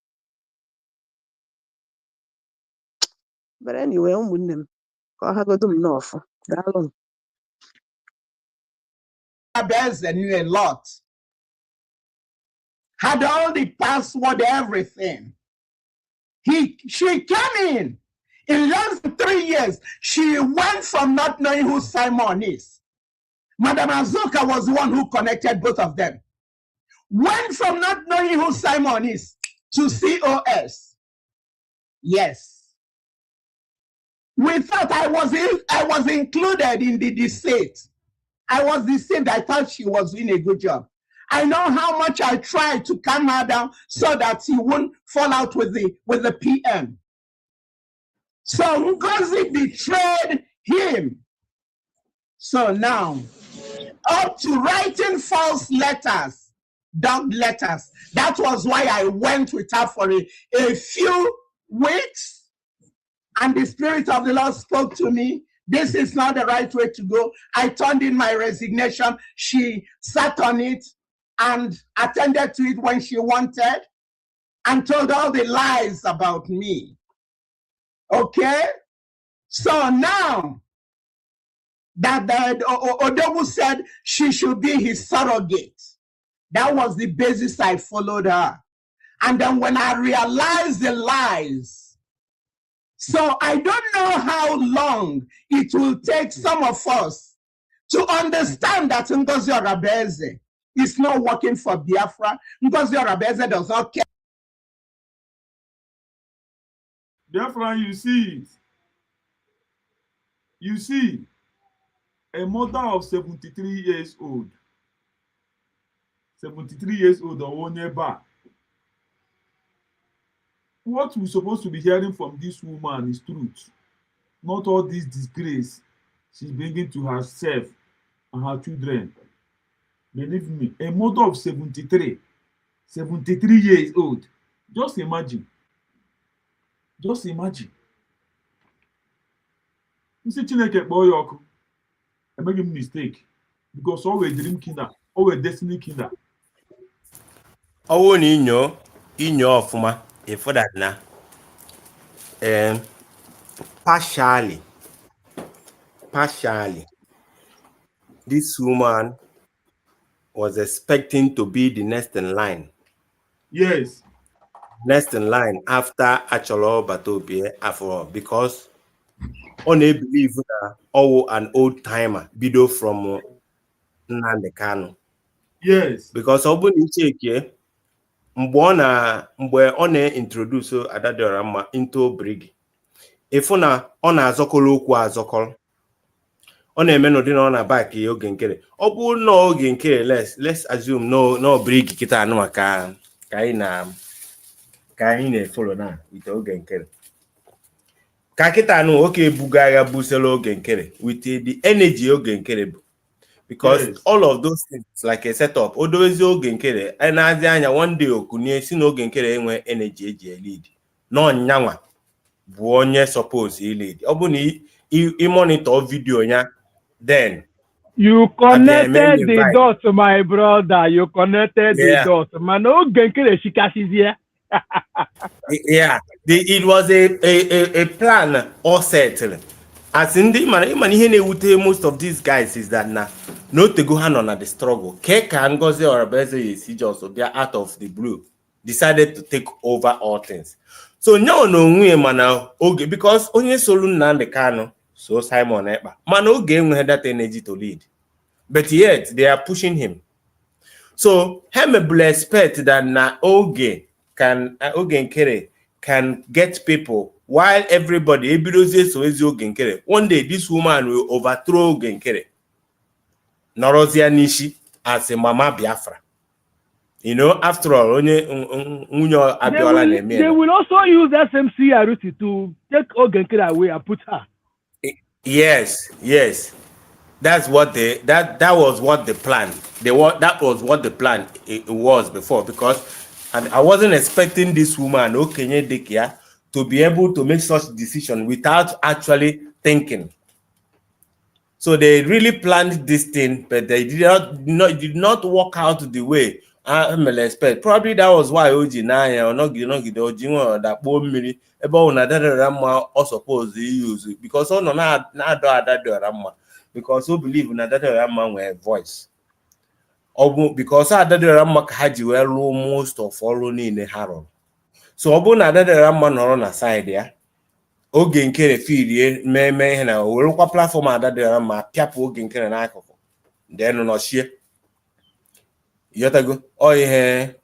But anyway, ụmụnne m ka ọ hagodo m n'ọfụ. Daalụ. Orabeze knew a lot. Had all the password, everything. She came in less than 3 years. She went from not knowing who Simon is. Madam Azuka was the one who connected both of them. Went from not knowing who Simon is to COS. Yes. We thought I was included in the deceit. I was deceived. I thought she was doing a good job. I know how much I tried to calm her down so that he wouldn't fall out with the PM. So Ngozi betrayed him. So now, up to writing false letters, dog letters. That was why I went with her for a few weeks. And the Spirit of the Lord spoke to me. This is not the right way to go. I turned in my resignation. She sat on it and attended to it when she wanted and told all the lies about me. Okay? So now, that Odogu said she should be his surrogate. That was the basis I followed her. And then when I realized the lies, so I don't know how long it will take some of us to understand that Ngozi Orabeze is not working for Biafra. Ngozi Orabeze does not care. Biafra, you see it. You see, a mother of 73 years old, 73 years old, or neighbor. What we're supposed to be hearing from this woman is truth, not all this disgrace she's bringing to herself and her children. Believe me, a mother of 73 years old. Just imagine. Just imagine. You see, Chineke boy, I make a mistake because always dream killer, always destiny killer. Oh, inyo ofuma, if that na, partially, this woman was expecting to be the next in line. Yes. Next in line after Acholo Batobie Afro, because on a believe that an old timer, Bido from Nnamdi Kanu. Yes. Because Obuni Cheke, mgbe ọ na-introduce Adadiorama into brig, ifuna ọ na-azọkọrọ okwu azọkọrọ, ọ na-eme n'ụdị na ọ na-back ya oge nkere. Ọ bụ na oge nkere, let's assume no brig kita anụ ka anyị na-efolo na ite oge nkere. Ka kita anụ oke ebuga agha busela oge nkere with the energy oge nkere bụ. Because yes, all of those things like a setup, odowezi oge nkere, na-azi anya one day okunye si na oge nkere enwe energy eji lead. No nyanwa bụ onye suppose lead. Ọ bụ na I monitor video nya, then you connected the dots, my brother. You connected the dots. Man, oge nkere shikashizie. Yeah, it was a plan all settled. As in the man, most of these guys is that now, not to go hand on at the struggle. Keka Ngozi Orabeze is just they are out of the blue, decided to take over all things. So now no man okay, because only Solun Nnamdi Kanu, so Simon Ekpa, man okay we had that energy to lead, but yet they are pushing him. So him will expect that na Oge can Nkere can get people. While everybody, one day this woman will overthrow Oge Nkere. Norozia Nishi as a Mama Biafra. You know, after all, they will also use SMC Arusi to take Oge Nkere away and put her. Yes. That's what that was what the plan. That was what the plan it was before, because and I wasn't expecting this woman, Okenye Dekia, to be able to make such decision without actually thinking. So they really planned this thing, but they did not work out the way I expect. Probably that was why Oji Naya or not Oji or that bone mini about another Rama or suppose they use it because on not that Rama because who believe in another Rama with voice. Or because another Rama Haji well most of all in the Harold. So Obu na another Rama on a side there. Oge Nkere feed me na werukwa platform adadara ma piapu Oge Nkere na akụkụ then no share yotago ihe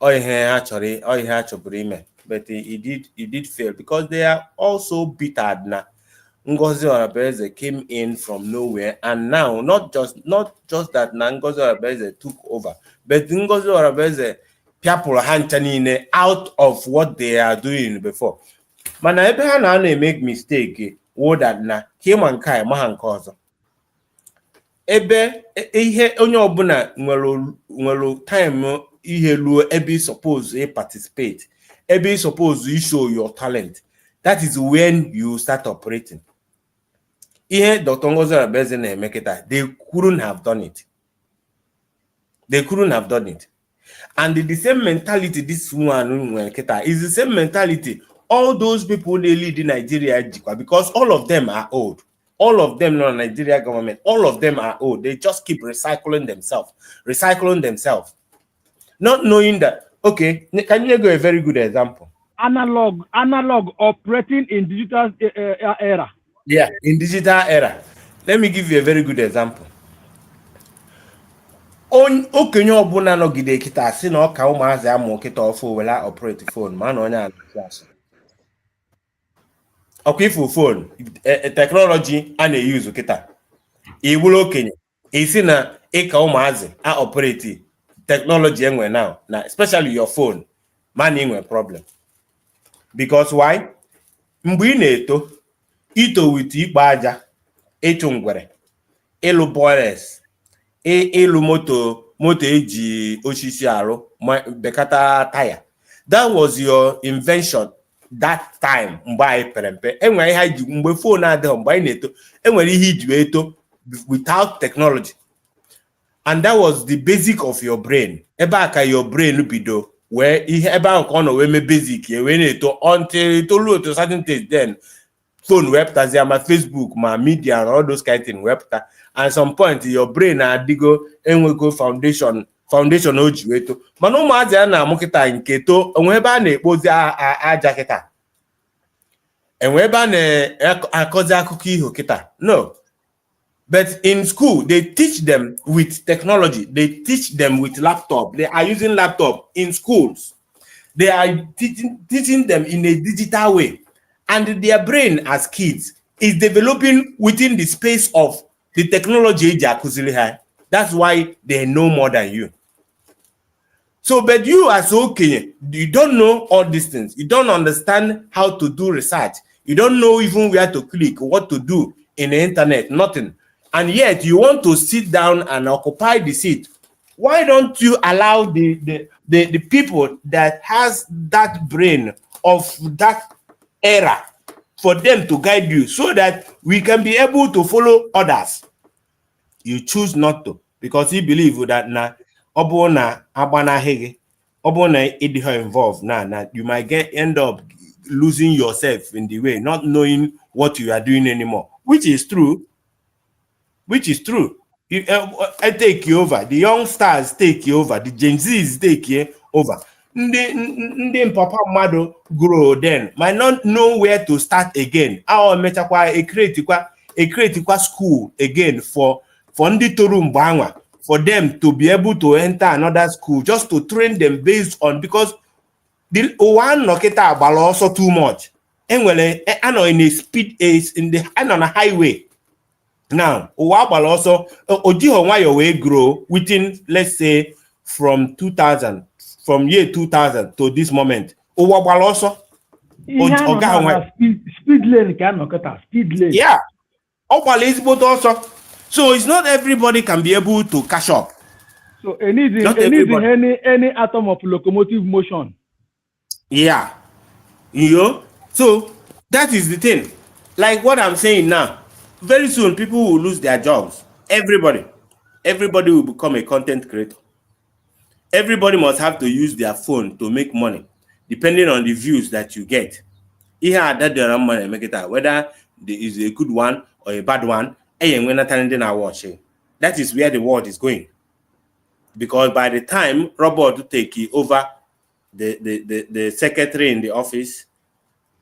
ha chọburu ime, but it did fail because they are also bitter na Ngozi Orabeze came in from nowhere, and now not just that na Ngozi Orabeze took over, but Ngozi Orabeze piapuru ha ncha niile out of what they are doing before. Mana ebe ha na make mistake that na him and kai ma nke ọzọ ebe ihe onye ọbụla nwere time ihe luo ebe suppose participate, ebe suppose show your talent. That is when you start operating. Ihe Dr. Ngozi Orabeze na-eme kita, they couldn't have done it. And the same mentality this one is the same mentality all those people they lead in Nigeria because all of them are old. All of them, not Nigeria government, all of them are old. They just keep recycling themselves, not knowing that, okay, can you give a very good example? Analog operating in digital era. Yeah, in digital era. Let me give you a very good example. Okenye ọbụla nọgide kịta si na ọka ụmụazị amụ kịta ọfụ wela operate phone ma na onye anasị ọkwa ifu phone technology a na-eyuzu kịta iwuru okenye isi na ịka ụmụazị a operate technology enwe now na especially your phone ma na inwe problem because why? Mgbe ị na-eto ito with ikpo aja, ịchụ ngwere, ịlụ boilers, ịlụ moto eji osisi arụ, bekata tire. That was your invention that time. Mgbe anyị pere mpe enwere ihe iji mgbe phone adịghị mgbe anyị na-eto enwere ihe iji eto without technology, and that was the basic of your brain. Ebe aka your brain bido where ihe ebe ahụ ka ọ nọ wee mee basic ya wee na-eto until tolu to certain stage, then phone wepụtazi ma Facebook ma media and all those kind of things wepụta. At some point your brain adịgo enwego foundation o ji weto. Mana ụmụazị a na-amụ kịta nke to enwe ebe a na-ekpozi aja kịta, enwe ebe a na-akọzi akụkọ iho kịta. No. But in school, they teach them with technology. They teach them with laptop. They are using laptop in schools. They are teaching them in a digital way. And their brain as kids is developing within the space of the technology. That's why they know more than you. So, but you as okay, you don't know all these things. You don't understand how to do research. You don't know even where to click, what to do in the internet, nothing. And yet you want to sit down and occupy the seat. Why don't you allow the people that has that brain of that era for them to guide you so that we can be able to follow others? You choose not to because you believe that na obona abana hege obona involved na you might end up losing yourself in the way, not knowing what you are doing anymore, which is true. I take you over. The young stars take you over. The Gen Zs take you over. Ndị papa mmadụ grow then might not know where to start again. Our mechakwa a creative school again for ndị toru mgbanwa, for them to be able to enter another school just to train them based on, because the one noketa agbala also too much. Enwere ano in a speed is in the on a highway. Now, also Ojiho Nwayo will grow within, let's say, from year 2000 to this moment. Also, speed lane can speed lane. Yeah, also. So it's not everybody can be able to catch up. So any atom of locomotive motion. Yeah, so that is the thing. Like what I'm saying now. Very soon, people will lose their jobs. Everybody will become a content creator. Everybody must have to use their phone to make money, depending on the views that you get. Whether there is a good one or a bad one, that is where the world is going. Because by the time robot will take over the secretary in the office,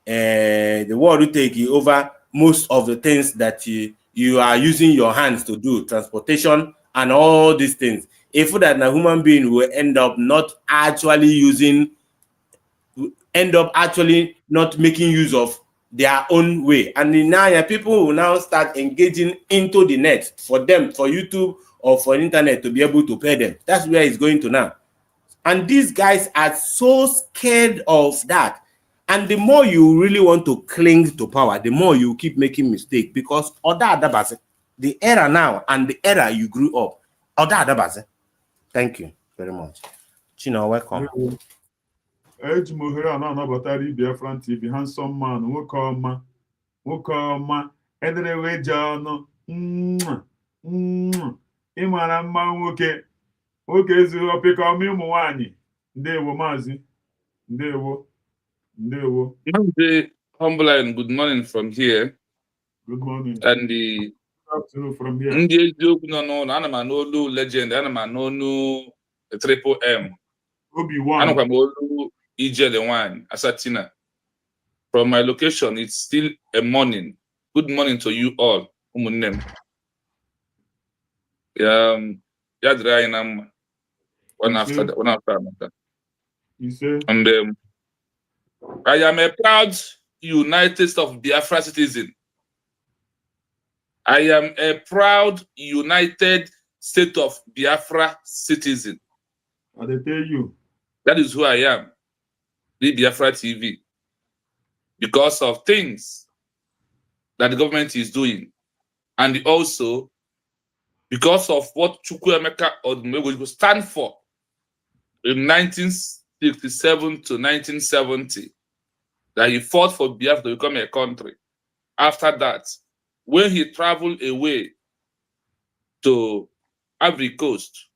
the world will take over most of the things that you are using your hands to do, transportation and all these things. If that a human being will end up not not making use of their own way. And now people will now start engaging into the net for them, for YouTube or for internet to be able to pay them. That's where it's going to now. And these guys are so scared of that. And the more you really want to cling to power, the more you keep making mistakes, because the era now and the era you grew up. Thank you very much. Chino, welcome. Biafran TV, handsome man, nwoke ọma, ederewe John, ịmara mma nwoke ezuru opeka ọmị ụmụ nwanyị. Ndewo maazị. Ndewo. Humble and good morning from here. Good morning. And the From here. Ndị eziokwu nọ n'ụlọ, ana m anụ olu legend, ana m anụ olu Triple M. Obi-Wan. Anụkwa m olu Ijele Nwanyị, Asatina. From my location, it's still a morning. Good morning to you all, ụmụnne m. Ya dịrị anyị na mma. One after another. And I am a proud United States of Biafra citizen. I am a proud United States of Biafra citizen. And they tell you. That is who I am. The Biafra TV. Because of things that the government is doing. And also because of what Chukwuemeka Odumegwu stand for in 1967 to 1970. That he fought for Biafra to become a country. After that, when he traveled away to Ivory Coast,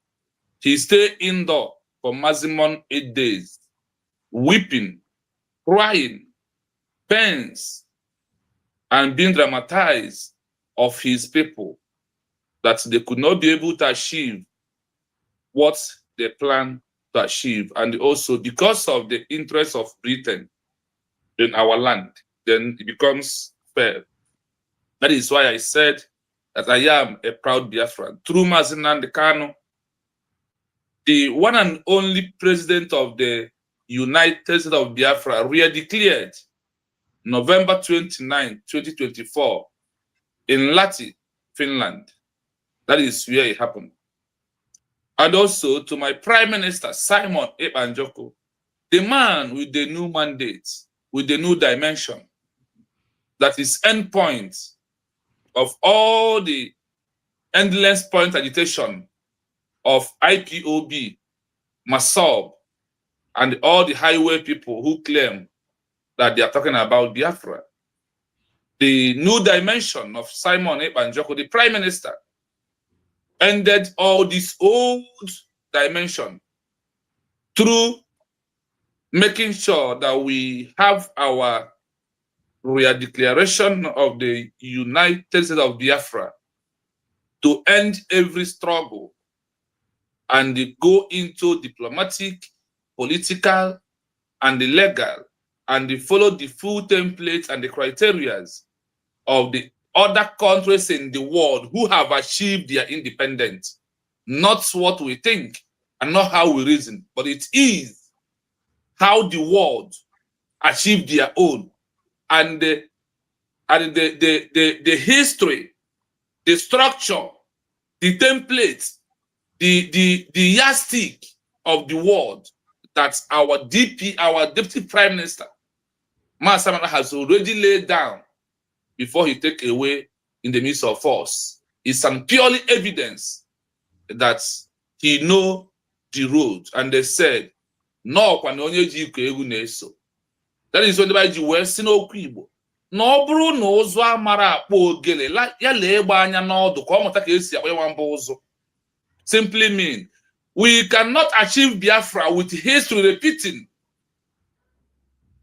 he stayed indoor for maximum 8 days, weeping, crying, pains, and being dramatized of his people, that they could not be able to achieve what they planned to achieve. And also because of the interest of Britain in our land, then it becomes fair. That is why I said that I am a proud Biafran. Through Mazi Nnamdi Kanu, the one and only president of the United States of Biafra, declared November 29, 2024, in Lahti, Finland. That is where it happened. And also to my Prime Minister, Simon Ekpa-Njoku, the man with the new mandate, with the new dimension, that is endpoint of all the endless point agitation of IPOB, MASOB, and all the highway people who claim that they are talking about Biafra. The new dimension of Simon Ekpa-Njoku, the Prime Minister, ended all this old dimension through making sure that we have our real declaration of the United States of Biafra to end every struggle and go into diplomatic, political, and the legal, and follow the full templates and the criteria of the other countries in the world who have achieved their independence. Not what we think and not how we reason, but it is how the world achieved their own. And the history, the structure, the template, the yardstick of the world that our DP, our Deputy Prime Minister, Masamana, has already laid down before he take away in the midst of us, is some purely evidence that he know the road. And they said, no, that is when the Bible was in Okwibo. No, bro, no, Mara, Pogele, like Yale, Banya, no, the Common simply mean we cannot achieve Biafra with history repeating.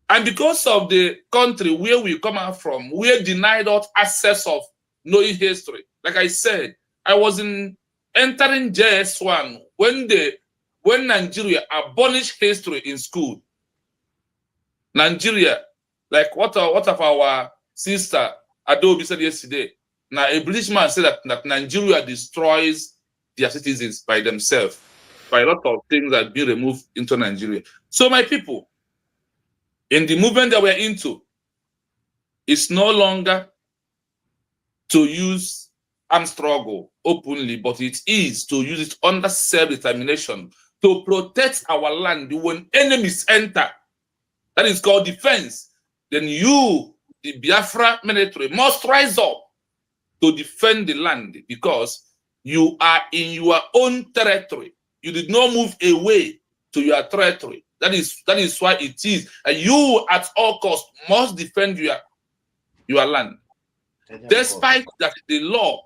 And because of the country where we come out from, we are denied us access of knowing history. Like I said, I was entering JS1 when Nigeria abolished history in school. Nigeria, like what of our sister Adobe said yesterday. Now a British man said that Nigeria destroys their citizens by themselves, by a lot of things that be removed into Nigeria. So my people, in the movement that we're into, it's no longer to use armed struggle openly, but it is to use it under self-determination to protect our land when enemies enter. That is called defense. Then you, the Biafra military, must rise up to defend the land because you are in your own territory. You did not move away to your territory. That is why it is. And you at all costs must defend your land. Despite that the law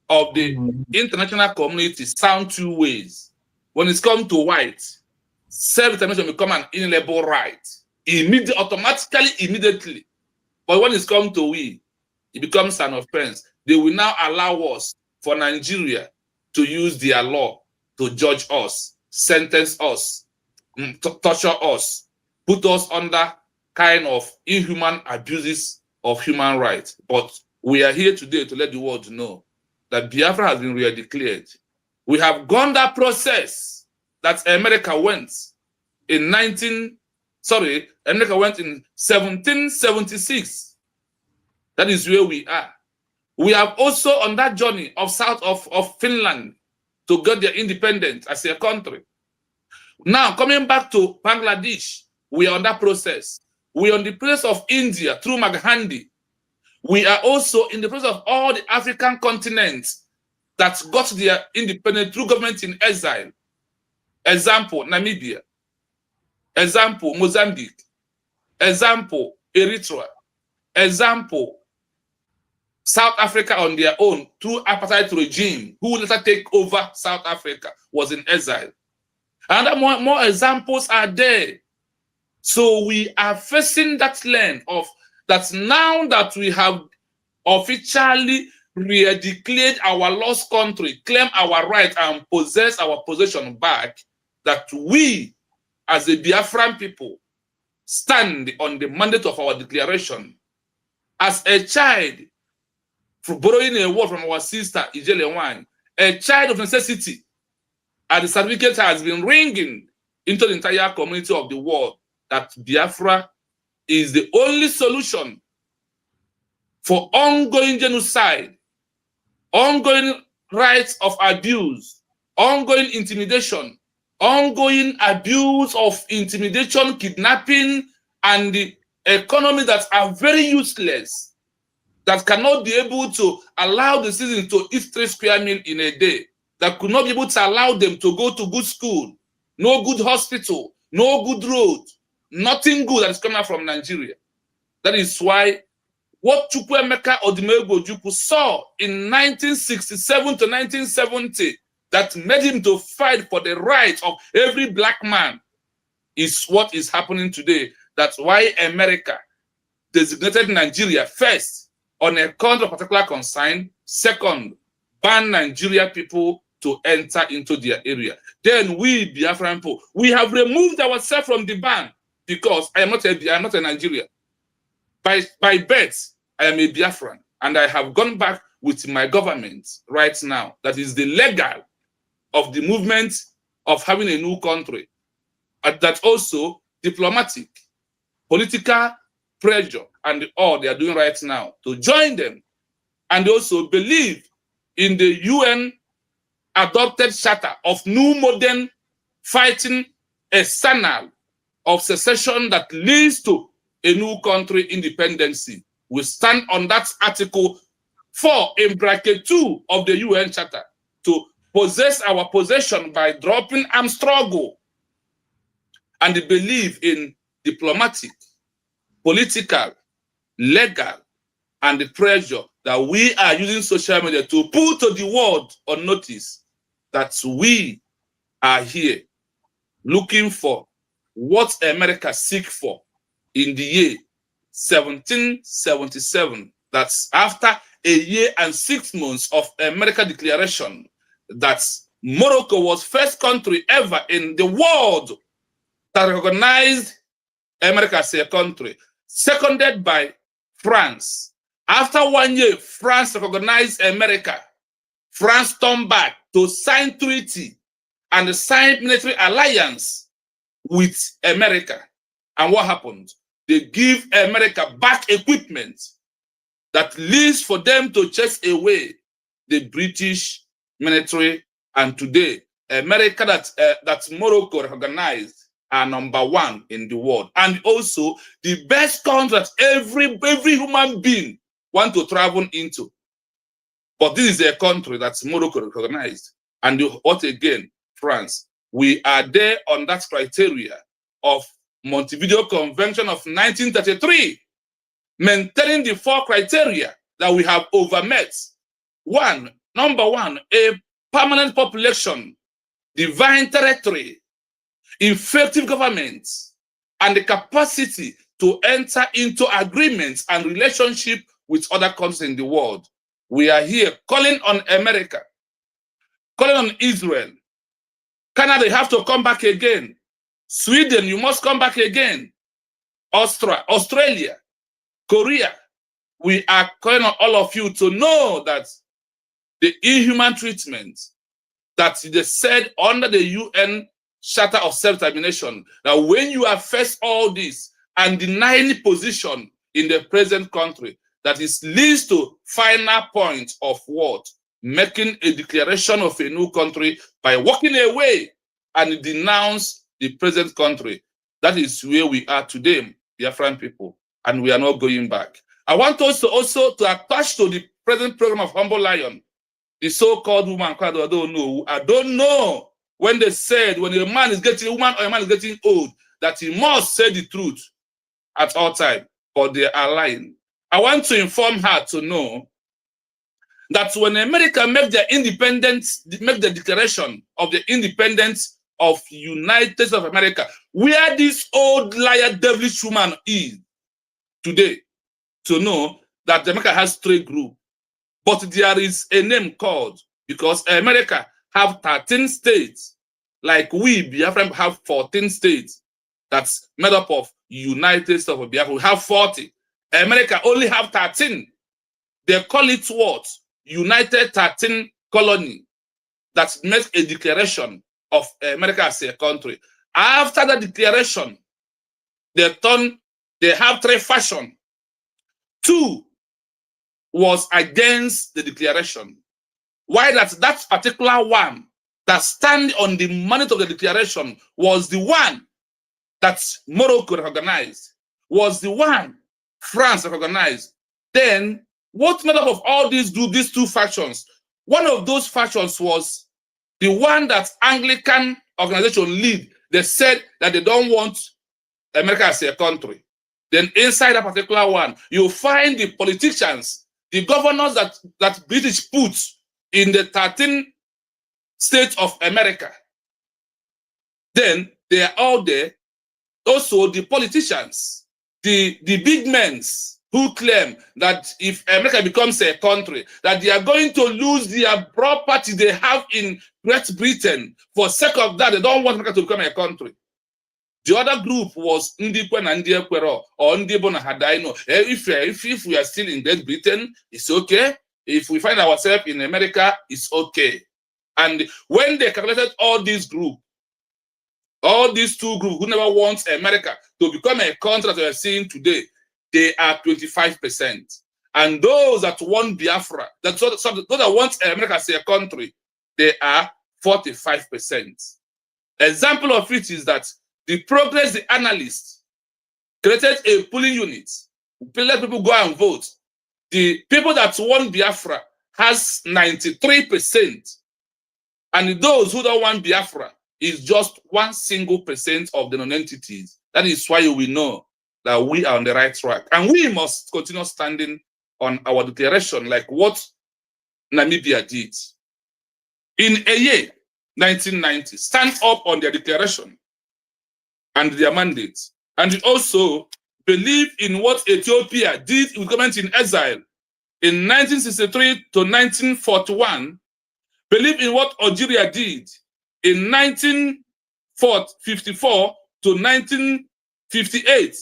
of the international community sound two ways. When it's come to whites, self-determination become an inalienable right. Immediately. But when it's come to we, it becomes an offense. They will now allow us, for Nigeria, to use their law to judge us, sentence us, torture us, put us under kind of inhuman abuses of human rights. But we are here today to let the world know that Biafra has been re-declared. We have gone that process that America went in 1776. That is where we are. We have also on that journey of south of Finland to get their independence as a country. Now, coming back to Bangladesh, we are on that process. We are on the process of India through Maghandi. We are also in the process of all the African continents that got their independence through government in exile. Example, Namibia. Example, Mozambique. Example, Eritrea. Example, South Africa on their own through apartheid regime, who later take over South Africa, was in exile. And more examples are there. So we are facing that lane of that now that we have officially re-declared our lost country, claim our right and possess our possession back, that we as a Biafran people stand on the mandate of our declaration. As a child, for borrowing a word from our sister Ijele Wine, a child of necessity, and the certificate has been ringing into the entire community of the world that Biafra is the only solution for ongoing genocide, ongoing rights of abuse, ongoing intimidation, ongoing abuse of intimidation, kidnapping, and the economy that are very useless, that cannot be able to allow the citizens to eat 3 square meals in a day, that could not be able to allow them to go to good school, no good hospital, no good road, nothing good that is coming out from Nigeria. That is why what Chukwuemeka Odumegwu Ojukwu saw in 1967 to 1970 that made him to fight for the rights of every black man is what is happening today. That's why America designated Nigeria first on account of particular concern, second, ban Nigeria people to enter into their area. Then we, Biafran people, we have removed ourselves from the ban because I am not a Nigerian. By birth, I am a Biafran, and I have gone back with my government right now. That is the legal of the movement of having a new country. And that also diplomatic, political pressure, and all they are doing right now to join them, and also believe in the UN adopted charter of new modern fighting arsenal of secession that leads to a new country independency. We stand on that Article 4 in bracket 2 of the UN Charter to possess our possession by dropping armed struggle, and believe in diplomatic, political, legal, and the pressure that we are using social media to put to the world on notice that we are here looking for what America seek for in the year 1777. That's after a year and 6 months of America declaration that Morocco was first country ever in the world that recognized America as a country, seconded by France. After 1 year, France recognized America. France turned back to sign treaty and sign military alliance with America. And what happened? They give America back equipment that leads for them to chase away the British military. And today, America that Morocco recognized are #1 in the world, and also the best country that every human being want to travel into. But this is a country that's Morocco recognized. And what again? France. We are there on that criteria of Montevideo Convention of 1933, maintaining the 4 criteria that we have overmet. Number one, a permanent population, divine territory, effective government, and the capacity to enter into agreements and relationship with other countries in the world. We are here calling on America, calling on Israel. Canada, you have to come back again. Sweden, you must come back again. Australia, Korea. We are calling on all of you to know that the inhuman treatment that they said under the UN Charter of Self-Determination, that when you have faced all this and denying position in the present country, that is leads to final point of what? Making a declaration of a new country by walking away and denounce the present country. That is where we are today, Biafran people, and we are not going back. I want us to also to attach to the present program of Humble Lion, the so-called woman, I don't know when they said when a man is getting woman or a man is getting old, that he must say the truth at all time, but they are lying. I want to inform her to know that when America make their independence, make the declaration of the independence of United States of America, where this old liar devilish woman is today, to know that America has 3 groups, but there is a name called, because America have 13 states, like we, Biafra, have 14 states that's made up of United States of Biafra. We have 40. America only have 13. They call it what? United 13 Colony. That makes a declaration of America as a country. After the declaration, they have 3 factions. 2 was against the declaration. Why that particular one that stand on the mandate of the declaration was the one that Morocco recognized, was the one France recognized. Then what made up of all these 2 factions? One of those factions was the one that Anglican organization lead. They said that they don't want America as a country. Then inside that particular one, you find the politicians, the governors that British put in the 13 states of America. Then they are all there. Also the politicians, the big men who claim that if America becomes a country, that they are going to lose their property they have in Great Britain. For sake of that, they don't want America to become a country. The other group was Ndikwe and Ndiekwero or Ndibo na Hadaino. If we are still in Great Britain, it's okay. If we find ourselves in America, it's okay. And when they calculated all these groups, all these 2 groups who never want America to become a country that we are seeing today, they are 25%. And those that want Biafra, those that want America as a country, they are 45%. Example of it is that the Progress, the analyst, created a polling unit. Let people go and vote. The people that want Biafra has 93%. And those who don't want Biafra is just 1% of the non-entities. That is why we know that we are on the right track. And we must continue standing on our declaration like what Namibia did. In a year, 1990, stand up on their declaration and their mandate. And also believe in what Ethiopia did with government in exile in 1963 to 1941. Believe in what Algeria did in 1954 to 1958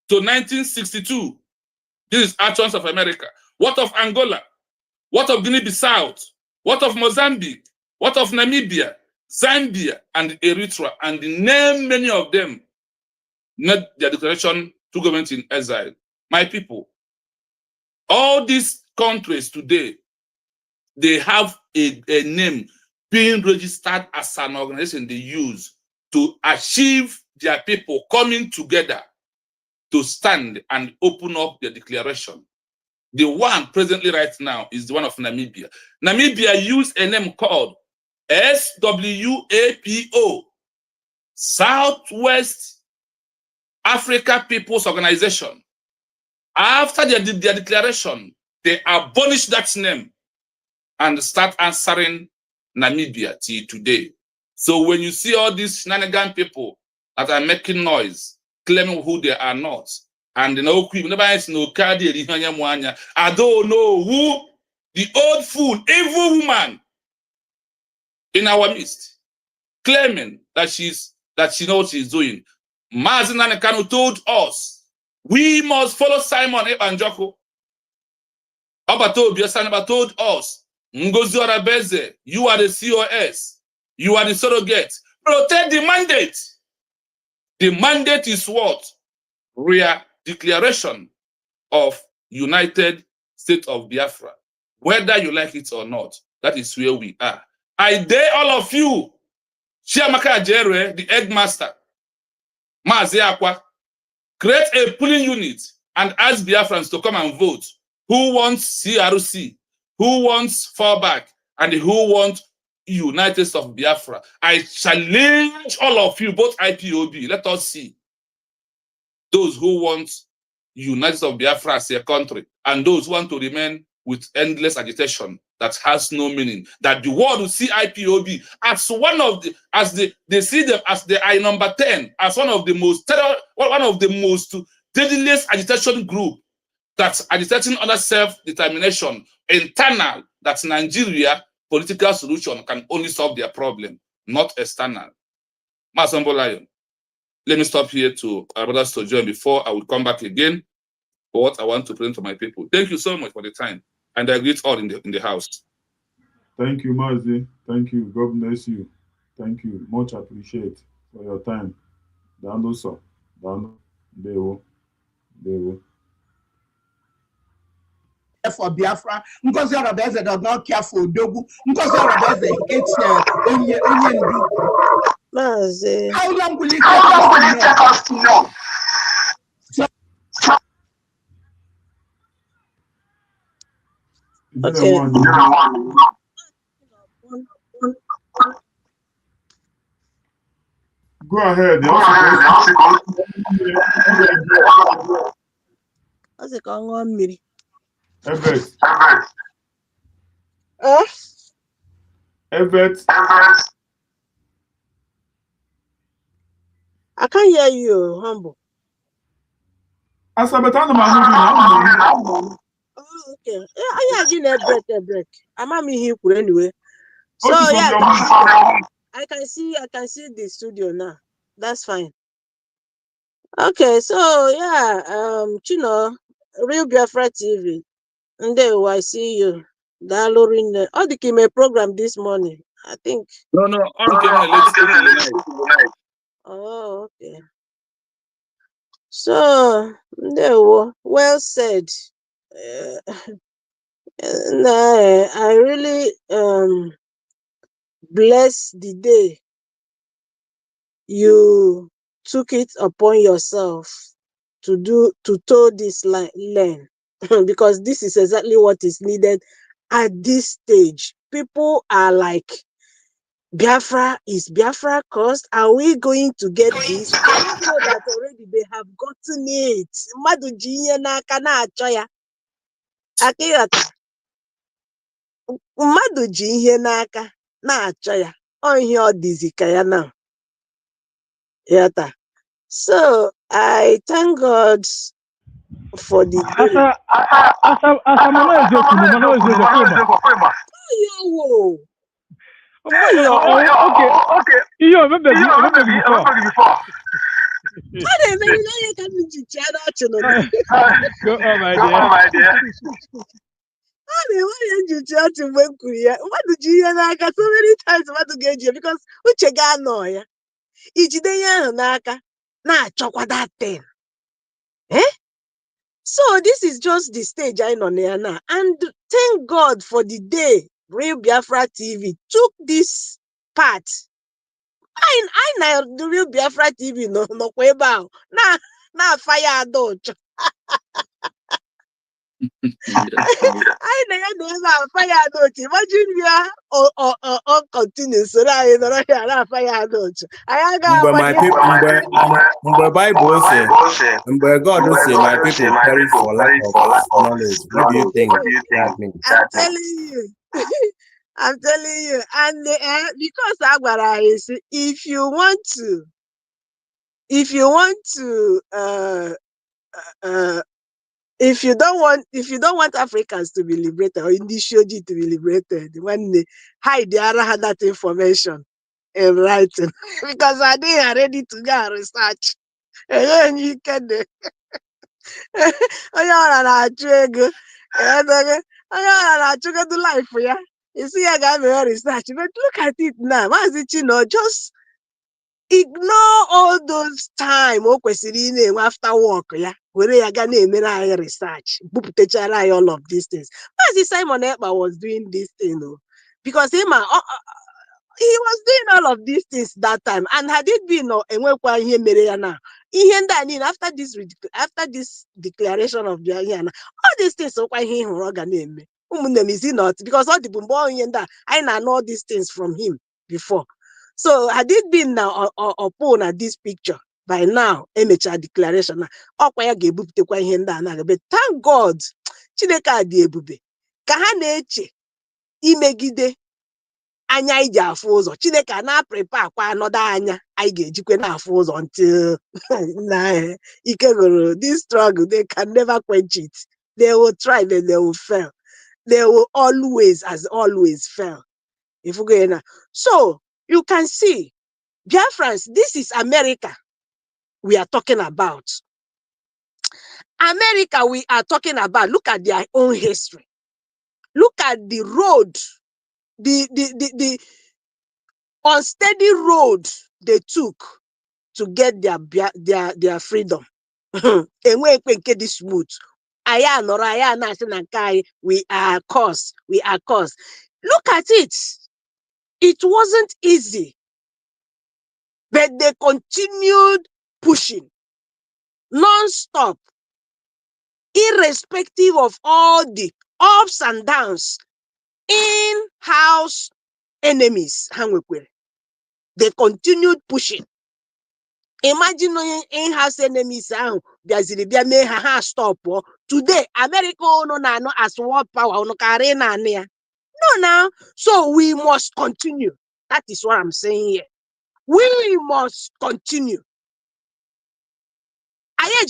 to 1962. This is actions of America. What of Angola? What of Guinea-Bissau? What of Mozambique? What of Namibia, Zambia, and Eritrea? And name many of them made their declaration to government in exile. My people, all these countries today, they have a name being registered as an organization they use to achieve their people coming together to stand and open up their declaration. The one presently right now is the one of Namibia. Namibia used a name called SWAPO, Southwest Africa People's Organization. After their declaration, they abolished that name and start answering Namibia till today. So when you see all these shenanigan people that are making noise, claiming who they are not, and no queen, never has no cardi, I don't know who the old fool, evil woman in our midst, claiming that she knows what she's doing. Mazin Nanekano told us we must follow Simon Ebanjoko. Obato Biasanaba told us, Ngozi Orabeze, you are the COS, you are the surrogate. Protect the mandate. The mandate is what? Real declaration of United States of Biafra. Whether you like it or not, that is where we are. I dare all of you, Chiamaka Ajere, the headmaster, Mazi Akwa, create a polling unit and ask Biafrans to come and vote. Who wants CRC? Who wants fallback? And who wants United States of Biafra? I challenge all of you, both IPOB. Let us see those who want United States of Biafra as a country and those who want to remain with endless agitation that has no meaning. That the world will see IPOB as one of the, they see them as the I number 10, as one of the most deadliest agitation group that's agitating under self-determination, internal, that Nigeria political solution can only solve their problem, not external. Masambo Lion, let me stop here to our brothers to join before I will come back again for what I want to present to my people. Thank you so much for the time, and I greet all in the house. Thank you, Mazi. Thank you. God bless you. Thank you. Much appreciate for your time. Dano sir. Dano. Dewo. For Biafra, Ngozi Orabeze does not care for Dogu. Ngozi Orabeze hates Onye Ndu. How long will it take us to know? Okay. Go ahead. What's it called? Mmiri. Evet. Huh? Evet. I can't hear you, Humble. Asabetana Oh, okay. I again a break. I'm at me here anyway. So yeah, I can see the studio now. That's fine. Okay, so yeah, Real Biafra TV. Ndewo, I see you. Dalorin. Oh, the Kime program this morning. I think. No, on came late. Oh, okay. So, Ndewo, well said. I really bless the day you took it upon yourself to toe this lane because this is exactly what is needed at this stage. People are like, Biafra, is Biafra cost? Are we going to get this? I don't know that already they have gotten it. Mmadụ ji ihe n'aka na-achọ ya. Akịghọta. Mmadụ ji ihe n'aka na-achọ ya. Ọ ihe ọ dịzi ka ya now. Yata. So I thank God for the day. Okay. You remember before. I didn't mean you can be chatting. Go on, my dear. I didn't want to work with you. What did you like so many times? What to get you because uche ga no ya. Ijide ya n'aka na achọkwa that thing. So this is just the stage I know now. And thank God for the day Real Biafra TV took this part. I know the Real Biafra TV no kweba na fire adult. I never fire adult. Imagine we are on continuous. So I know fire adult. My people, Bible say, God say, my people perish for lack of knowledge. What do you think that means? I'm telling you. And because Agbara is, if you want to if you don't want Africans to be liberated or Indishoji to be liberated, when they hide that information in writing because they are ready to go and research. And then you can life for ya. You see, I got very research, but look at it now. Why is it, just ignore all those time after work, yeah. Where you gonna research, all of these things. Why is Simon Ekpa was doing this thing, because he was doing all of these things that time, and had it been now after this declaration of the all these things so quite him is he not? Because all the bumbo I know all these things from him before. So had it been now upon at this picture by now, amateur declaration but thank God Chineke dị ebube ka ha na-eche imegide anya anyị ji afụ ụzọ Chineke na-prepare kwa another anya anyị ga-ejikwe na-afụ ụzọ until na ike goro this struggle they can never quench it. They will try, then they will fail. They will always fail. If you go in, so you can see, Biafrans, this is America we are talking about. America we are talking about. Look at their own history. Look at the road, the unsteady road they took to get their freedom. This smooth. We are cursed. Look at it. It wasn't easy, but they continued pushing non-stop, irrespective of all the ups and downs, in-house enemies. They continued pushing. Imagine in-house enemies stop. Today, America no as world power no now. So we must continue. That is what I'm saying here. We must continue.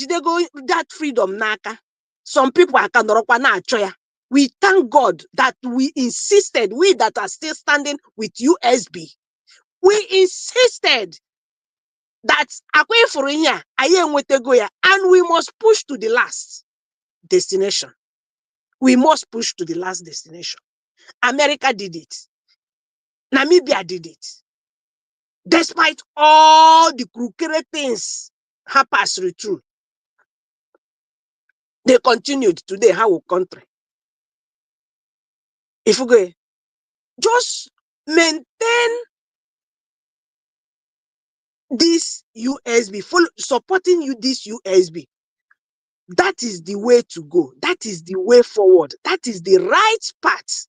They go that freedom naka. Some people are choya. We thank God that we insisted, we that are still standing with USB, we insisted that and we must push to the last destination. We must push to the last destination. America did it. Namibia did it. Despite all the crooked things passed through, they continued today our country. If we go, just maintain this USB, supporting you this USB. That is the way to go. That is the way forward. That is the right path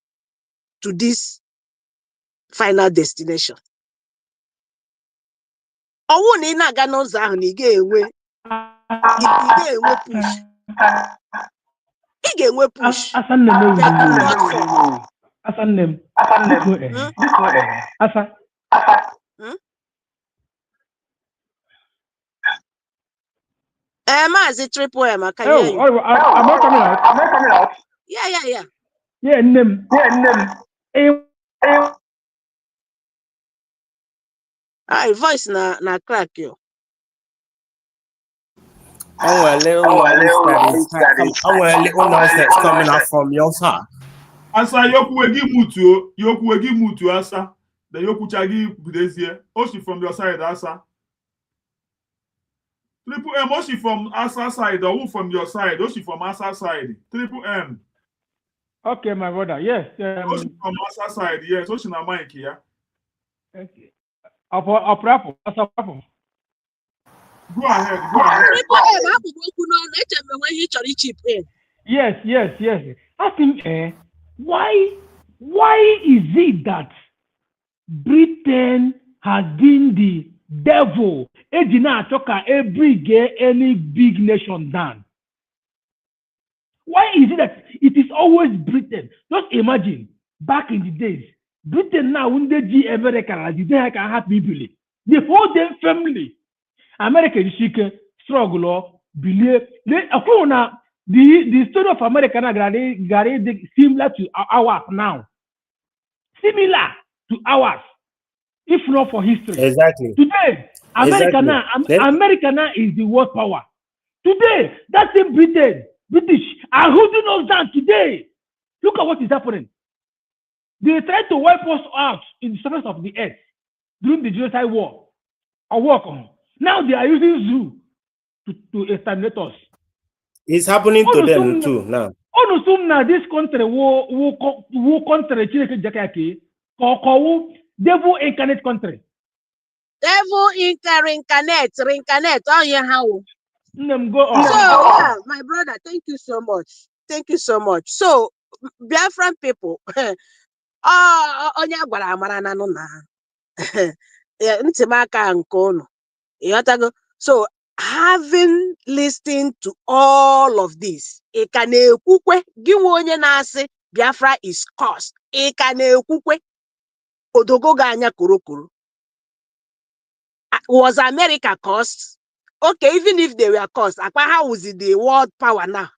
to this final destination. Push. Is it triple M? I can hear you. Am I coming out? Yeah. Yeah, name. Voice na crack you. A little noise that's coming out from your side. Asa yoku wegi mutu asa. The yoku chagi budezie. Oshi from your side asa. Triple M, Oshi from Asa side, or who from your side? Oshi from Asa side. Triple M. Okay, my brother. Yes. Oshi from Asa side. Yes. Oshi na Mike here. Okay. Apple. Go ahead. Yes. I think why is it that Britain has been the devil every any big nation down? Why is it that it is always Britain? Just imagine back in the days, Britain now when they G America, they can have people. The whole damn family. America is struggle or believe The story of America now similar to ours now. Similar to ours, if not for history. Exactly. Today, America now is the world power. Today, that's in British are holding us down today. Look at what is happening. They tried to wipe us out in the surface of the earth during the genocide war. Now they are using zoo to exterminate us. It's happening to them too now. Now this country will country devil incarnate country. Devil reincarnate. Oh yeah, how? Go on. So yeah, my brother, thank you so much. Thank you so much. So Biafran people, onye gwara amara na nụ na ntị m aka nke unu. Ịghọtago? So having listened to all of this, ị ka na-ekwukwe gị nwe onye na-asị Biafra is cursed. Ị ka na-ekwukwe odogo gị anya korokoro. Was America cursed? Okay, even if they were cursed, how was it the world power now?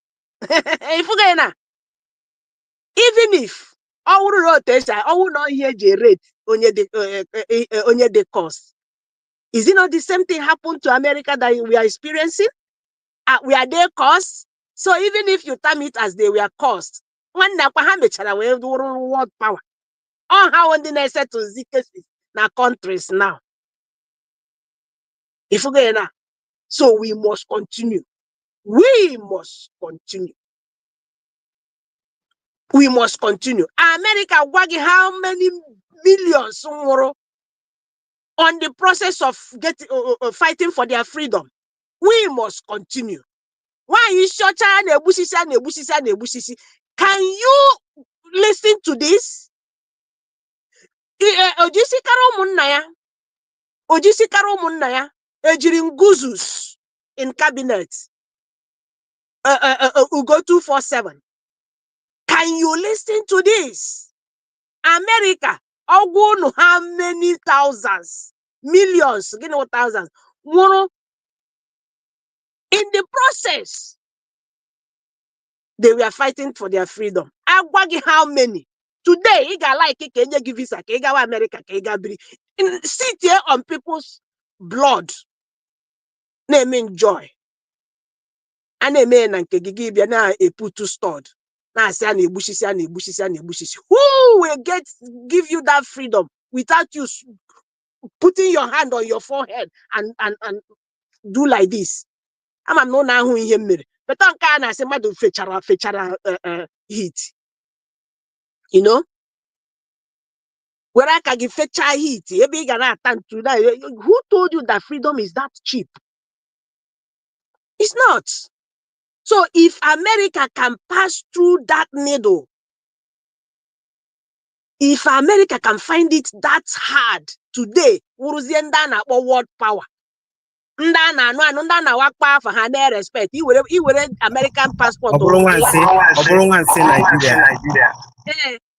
Even if all rotation, all not here rate onye the cost. Is it not the same thing happened to America that we are experiencing? We are their cost. So even if you term it as they were cost, one world power. On how on the next set to cases na countries now. If you now, so we must continue. We must continue. We must continue. America working how many millions on the process of getting fighting for their freedom. We must continue. Why is your child Can you listen to this? Ojisikaro Munnaya, Ejiringuzus in cabinet. Ugo 247. Can you listen to this? America, how many thousands, millions, thousands, in the process, they were fighting for their freedom. How many? Today, you got like give visa, America, sit here on people's blood. Naming joy. And a man and Kegibia now a put to stored. Now say bushes. Who will give you that freedom without you putting your hand on your forehead and do like this? I'm not now who in here. But on can I say madu fechara heat. You know? Where I can give fetcher heat, who told you that freedom is that cheap? It's not. So if America can pass through that needle, if America can find it that hard today, world power. For her respect. He would American passport. Nigeria.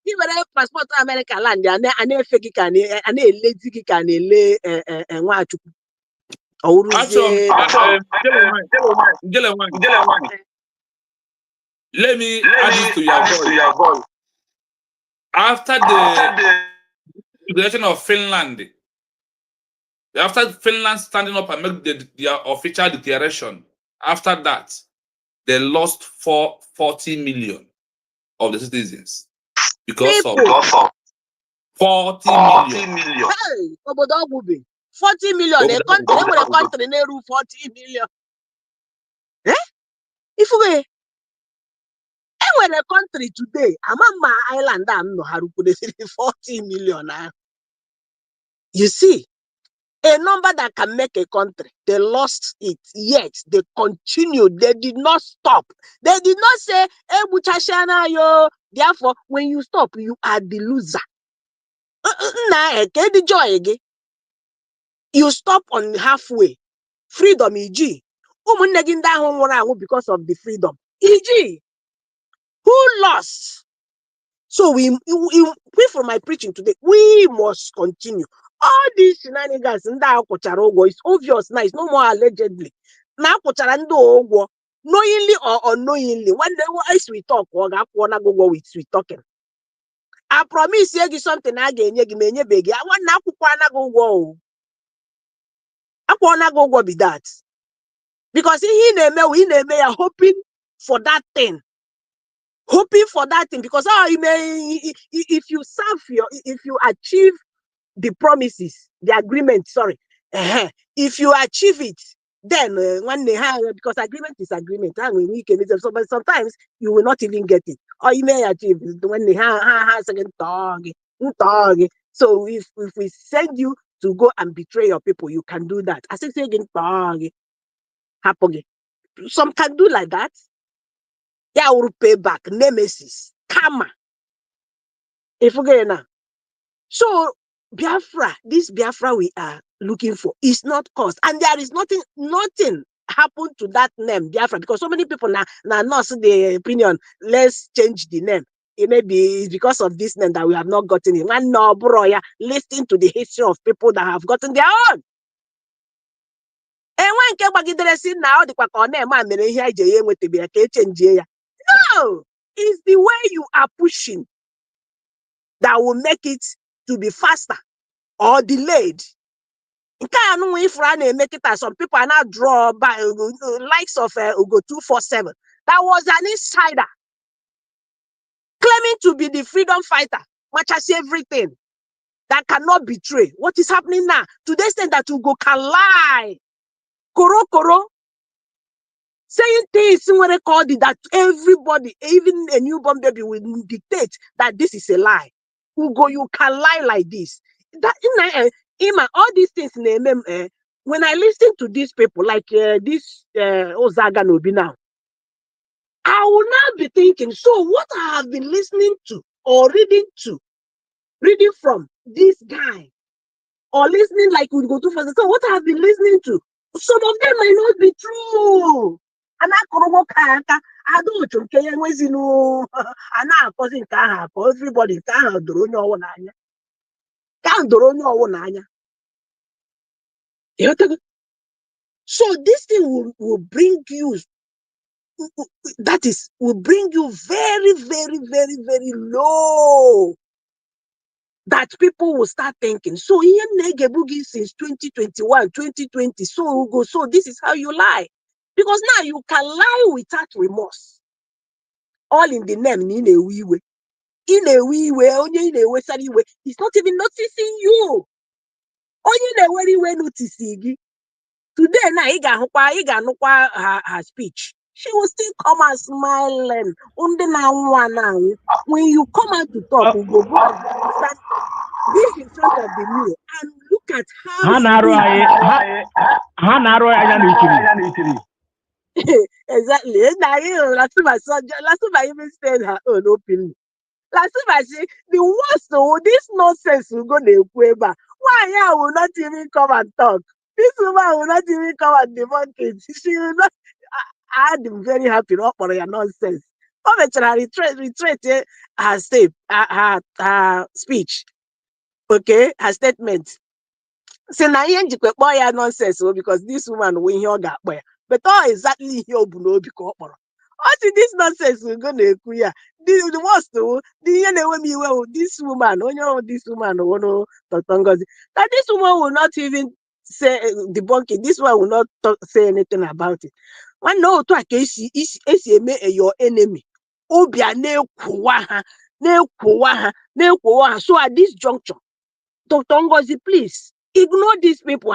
He would have passport to America land and fake can and a lazy can lay and watch. Let me add this to your voice. After the election of Finland, after Finland standing up and make their official declaration, after that, they lost 40 million of the citizens because of 40 million. Hey, 40 million. They were a country, 40 million. Eh? If we were a country today, Amama Island, I'm no Haruku 40 million. You see, a number that can make a country. They lost it, yet they continued. They did not stop. They did not say, hey, Buchashana, yo. Therefore, when you stop, you are the loser. The joy again. You stop on halfway. Freedom, e.g. Because of the freedom. E.g. Who lost? So we from my preaching today, we must continue. All these shenanigans, it's obvious now, it's no more allegedly. Now, knowingly or unknowingly. One day once we talk, or wanna go with sweet talking. I promise you something again, you may beg. I want now go. I wanna go be that. Because he may hoping for that thing. Hoping for that thing. Because if you serve if you achieve the promises, the agreement, sorry. If you achieve it, then when they have, because agreement is agreement, but sometimes you will not even get it, or you may achieve it when they have second target. So if we send you to go and betray your people, you can do that. I say again, happen. Some can do like that. Yeah, will pay back. Nemesis, karma. If you get now. So Biafra, this Biafra we are looking for is not cost, and there is nothing happened to that name Biafra, because so many people now not the opinion. Let's change the name. It may be because of this name that we have not gotten it. And no, bro, yeah, listen to the history of people that have gotten their own. And when Kebagidere see now the name no, it's the way you are pushing that will make it to be faster or delayed. Some people are now drawn by likes of Ugo 247. That was an insider claiming to be the freedom fighter, much as everything that cannot betray. What is happening now? To the extent that Ugo can lie. Koro, saying things when they called it that everybody, even a newborn baby, will dictate that this is a lie. Ugo, you can lie like this. That Ima, all these things when I listen to these people, like this Ozaga Nobi now, I will now be thinking, so what I have been listening to or reading from this guy, or listening like we go to first. So what I have been listening to, some of them might not be true. And I don't everybody so this thing will bring you, will bring you very, very, very, very low. That people will start thinking, so here Negebugi since 2021, 2020, so go, so this is how you lie. Because now you can lie without remorse. All in the name, in a wee way. In a wee way, only in a way, he's not even noticing you. Only in a very way noticing. Today, now, he got her speech. She will still come and smiling. When you come out to talk, we go stand this in front of the mirror and look at how exactly. Last time I even said her own opinion. Last time I say the worst, this nonsense will go to Equeba. Why I will not even come and talk? This woman will not even come and debunk it. She will not. I'm very happy not for your nonsense. Retreat her speech. Okay, her statement. Say na ya nonsense because this woman will hear that boy. But all exactly here because this nonsense will go to Kuya. The worst this woman, this woman, that this woman will not even say debunk it. This one will not say anything about it. One no to a case is your enemy. Obia so at this juncture, Dr. Ngozi, please ignore these people.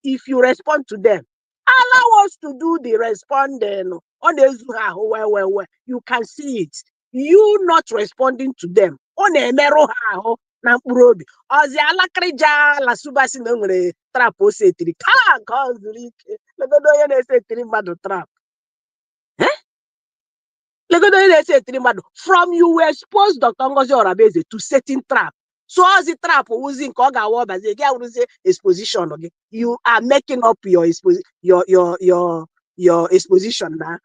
If you respond to them, allow us to do the responding. You can see it. You not responding to them. From you were exposed Dr. Ngozi Orabeze to setting trap. So as the trap using exposition, okay? You are making up your exposition now.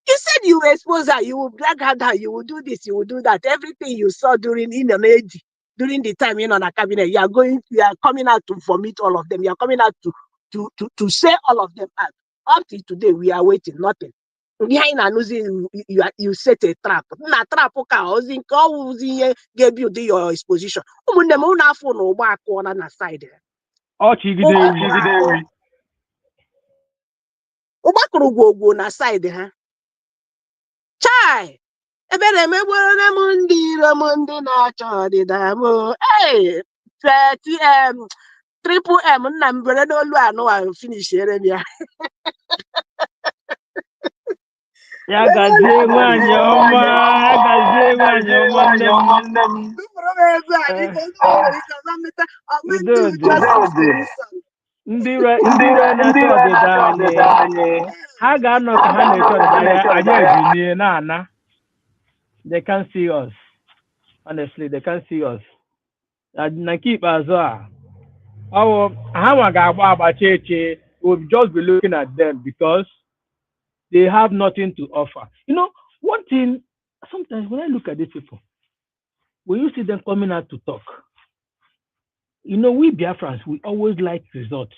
You said you were exposed that you will drag her down, you will do this, you will do that. Everything you saw during the time in on a cabinet, you are coming out to vomit all of them. You are coming out to say all of them out. Up till today, we are waiting, nothing. You set a trap. Na trap gave you your exposition. Na side. Na side ha. Chai. Ebere megwere m ndị iro m ndị na-achọ ọdịda m. Hey, triple M nna m bere n'olu anụ finish ere m ya. Ya gazie nwanyị ọma, ya gazie nwanyị ọma nne m. Ndị ire na-achọ ọdịda anyị, ha ga-anọ ka ha na-eche ọdịda anyị ebinie na-ana. They can't see us. Honestly, they can't see us. Na nke ikpeazụ a, ha nwa ga-agba agbacha eche. We'll just be looking at them because they have nothing to offer. You know, one thing, sometimes when I look at these people, when you see them coming out to talk, you know, we Biafrans, we always like results.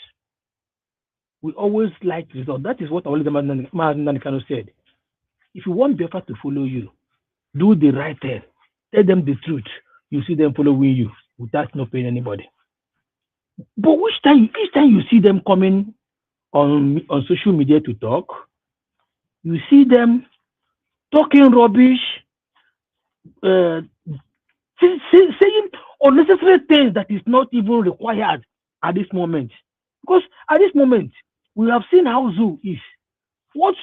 We always like results. That is what Maazị Nnamdi Kanu said. If you want Biafra to follow you, do the right thing. Tell them the truth. You see them following you without not paying anybody. But each time you see them coming on social media to talk, you see them talking rubbish, saying unnecessary things that is not even required at this moment. Because at this moment, we have seen how Zoo is. What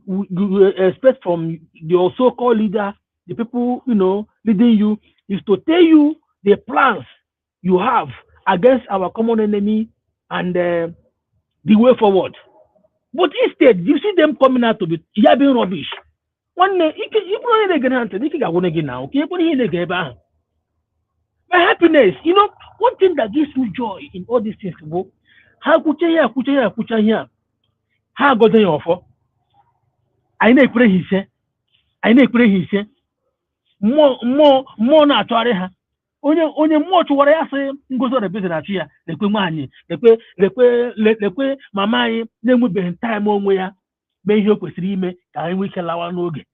you expect from your so-called leader, the people, you know, leading you, is to tell you the plans you have against our common enemy and the way forward. But instead, you see them coming out to be yabbing rubbish. One day, my happiness, you know, one thing that gives me joy in all these things, how could you how got your offer? I know pray he say, more na atụgharị ha. Onye mmụọ chụwara ya sị ngozi ọrịa na chi ya lekwe nwaanyị lekwe mama anyị na-enwebeghị taịm onwe ya mee ihe o kwesịrị ime ka anyị nwee ike lawa n'oge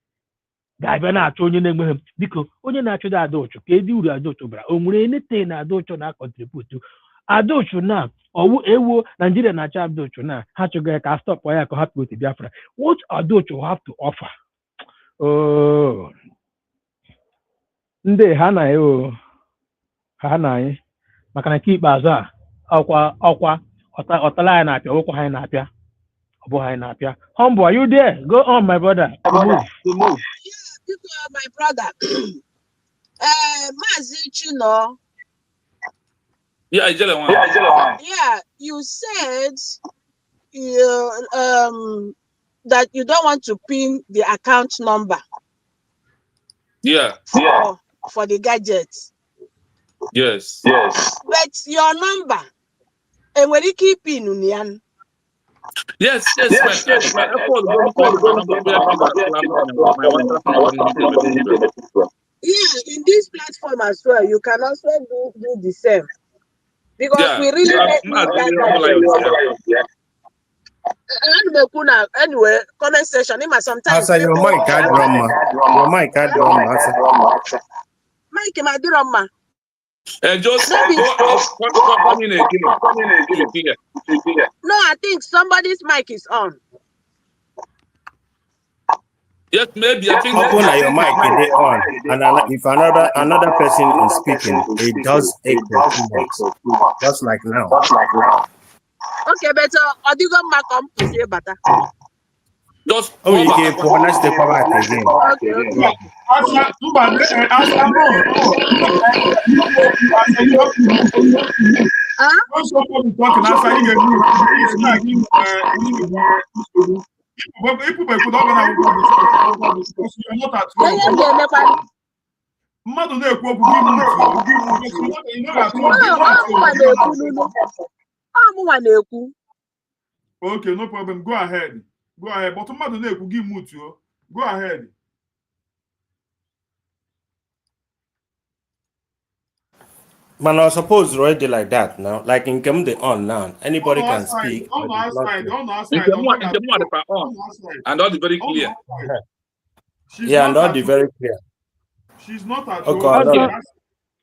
ga-abịa na-achọ onye na-enweghị biko onye na-achụ da Adaochu ka edi uru Adaochu bara o nwere enete na Adaochu na-akọntributu Adaochu na ọwụ ewu Nigeria na-achọ Adaochu na ha chụga ya ka stop ya ka ha pụta Biafra. What Adaochu have to offer? Oh, ndị ha na anyị maka na nke ikpeazụ a ọkwa ọtala anyị na-apịa ọkwa ha na-apịa ọ bụ ha na-apịa. Humble, are you there? Go on, my brother. Move. Yeah, my brother. Maazị Chino. Yeah, you said that you don't want to pin the account number. Yeah. For the gadgets. Yes. But your number, and when you keep in Union. Yes. Yeah, in this platform as well, you can also do the same. Because we really anyway, comment section. Sometimes your mic had drama. Your mic had drama. Mike, my drama. Just come in again. No, I think somebody's mic is on. Yes, maybe. I think open your mic is on, and if another person is speaking, it does echo too much. Just like now. Okay, better. Or do you go back on to say better? Just you can pronounce the back again. Mmadụ na-ekwu okwu gị na-ekwu. Okay, no problem. Go ahead. But mmadụ na-ekwu gị mutuo. Go ahead. Man, I suppose already like that now. Like in come the on now. Anybody On can outside, speak, on but it's not outside, clear. on In outside, the on more that they are on, on outside, and all the very on clear. outside. She's Yeah, and not all at the home. very clear. She's not at Okay, home.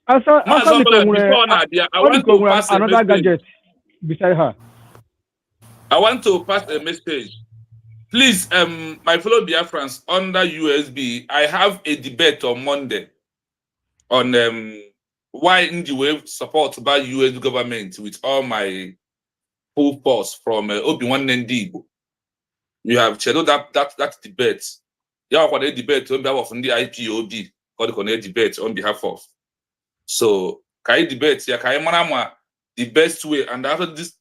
Also, no. That's also the Before Nadia, I want to pass a another message. gadget beside her. I want to pass a message. Please, my fellow Biafrans under USB, I have a debate on Monday on why NGWave support by US government with all my full force from Obi-Wan Ndigo. You have scheduled that debate. Yeah, what a debate on behalf of the IPOB, called a debate on behalf of. So, can debate? Yeah, can the best way, and after this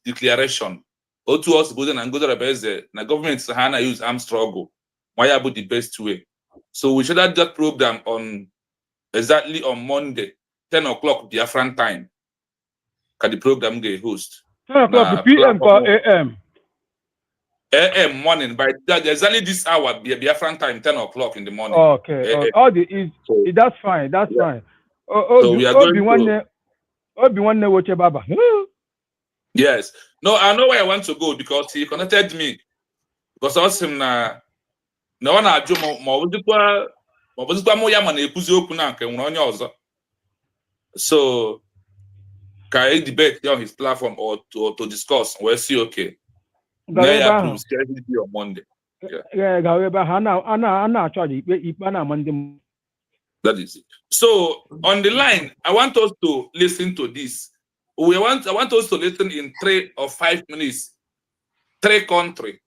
declaration, O2 us go and go to the government Sahana use armed struggle. Why about the best way? So we should have that program on exactly on Monday, 10 o'clock Biafran time. Can the program get host? 10 o'clock PM or AM? AM morning by that exactly this hour Biafran time, 10 o'clock in the morning. Okay. All that's fine. That's yeah. fine. So we are going to Obi-Wan watch Baba. Yes. No, I know where I want to go because he connected me. Because I was him na one ajụ ma ọ bụzikwa mụ ya ma na-ekwuzi okwu na nke nwere onye ọzọ. So can I debate on his platform or to discuss? We'll see. Okay. Now approve schedule on Monday. Yeah. That is it. So on the line, I want us to listen to this. I want us to listen in 3 or 5 minutes. 3 countries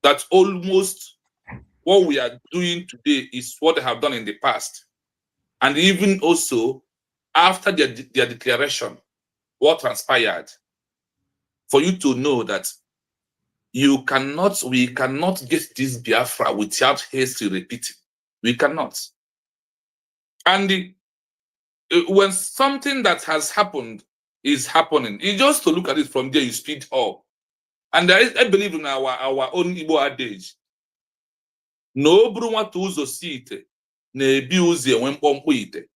that almost what we are doing today is what they have done in the past. And even also after their declaration, what transpired, for you to know that we cannot get this Biafra without history repeating. We cannot. And when something that has happened is happening, you just to look at it from there, you speed up. And I believe in our own Igbo adage. No bruma to uzo site, ne bi uzi enwe mkpọmkpọ ite.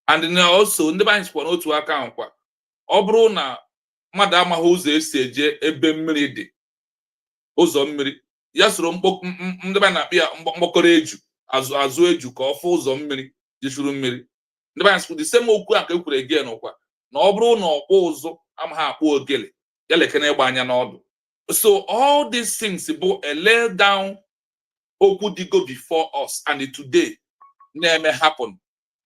And now also, ndị anyị sikwa n'otu aka nkwa, ọ bụrụ na mmadụ amaghị ụzọ esi eje ebe mmiri dị, ụzọ mmiri, ya soro ndị anyị na-akpị ya mkpọkọrọ eju, azụ eju ka ọ fụ ụzọ mmiri jeshuru mmiri. Ndị anyị sikwa the same okwu a ka e kwuru again nkwa, na ọ bụrụ na ọkpụ ụzụ amaghị akpụ ogele, ya lekene ịgba anya n'ọdụ. So all these things bụ a lay down okwu digo before us, and today na-eme happen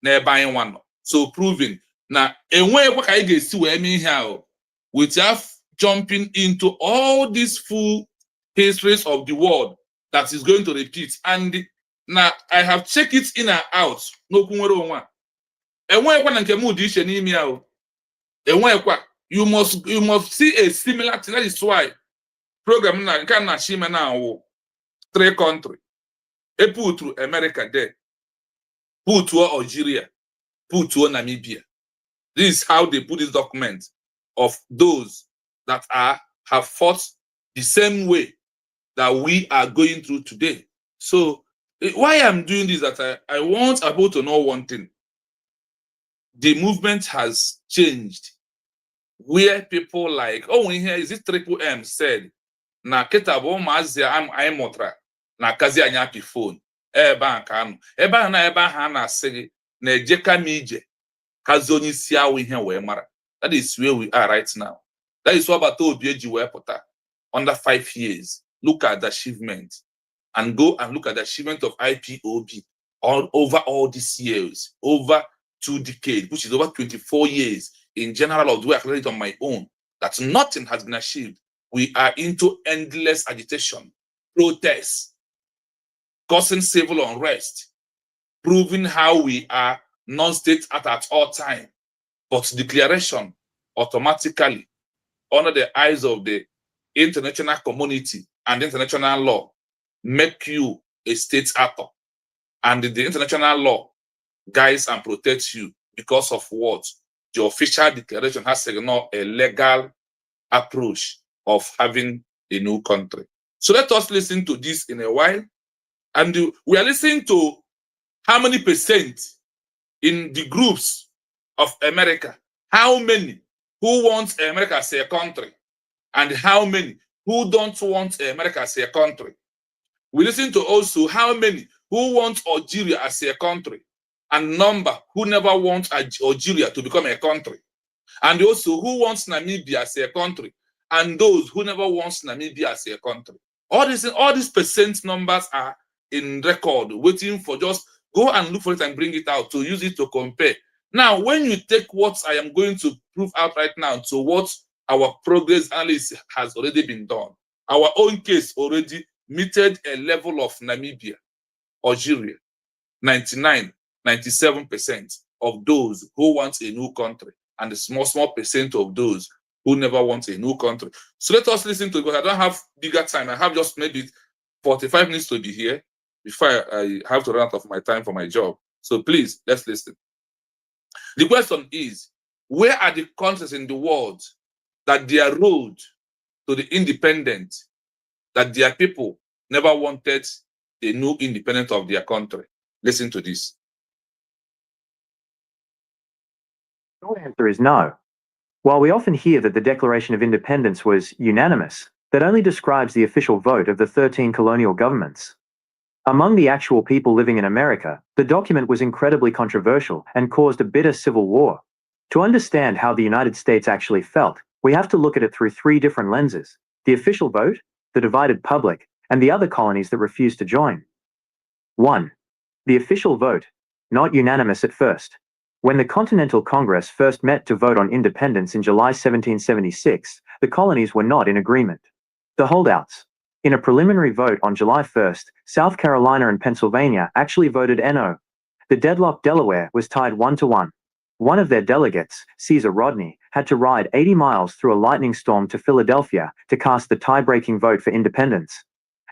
n'ebe anyị nwa nọ. So proving na enweghịkwa ka anyị ga-esi wee mee ihe ahụ without jumping into all these full histories of the world that is going to repeat. And na I have checked it in and out n'okwu nwere onwe a. Enweghịkwa na nke m dị iche n'ime ahụ. Enweghịkwa. You must see a similar thing. That is why program na nke na shime na awụ 3 countries. E put through America there, put to Algeria, put to Namibia. This is how they put this document of those that have fought the same way that we are going through today. So why I'm doing this, that I want people to know one thing. The movement has changed, where people like, oh, in here is it Triple M said, na ketabo mazia I'm motra. Na kazi anya pi phone ebe a ka anụ ebe a na ebe ha na-asị gị na ejeka m ije kazi onye isi awụ ihe wee mara. That is where we are right now. That is what Bata Obi eji wee pụta under 5 years. Look at the achievement and go and look at the achievement of IPOB over all these years, over 2 decades, which is over 24 years in general of the way I calculate on my own, that nothing has been achieved. We are into endless agitation, protests, causing civil unrest, proving how we are non-state at all time. But declaration automatically, under the eyes of the international community and international law, make you a state actor. And the international law guides and protects you because of what? The official declaration has signaled a legal approach of having a new country. So let us listen to this in a while. And we are listening to how many percent in the groups of America, how many who want America as a country and how many who don't want America as a country. We listen to also how many who want Algeria as a country and number who never want Algeria to become a country. And also who wants Namibia as a country and those who never wants Namibia as a country. All these percent numbers are in record, waiting for just go and look for it and bring it out to use it to compare. Now, when you take what I am going to prove out right now to what our progress analysis has already been done, our own case already meted a level of Namibia, Algeria, 99, 97% of those who want a new country and a small percent of those who never want a new country. So let us listen to it, because I don't have bigger time. I have just maybe 45 minutes to be here before I have to run out of my time for my job. So please, let's listen. The question is, where are the countries in the world that their road to the independence, that their people never wanted a new independence of their country? Listen to this. The short answer is no. While we often hear that the Declaration of Independence was unanimous, that only describes the official vote of the 13 colonial governments. Among the actual people living in America, the document was incredibly controversial and caused a bitter civil war. To understand how the United States actually felt, we have to look at it through three different lenses: the official vote, the divided public, and the other colonies that refused to join. 1. The official vote, not unanimous at first. When the Continental Congress first met to vote on independence in July 1776, the colonies were not in agreement. The holdouts. In a preliminary vote on July 1st, South Carolina and Pennsylvania actually voted no. The deadlocked Delaware was tied 1-1. One of their delegates, Caesar Rodney, had to ride 80 miles through a lightning storm to Philadelphia to cast the tie-breaking vote for independence.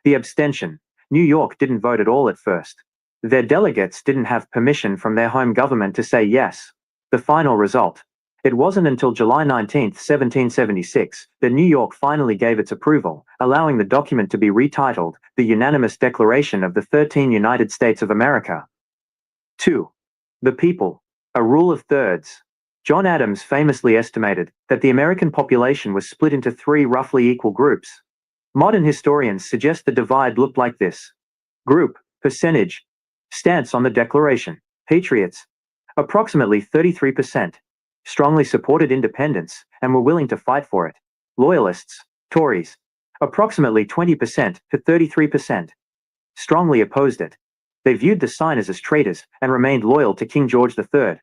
The abstention. New York didn't vote at all at first. Their delegates didn't have permission from their home government to say yes. The final result. It wasn't until July 19, 1776, that New York finally gave its approval, allowing the document to be retitled the Unanimous Declaration of the 13 United States of America. 2. The people. A rule of thirds. John Adams famously estimated that the American population was split into 3 roughly equal groups. Modern historians suggest the divide looked like this. Group, percentage. Stance on the Declaration. Patriots. Approximately 33%. Strongly supported independence and were willing to fight for it. Loyalists. Tories. Approximately 20% to 33%. Strongly opposed it. They viewed the signers as traitors and remained loyal to King George III.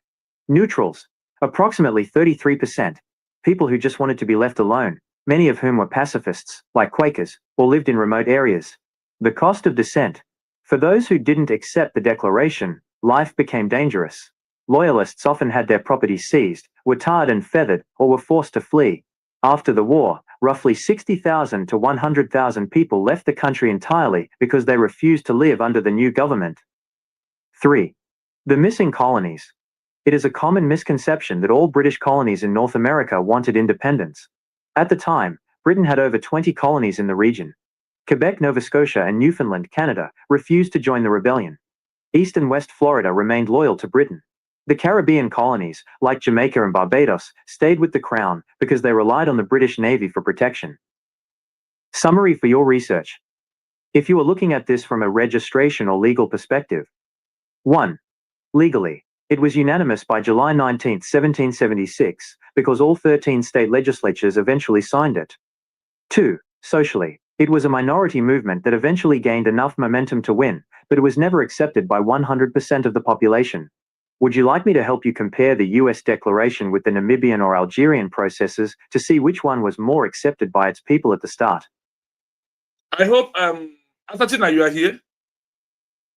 Neutrals. Approximately 33%. People who just wanted to be left alone, many of whom were pacifists, like Quakers, or lived in remote areas. The cost of dissent. For those who didn't accept the Declaration, life became dangerous. Loyalists often had their property seized, were tarred and feathered, or were forced to flee. After the war, roughly 60,000 to 100,000 people left the country entirely because they refused to live under the new government. 3. The missing colonies. It is a common misconception that all British colonies in North America wanted independence. At the time, Britain had over 20 colonies in the region. Quebec, Nova Scotia, and Newfoundland, Canada, refused to join the rebellion. East and West Florida remained loyal to Britain. The Caribbean colonies, like Jamaica and Barbados, stayed with the Crown because they relied on the British Navy for protection. Summary for your research. If you are looking at this from a registration or legal perspective. 1. Legally, it was unanimous by July 19, 1776, because all 13 state legislatures eventually signed it. 2. Socially, it was a minority movement that eventually gained enough momentum to win, but it was never accepted by 100% of the population. Would you like me to help you compare the US Declaration with the Namibian or Algerian processes to see which one was more accepted by its people at the start? I hope, Asatina, you are here.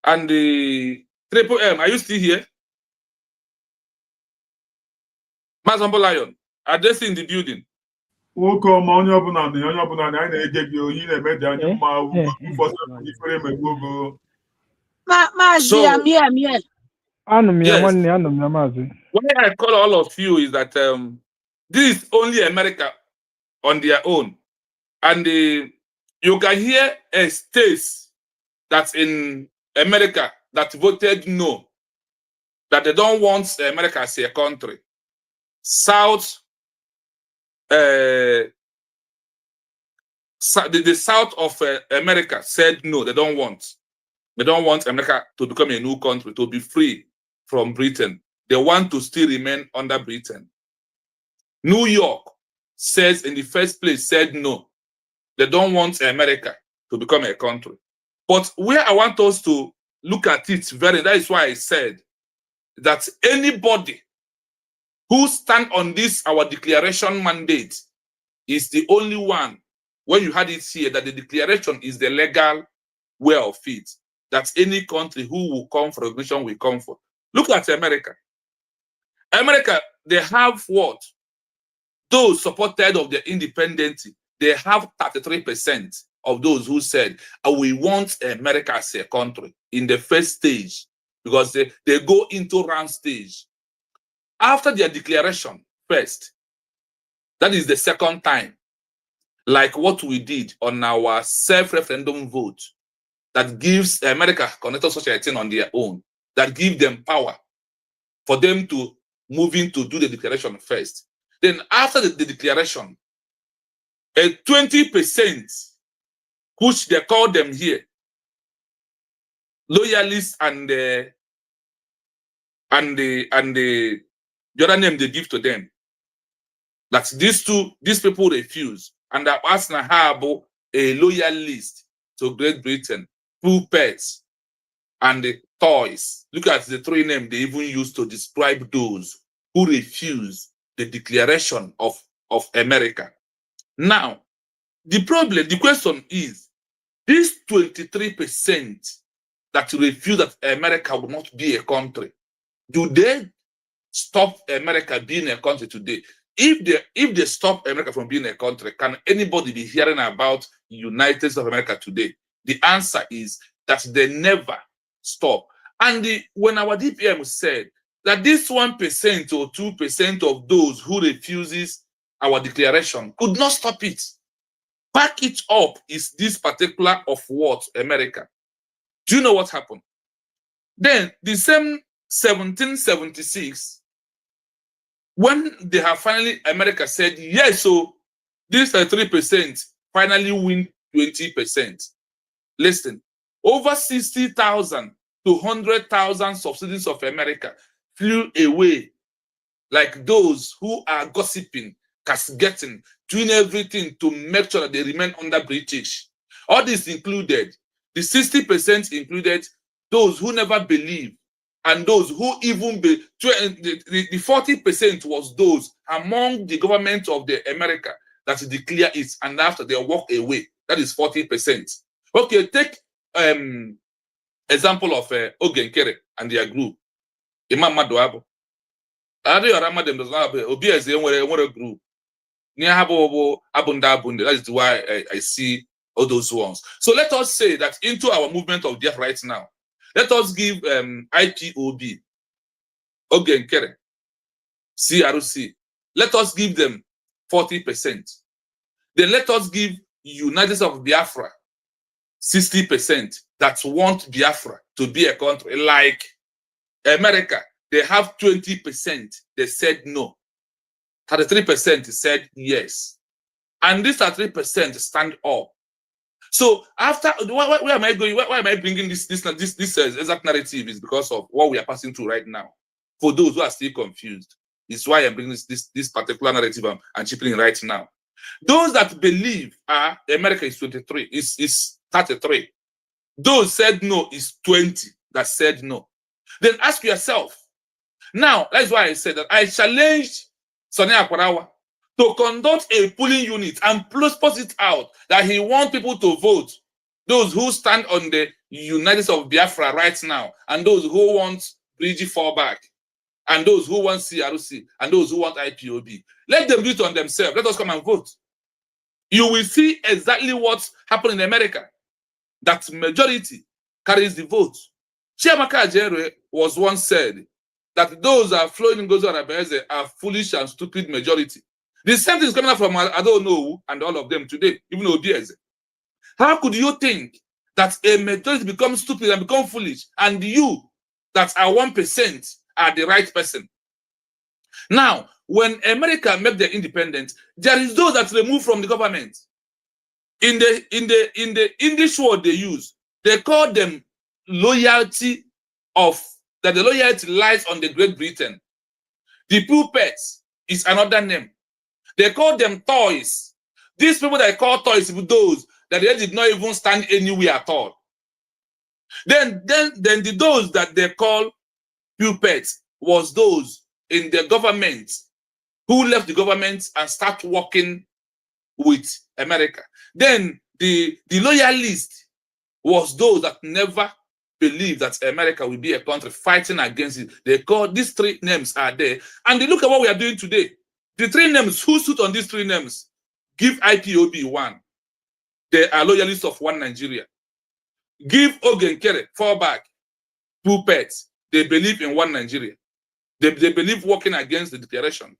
And the Triple M, are you still here? Mazambo Lion, are they still in the building? Nwoke ọma onye ọbụla na onye ọbụla na anyị na-eje gị oyi na-eme dị anyị mma ụfọdụ ifere megbugo. Mazi, I'm here. Yes. Why I call all of you is that this is only America on their own. And you can hear a state that's in America that voted no. that they don't want America as a country. The south of America said no, they don't want. They don't want America to become a new country, to be free from Britain. They want to still remain under Britain. New York says in the first place said no. They don't want America to become a country. But where I want us to look at it that is why I said that anybody who stand on this, our declaration mandate, is the only one, when you had it here, that the declaration is the legal way of it, that any country who will come for recognition will come for. Look at America. America, they have what? Those supported of the independence, they have 33% of those who said, we want America as a country in the first stage, because they go into round stage. After their declaration first, that is the second time, like what we did on our self-referendum vote, that gives America connected such a thing on their own, that give them power for them to move in to do the declaration first. Then after the declaration, a 20%, which they call them here, loyalists and the other name they give to them, that these people refuse, and that Arsenal have a loyalist to Great Britain, pets and the toys. Look at the three names they even use to describe those who refuse the declaration of America. Now, the question is, these 23% that refuse that America will not be a country, do they stop America being a country today? If they stop America from being a country, can anybody be hearing about United States of America today? The answer is that they never stop. And when our DPM said that this 1% or 2% of those who refuses our declaration could not stop it, back it up is this particular of what? America. Do you know what happened? Then the same 1776, when they have finally, America said, yes, so this 3% finally win 20%. Listen, over 60,000 to 100,000 subsidies of America flew away, like those who are gossiping, castigating, doing everything to make sure that they remain under British. All this included, the 60% included those who never believe, and those who even be, the 40% was those among the government of the America that declare it, and after they walk away. That is 40%. Okay, take example of Ogenkere and their group. Imam Maduabo. Ramadan does not have a group. That is why I see all those ones. So let us say that into our movement of death right now, let us give IPOB, Ogenkere, CRC, let us give them 40%. Then let us give United States of Biafra 60% that want Biafra to be a country. Like America, they have 20%. They said no. 33% said yes. And these 33% stand up. So after, where am I going? Why am I bringing this exact narrative? Is because of what we are passing through right now. For those who are still confused, it's why I'm bringing this particular narrative and chipping right now. Those that believe America is 23, is 33. Those said no is 20 that said no. Then ask yourself. Now, that's why I said that I challenged Sonny Akwarawa to conduct a polling unit and post it out that he wants people to vote. Those who stand on the United States of Biafra right now, and those who want Bridgie fallback, and those who want CRC, and those who want IPOB. Let them do it on themselves. Let us come and vote. You will see exactly what's happening in America. That majority carries the vote. Chiamaka Ajere was once said that those are flowing in Gozo and Abeze are foolish and stupid majority. The same thing is coming out from I don't know and all of them today, even Obieze. How could you think that a majority becomes stupid and become foolish, and you that are 1% are the right person. Now, when America made their independence, there is those that remove from the government. In the English word they use, they call them loyalty that the loyalty lies on the Great Britain. The puppets is another name. They call them toys. These people that I call toys, those that they did not even stand anywhere at all. Then those that they call puppets was those in the government who left the government and start working with America. Then the loyalist was those that never believed that America will be a country fighting against it. They call these three names are there. And they look at what we are doing today. The three names, who stood on these three names? Give IPOB one. They are loyalists of one Nigeria. Give Ogenkere, fall back, puppets. They believe in one Nigeria. They believe working against the declaration.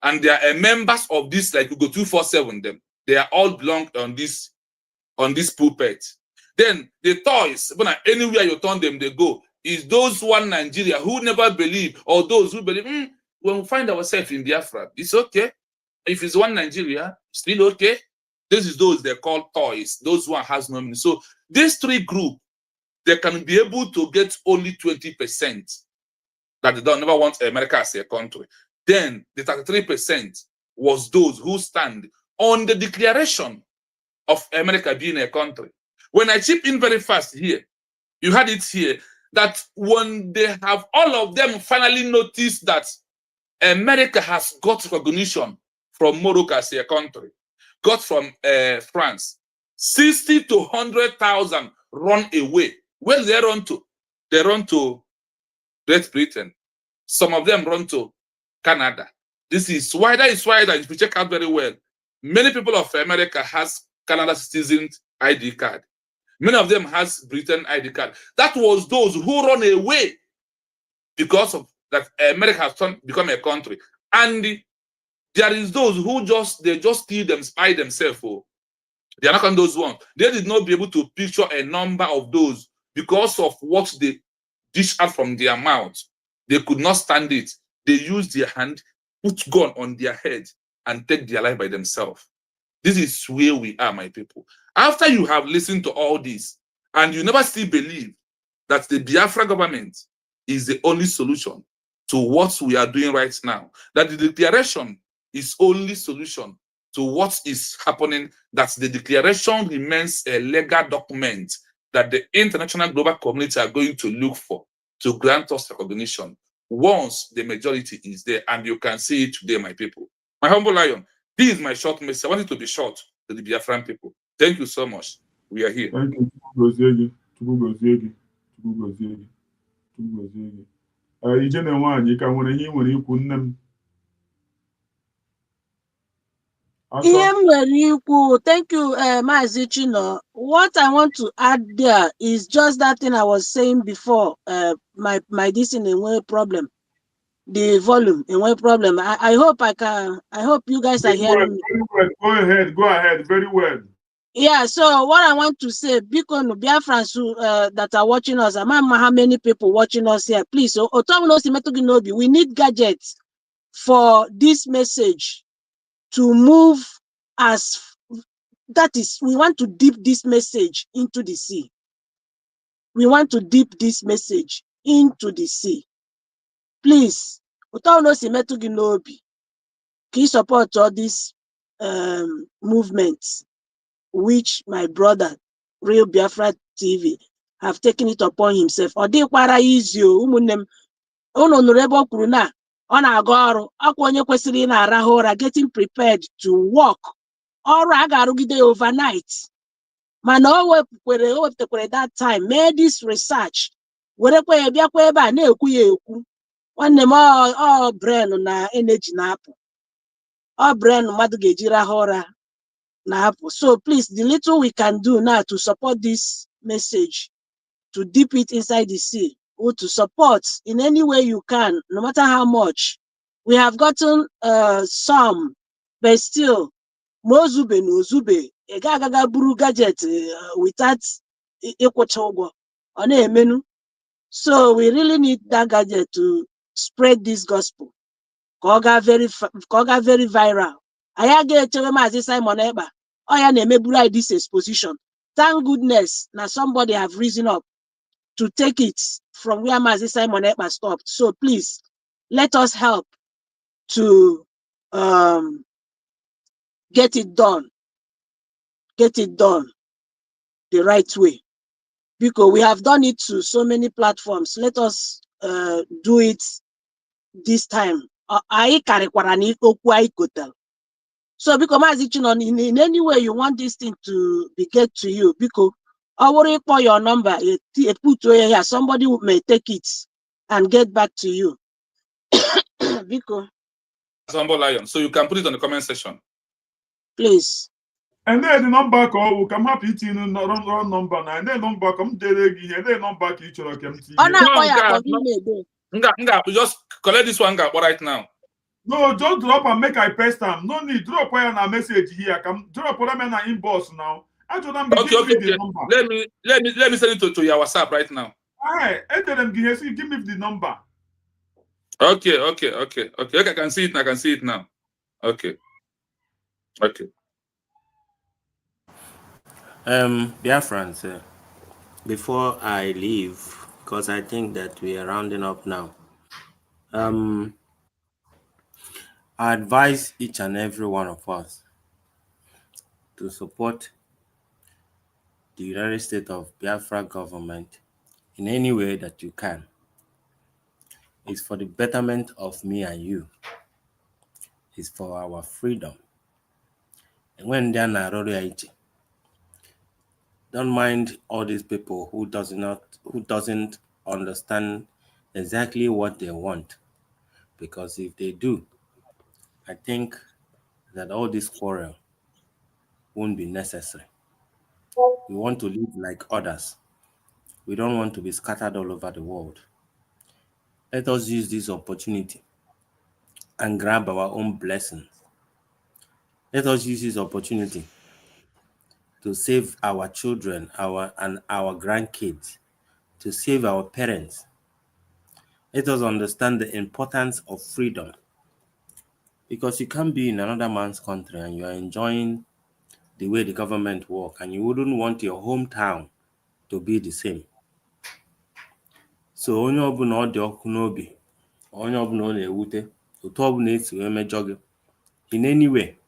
And they are members of this, like Ugo 247 them. They are all belong on this pulpit. Then the toys, when anywhere you turn them, they go. Is those one Nigeria who never believe, or those who believe, when we find ourselves in Biafra, it's okay. If it's one Nigeria, still okay. This is those they call toys. Those one has no meaning. So these three groups, they can be able to get only 20% that they don't never want America as a country. Then the 33% was those who stand on the declaration of America being a country. When I chip in very fast here, you had it here, that when they have all of them finally noticed that America has got recognition from Morocco as a country, got from France, 60 to 100,000 run away. Where do they run to? They run to Great Britain. Some of them run to Canada. This is why if you check out very well, many people of America has Canada citizen ID card. Many of them has Britain ID card. That was those who run away because of that America has become a country. And there is those who they just steal them by themselves. Oh. They are not on those ones. They did not be able to picture a number of those because of what they dish out from their mouth. They could not stand it. They used their hand, put gun on their head, and take their life by themselves. This is where we are, my people. After you have listened to all this, and you never still believe that the Biafra government is the only solution to what we are doing right now, that the declaration is only solution to what is happening, that the declaration remains a legal document that the international global community are going to look for to grant us recognition once the majority is there. And you can see it today, my people. My humble lion, this is my short message. I want it to be short to the Biafran people. Thank you so much. We are here. Thank you. Ijene nwaanyị ka nwere ihe ị nwere ikwu nne m. Thank you, Mazi Chino. What I want to add there is just that thing I was saying before. My this in a way problem, the volume in way problem. I hope I hope you guys are hearing me. Very well. Go ahead. Very well. Yeah. So what I want to say, because Biafrans that are watching us, I don't know how many people watching us here. Please, we need gadgets for this message to move as that is, we want to dip this message into the sea. We want to dip this message into the sea. Please, can you support all these movements which my brother, Real Biafra TV, have taken it upon himself? Or they kwara easy getting prepared to walk or overnight. Man, that time made this research. All brain na energy na apple. All brain madugejira hora na apple. So please, the little we can do now to support this message, to dip it inside the sea, or to support in any way you can, no matter how much. We have gotten some, but still, Mozube no zube, a buru gadget without equal. So we really need that gadget to spread this gospel. Koga very viral. I get to Mazi Simon Eba. Oh yeah, maybe this exposition. Thank goodness now somebody have risen up to take it from where Mazi Simon Eba stopped. So please let us help to get it done. Get it done the right way. Because we have done it to so many platforms. Let us do it this time. So because in any way you want this thing to be get to you, because I worry for your number, put here, somebody may take it and get back to you. Because Humble Lion. So you can put it on the comment section. Please. And then the number call will come happy to wrong number now. And then number come delegi and then number each other come to just collect this one right now. No, just drop and make I paste them. No need drop where a message here. Come drop them in an inbox now. I told them okay. the number. Let me send it to your WhatsApp right now. Alright, enter them give me the number. Okay. I can see it now. Okay. Dear friends, before I leave, because I think that we are rounding up now, I advise each and every one of us to support the United States of Biafra government in any way that you can. It's for the betterment of me and you. It's for our freedom. And when they're not don't mind all these people who doesn't understand exactly what they want. Because if they do, I think that all this quarrel won't be necessary. We want to live like others. We don't want to be scattered all over the world. Let us use this opportunity and grab our own blessings. Let us use this opportunity to save our children, our grandkids, to save our parents. Let us understand the importance of freedom. Because you can't be in another man's country and you are enjoying the way the government work, and you wouldn't want your hometown to be the same. So onye ọbụla ọ dị ọkụ n'obi, onye ọbụla ọ na-ewute, otu ọbụla esi wee mejọ gị, in any way,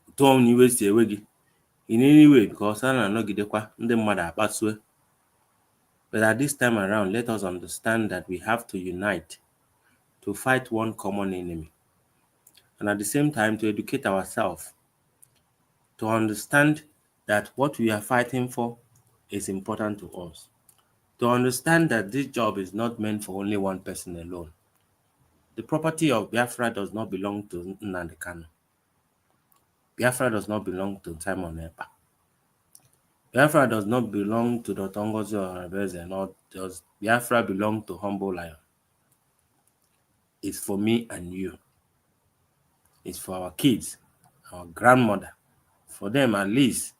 otu ọbụla iwe si ewe gị, in any way, because a na-anọgidekwa ndị mmadụ akpasue. But at this time around, let us understand that we have to unite to fight one common enemy. And at the same time, to educate ourselves, to understand that what we are fighting for is important to us. To understand that this job is not meant for only one person alone. The property of Biafra does not belong to Nnamdi Kanu. Biafra does not belong to Simon Ekpa. Biafra does not belong to Dr. Ngozi Ohanebeze, nor does Biafra belong to Humble Lion. It's for me and you. It's for our kids, our grandmother, for them at least.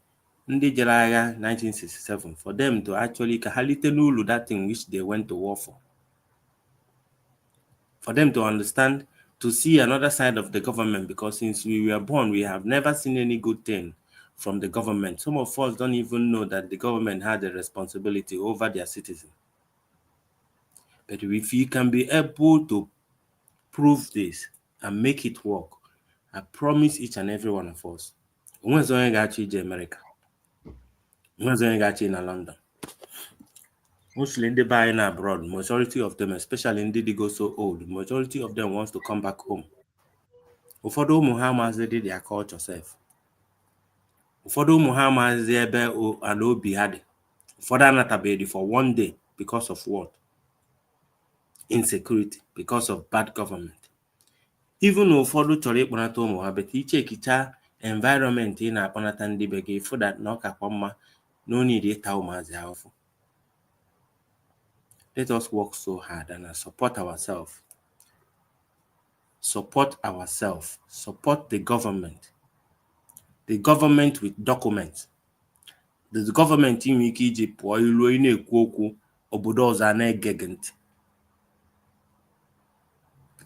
Ndị jere agha 1967, for them to actually kahalite n'ulu that thing which they went to war for. For them to understand, to see another side of the government, because since we were born, we have never seen any good thing from the government. Some of us don't even know that the government had a responsibility over their citizens. But if you can be able to prove this and make it work, I promise each and every one of us, once only got to America, once only got in London, mostly in the buying abroad, majority of them, especially in the go so old, majority of them wants to come back home. Ụfọdụ ụmụ ha mazị their culture self. Ụfọdụ ụmụ ha mazị ebe ala obi ha dị. Ụfọdụ anatabeghị for one day because of what? Insecurity, because of bad government. Even ụfọdụ chọrọ ịkpọnata ụmụ ha, but ichekicha environment ị na-akpọnata ndị be gị for that na ọ kakwa mma no need ịta ụmụazị ahụhụ. Let us work so hard and support ourselves. Support ourselves. Support the government. The government with documents. The government in ike iji pụọ ilu ị na-ekwu okwu obodo ọzọ na-ege gị ntị.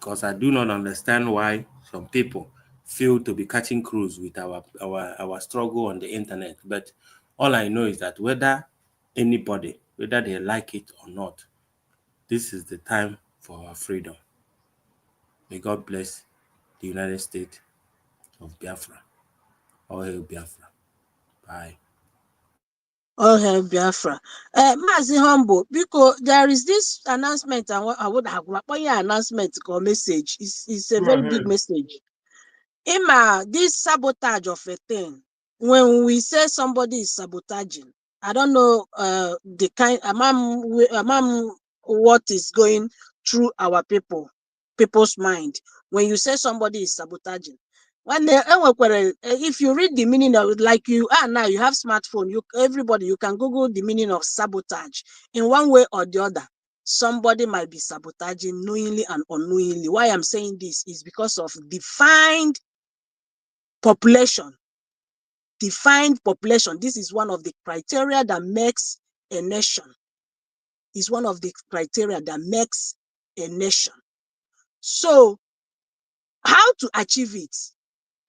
because I do not understand why some people feel to be catching cruise with our struggle on the internet. But all I know is that whether anybody, whether they like it or not, this is the time for our freedom. May God bless the United States of Biafra. All hail Biafra. Bye. All hail Biafra. Mazi Humble, because there is this announcement, I would have announcement or message. It's a very big message. Emma, this sabotage of a thing, when we say somebody is sabotaging, I don't know the kind among what is going through our people's mind. When you say somebody is sabotaging, if you read the meaning of it, like you are now, you have smartphone, everybody, you can Google the meaning of sabotage in one way or the other. Somebody might be sabotaging knowingly and unknowingly. Why I'm saying this is because of defined population. Defined population. This is one of the criteria that makes a nation. Is one of the criteria that makes a nation. So, how to achieve it?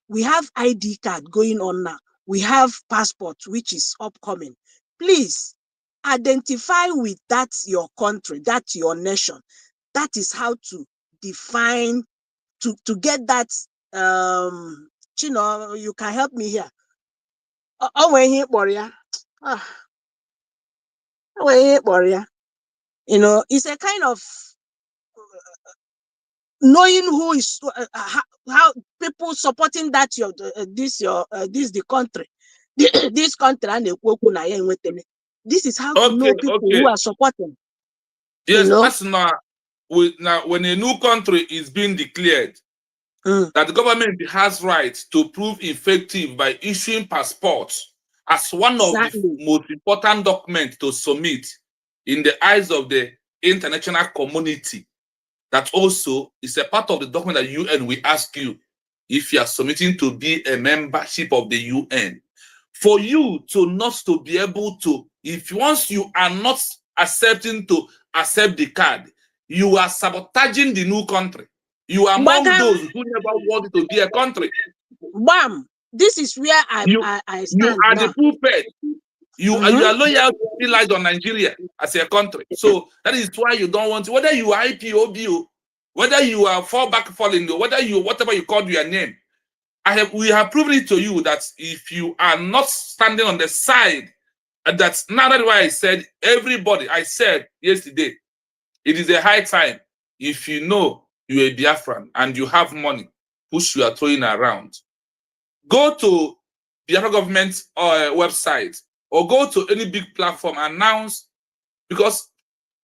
We have ID card going on now. We have passport, which is upcoming. Please identify with that's your country, that's your nation. That is how to define, to get that. You can help me here. When he it's a kind of knowing who is how people supporting that this the country, this country and this is how to know people who are supporting. Yes, as now when a new country is being declared, that the government has rights to prove effective by issuing passports as one of the most important documents to submit in the eyes of the international community. That also is a part of the document that UN will ask you if you are submitting to be a membership of the UN. For you to not to be able to, if once you are not accepting to accept the card, you are sabotaging the new country. You are among those who never wanted to be a country. Bam! This is where I stand. You are now the puppet. You are loyal to realize on Nigeria as a country. So that is why you don't want to, whether you are IPOB, whether you are falling, whether you whatever you call your name. We have proven it to you that if you are not standing on the side, that's now that's why I said everybody, I said yesterday, it is a high time. If you know you're a Biafran and you have money, which you are throwing around, go to Biafra government website or go to any big platform, announce, because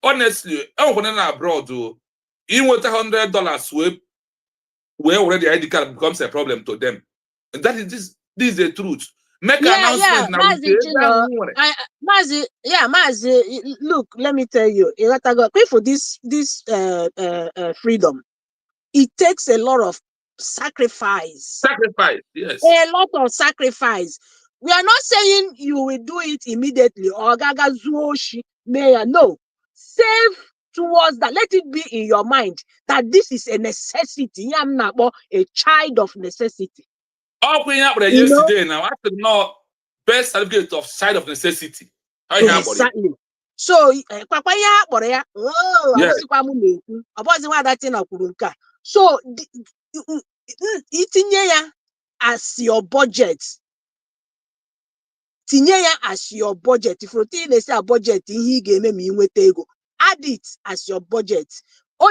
honestly, abroad, even with $100, where already ID card becomes a problem to them. And that is this is the truth. Make an announcement now. Mazi, look, let me tell you, for this freedom, it takes a lot of sacrifice. Yes. A lot of sacrifice. We are not saying you will do it immediately or gaga zuoshi mayor. No. Save towards that. Let it be in your mind that this is a necessity. A child of necessity. Yesterday now, I could know best certificate of child of necessity. Exactly. So, so itinye ya as your budget. Tinye ya as your budget. If you say a budget, add it as your budget. Go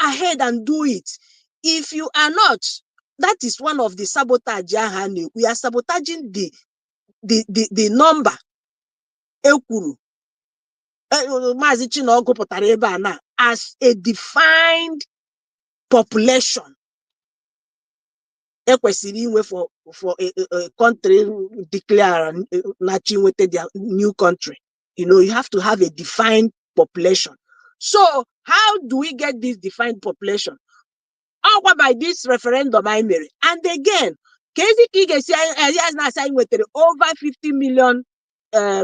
ahead and do it. If you are not, that is one of the sabotage. We are sabotaging the number. As a defined population. For a country declare their new country. You have to have a defined population. So how do we get this defined population? By this referendum I made. And again, over 50 million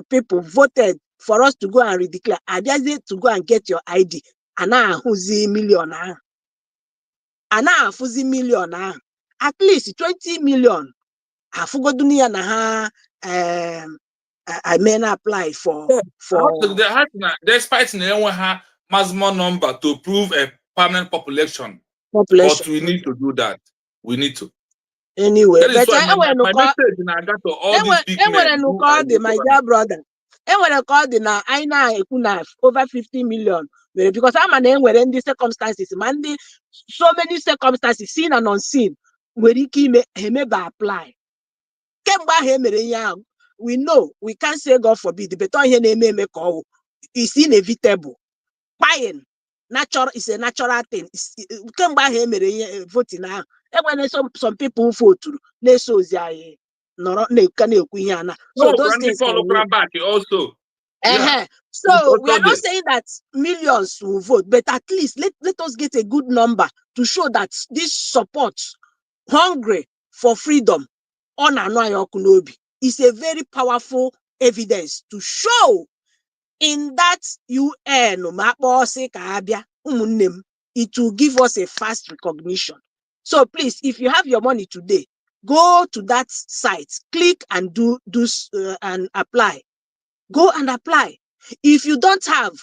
people voted for us to go and redeclare. To go and get your ID. ana-ahụzi million ahụ ana-afụzi million ahụ at least 20 million afụgodunu ya na ha I mean apply for despite na enwe ha maximum number to prove a permanent population. But we need to do that. We need to. Anyway, that is but why my message na got to all these big men. My dear brother. Enwere call the na I na-ekwu na over 50 million because I'm an enwere ndị circumstances man so many circumstances seen and unseen nwere ike ime emeba apply kemgbe ahụ emere ihe ahụ we know we can't say God forbid but ihe na-eme eme ka ọwụ is inevitable buying natural is a natural thing kemgbe ahụ emere ihe voting ahụ enwere some people vote na-eso ozi anyị nọrọ na-ekwu ihe ana so those things back also. So we are not saying that millions will vote, but at least let us get a good number to show that this support, hungry for freedom, is a very powerful evidence to show in that UN, it will give us a fast recognition. So please, if you have your money today, go to that site, click and do and apply. Go and apply. If you don't have,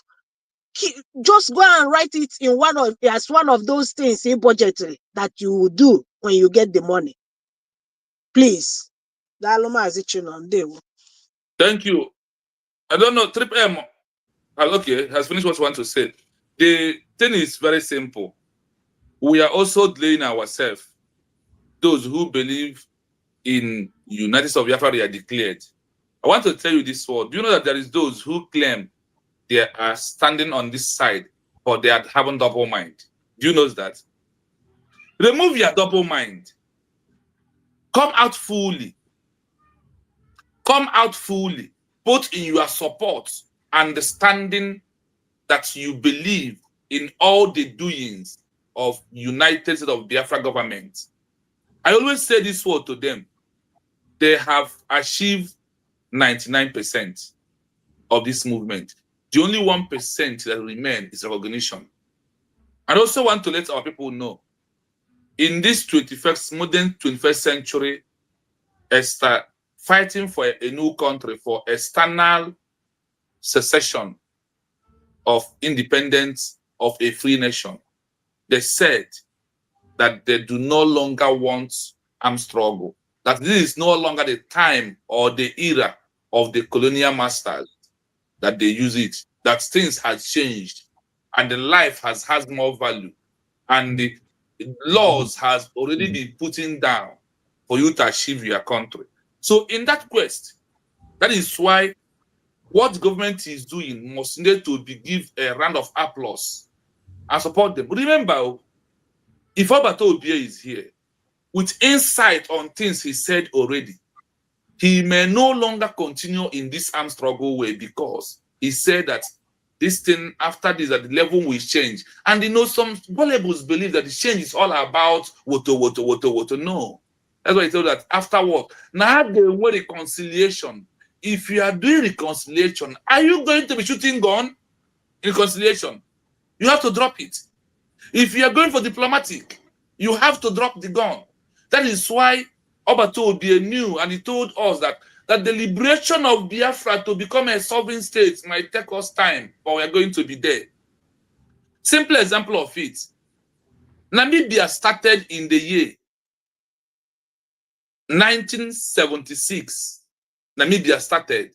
just go and write it in one of those things in budgetary that you will do when you get the money. Please. Thank you. I don't know, Trip M. Okay, has finished what you want to say. The thing is very simple. We are also delaying ourselves. Those who believe in United States of Biafra, they are declared. I want to tell you this word. Do you know that there is those who claim they are standing on this side, but they are having double mind? Do you know that? Remove your double mind. Come out fully. Come out fully, both in your support, understanding that you believe in all the doings of United States of Biafra government. I always say this word to them. They have achieved 99% of this movement. The only 1% that remain is recognition. I also want to let our people know, in this modern 21st century, fighting for a new country, for external secession of independence of a free nation, they said that they do no longer want armed struggle, that this is no longer the time or the era of the colonial masters, that they use it, that things have changed and the life has more value and the laws has already been putting down for you to achieve your country. So in that quest, that is why what government is doing must need to be give a round of applause and support them. But remember, if Obato Obie is here, with insight on things he said already, he may no longer continue in this armed struggle way because he said that this thing after this at the level will change. And you know, some Bolebus believe that the change is all about woto. No. That's why he told that afterward. Now the word reconciliation. If you are doing reconciliation, are you going to be shooting gun in reconciliation? You have to drop it. If you are going for diplomatic, you have to drop the gun. That is why Obato Obie knew, and he told us that the liberation of Biafra to become a sovereign state might take us time, but we are going to be there. Simple example of it. Namibia started in the year 1976. Namibia started.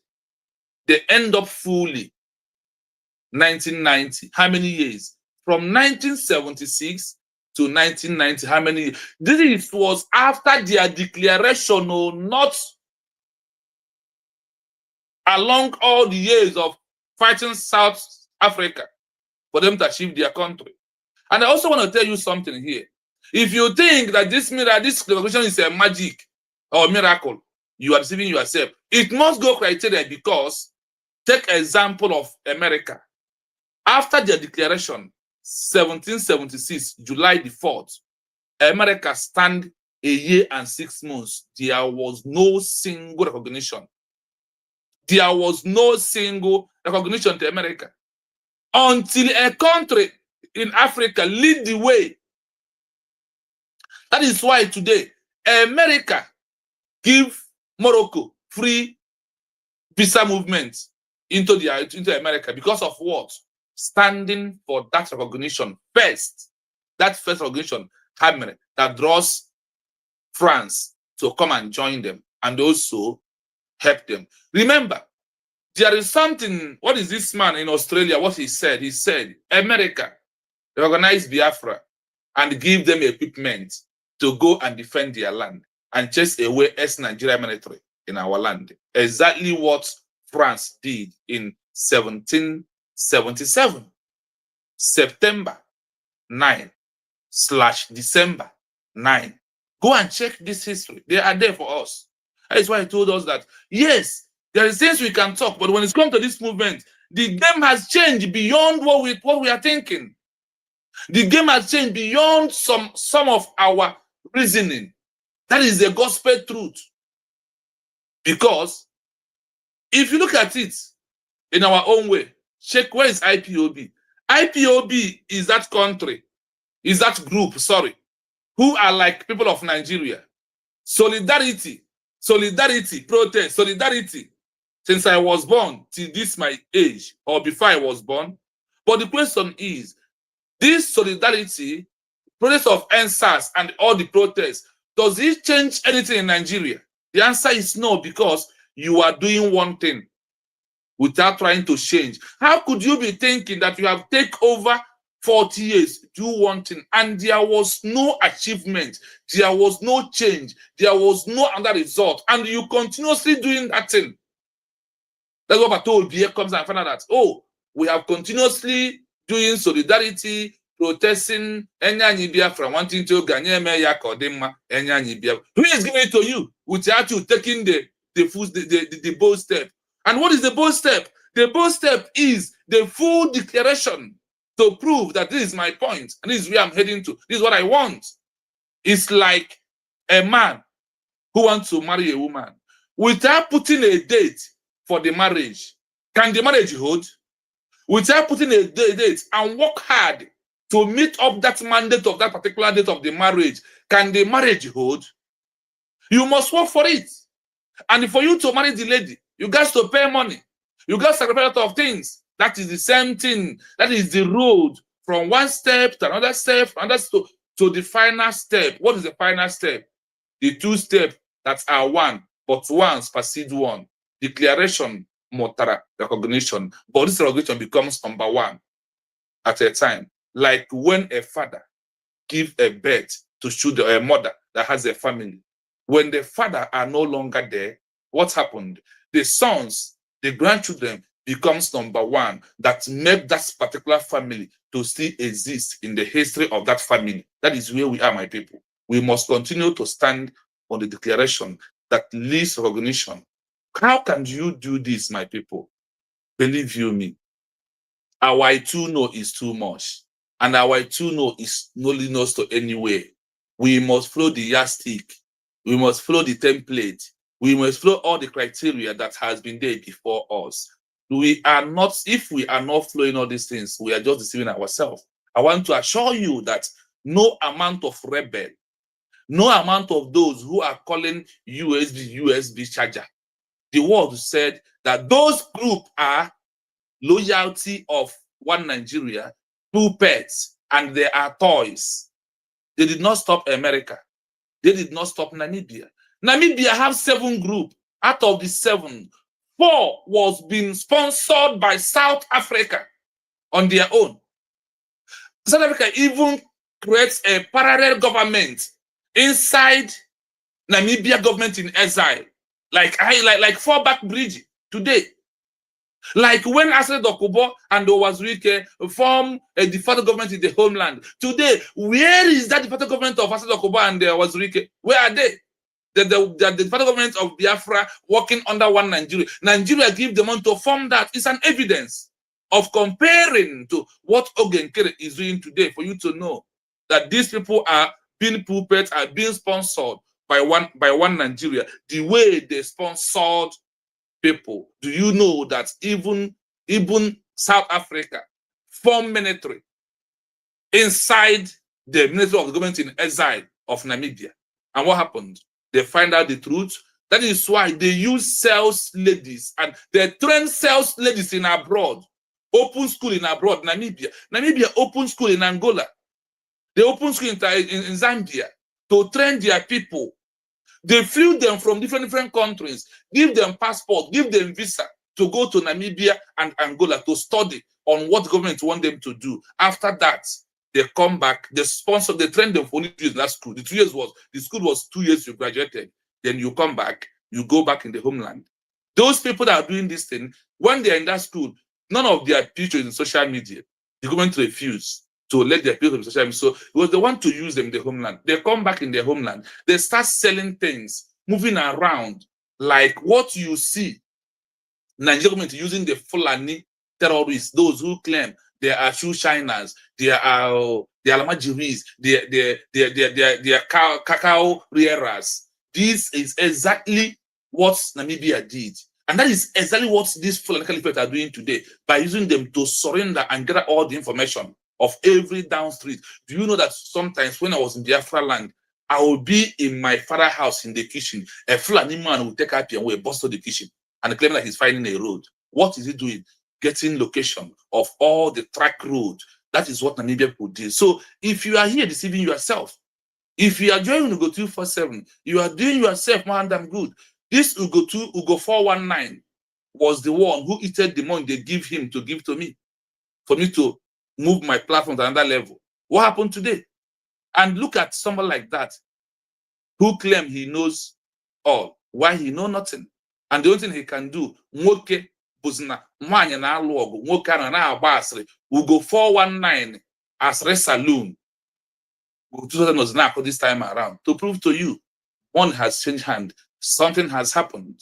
They end up fully 1990. How many years? From 1976 to 1990, how many years? This was after their declaration, or not along all the years of fighting South Africa for them to achieve their country. And I also want to tell you something here. If you think that this declaration is a magic or miracle, you are deceiving yourself. It must go criteria because, take example of America. After their declaration, 1776, July the 4th, America stand a year and 6 months. There was no single recognition. There was no single recognition to America until a country in Africa lead the way. That is why today America give Morocco free visa movement into America because of what? Standing for that recognition first. That first recognition that draws France to come and join them and also help them. Remember, there is something. What is this man in Australia? What he said? He said, America recognize Biafra and give them equipment to go and defend their land and chase away ex-Nigeria military in our land. Exactly what France did in 1777, September 9/December 9. Go and check this history. They are there for us. That is why he told us that, yes, there is things we can talk, but when it's come to this movement, the game has changed beyond what we are thinking. The game has changed beyond some of our reasoning. That is the gospel truth. Because if you look at it in our own way, check where is IPOB. IPOB is that country, is that group, sorry, who are like people of Nigeria. Solidarity, protest, solidarity. Since I was born till this my age, or before I was born. But the question is, this solidarity, process of NSAS and all the protests, does it change anything in Nigeria? The answer is no, because you are doing one thing without trying to change. How could you be thinking that you have taken over 40 years, do one thing, and there was no achievement, there was no change, there was no other result, and you continuously doing that thing? That's what I told Pierre comes and find out that, oh, we have continuously doing solidarity, protesting, from wanting to Who is giving it to you without you taking the bold step? And what is the bold step? The bold step is the full declaration to prove that this is my point and this is where I'm heading to. This is what I want. It's like a man who wants to marry a woman without putting a date for the marriage. Can the marriage hold? Without putting a date and work hard to meet up that mandate of that particular date of the marriage, can the marriage hold? You must work for it. And for you to marry the lady, you got to pay money. You got to sacrifice a lot of things. That is the same thing. That is the road from one step to another step, to the final step. What is the final step? The two steps that are one, but one supersede one. Declaration, motara, recognition. But this recognition becomes number one at a time. Like when a father gives a birth to a mother that has a family. When the father are no longer there, what happened? The sons, the grandchildren becomes number one that make that particular family to still exist in the history of that family. That is where we are, my people. We must continue to stand on the declaration that leads recognition. How can you do this, my people? Believe you me, our I too know is too much. And our I too know is not leading us to anywhere. We must follow the yardstick. We must follow the template. We must follow all the criteria that has been there before us. We are not, if we are not following all these things, we are just deceiving ourselves. I want to assure you that no amount of rebel, no amount of those who are calling USB charger. The world said that those groups are loyalty of one Nigeria, two pets, and they are toys. They did not stop America. They did not stop Namibia. Namibia have 7 groups. Out of the 7, 4 was being sponsored by South Africa on their own. South Africa even creates a parallel government inside Namibia government in exile, like fallback bridge today. Like when Asad Dokubo and Owazurike form a de facto government in the homeland. Today, where is that de facto government of Asad Dokubo and Owazurike? Where are they? The de facto government of Biafra working under one Nigeria. Nigeria give the money to form that. It's an evidence of comparing to what Ogenkere is doing today for you to know that these people are being puppets, are being sponsored by one Nigeria. The way they sponsored people. Do you know that even South Africa formed military inside the Ministry of the Government in Exile of Namibia. And what happened? They find out the truth. That is why they use sales ladies and they train sales ladies in abroad. Open school in abroad, Namibia. Namibia open school in Angola. They open school in Zambia to train their people. They flew them from different countries, give them passport, give them visa to go to Namibia and Angola to study on what government want them to do. After that, they come back, they sponsor, they train them for only 2 years in that school. The 2 years was, the school was 2 years you graduated. Then you come back, you go back in the homeland. Those people that are doing this thing, when they're in that school, none of their pictures in social media. The government refused to let their people in social media. So it was the one to use them in the homeland. They come back in their homeland. They start selling things, moving around, like what you see Nigerian government using the Fulani terrorists, those who claim they are shoe shiners, they are the Alamajiris, they are cacao rearers. This is exactly what Namibia did. And that is exactly what these Fulani Caliphate are doing today by using them to surrender and gather all the information of every down street. Do you know that sometimes when I was in Biafra land, I will be in my father's house in the kitchen. A Fulani man will take up and will bust to the kitchen and claim that he's finding a road. What is he doing? Getting location of all the track road. That is what Namibia people did. So if you are here deceiving yourself, if you are joining Ugo 247, you are doing yourself more than good. This Ugo 419 was the one who eated the money they give him to give to me, for me to move my platform to another level. What happened today? And look at someone like that who claims he knows all, why he knows nothing. And the only thing he can do, nwoke buzna mwanya na alụ ọgụ, nwoke ana na agba asịrị, Ugo 419 asịrị saloon. This time around to prove to you one has changed hand, something has happened.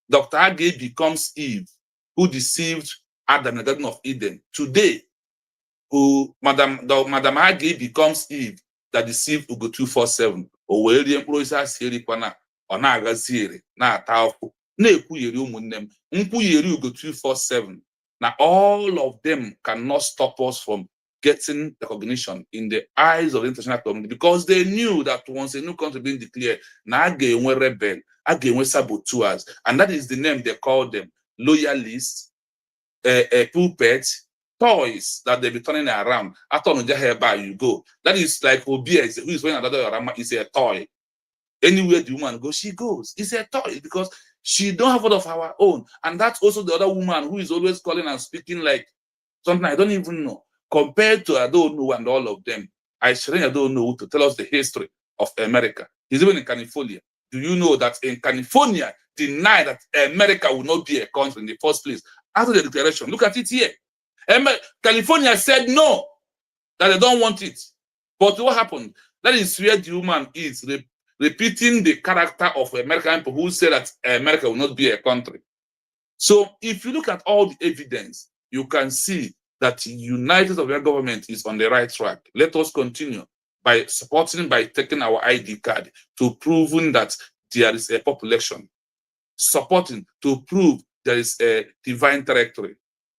Dr. Agay becomes Eve, who deceived Adam in the Garden of Eden. Today, who Madam Agay becomes Eve that deceived Ugo 247. Oweri employees are Sirikwana or Nagaziri, na Taufu, Nekuyeri Umunem, Nkuyeri Ugo 247. Now all of them cannot stop us from getting recognition in the eyes of the international community, because they knew that once a new country being declared, Nage were rebel, Age were saboteurs, and that is the name they call them: loyalists, puppets, toys that they be turning around. After hereby you go. That is like Obia, who is wearing another Rama, is a toy. Anywhere the woman goes, she goes. It's a toy because she don't have one of our own. And that's also the other woman who is always calling and speaking like something I don't even know. Compared to I don't know and all of them, I don't know to tell us the history of America. He's even in California. Do you know that in California denied that America will not be a country in the first place after the declaration? Look at it here. California said no, that they don't want it. But what happened? That is where the woman is repeating the character of American people who say that America will not be a country. So if you look at all the evidence, you can see that the United States of your government is on the right track. Let us continue by supporting, by taking our ID card to proving that there is a population, supporting to prove there is a divine territory,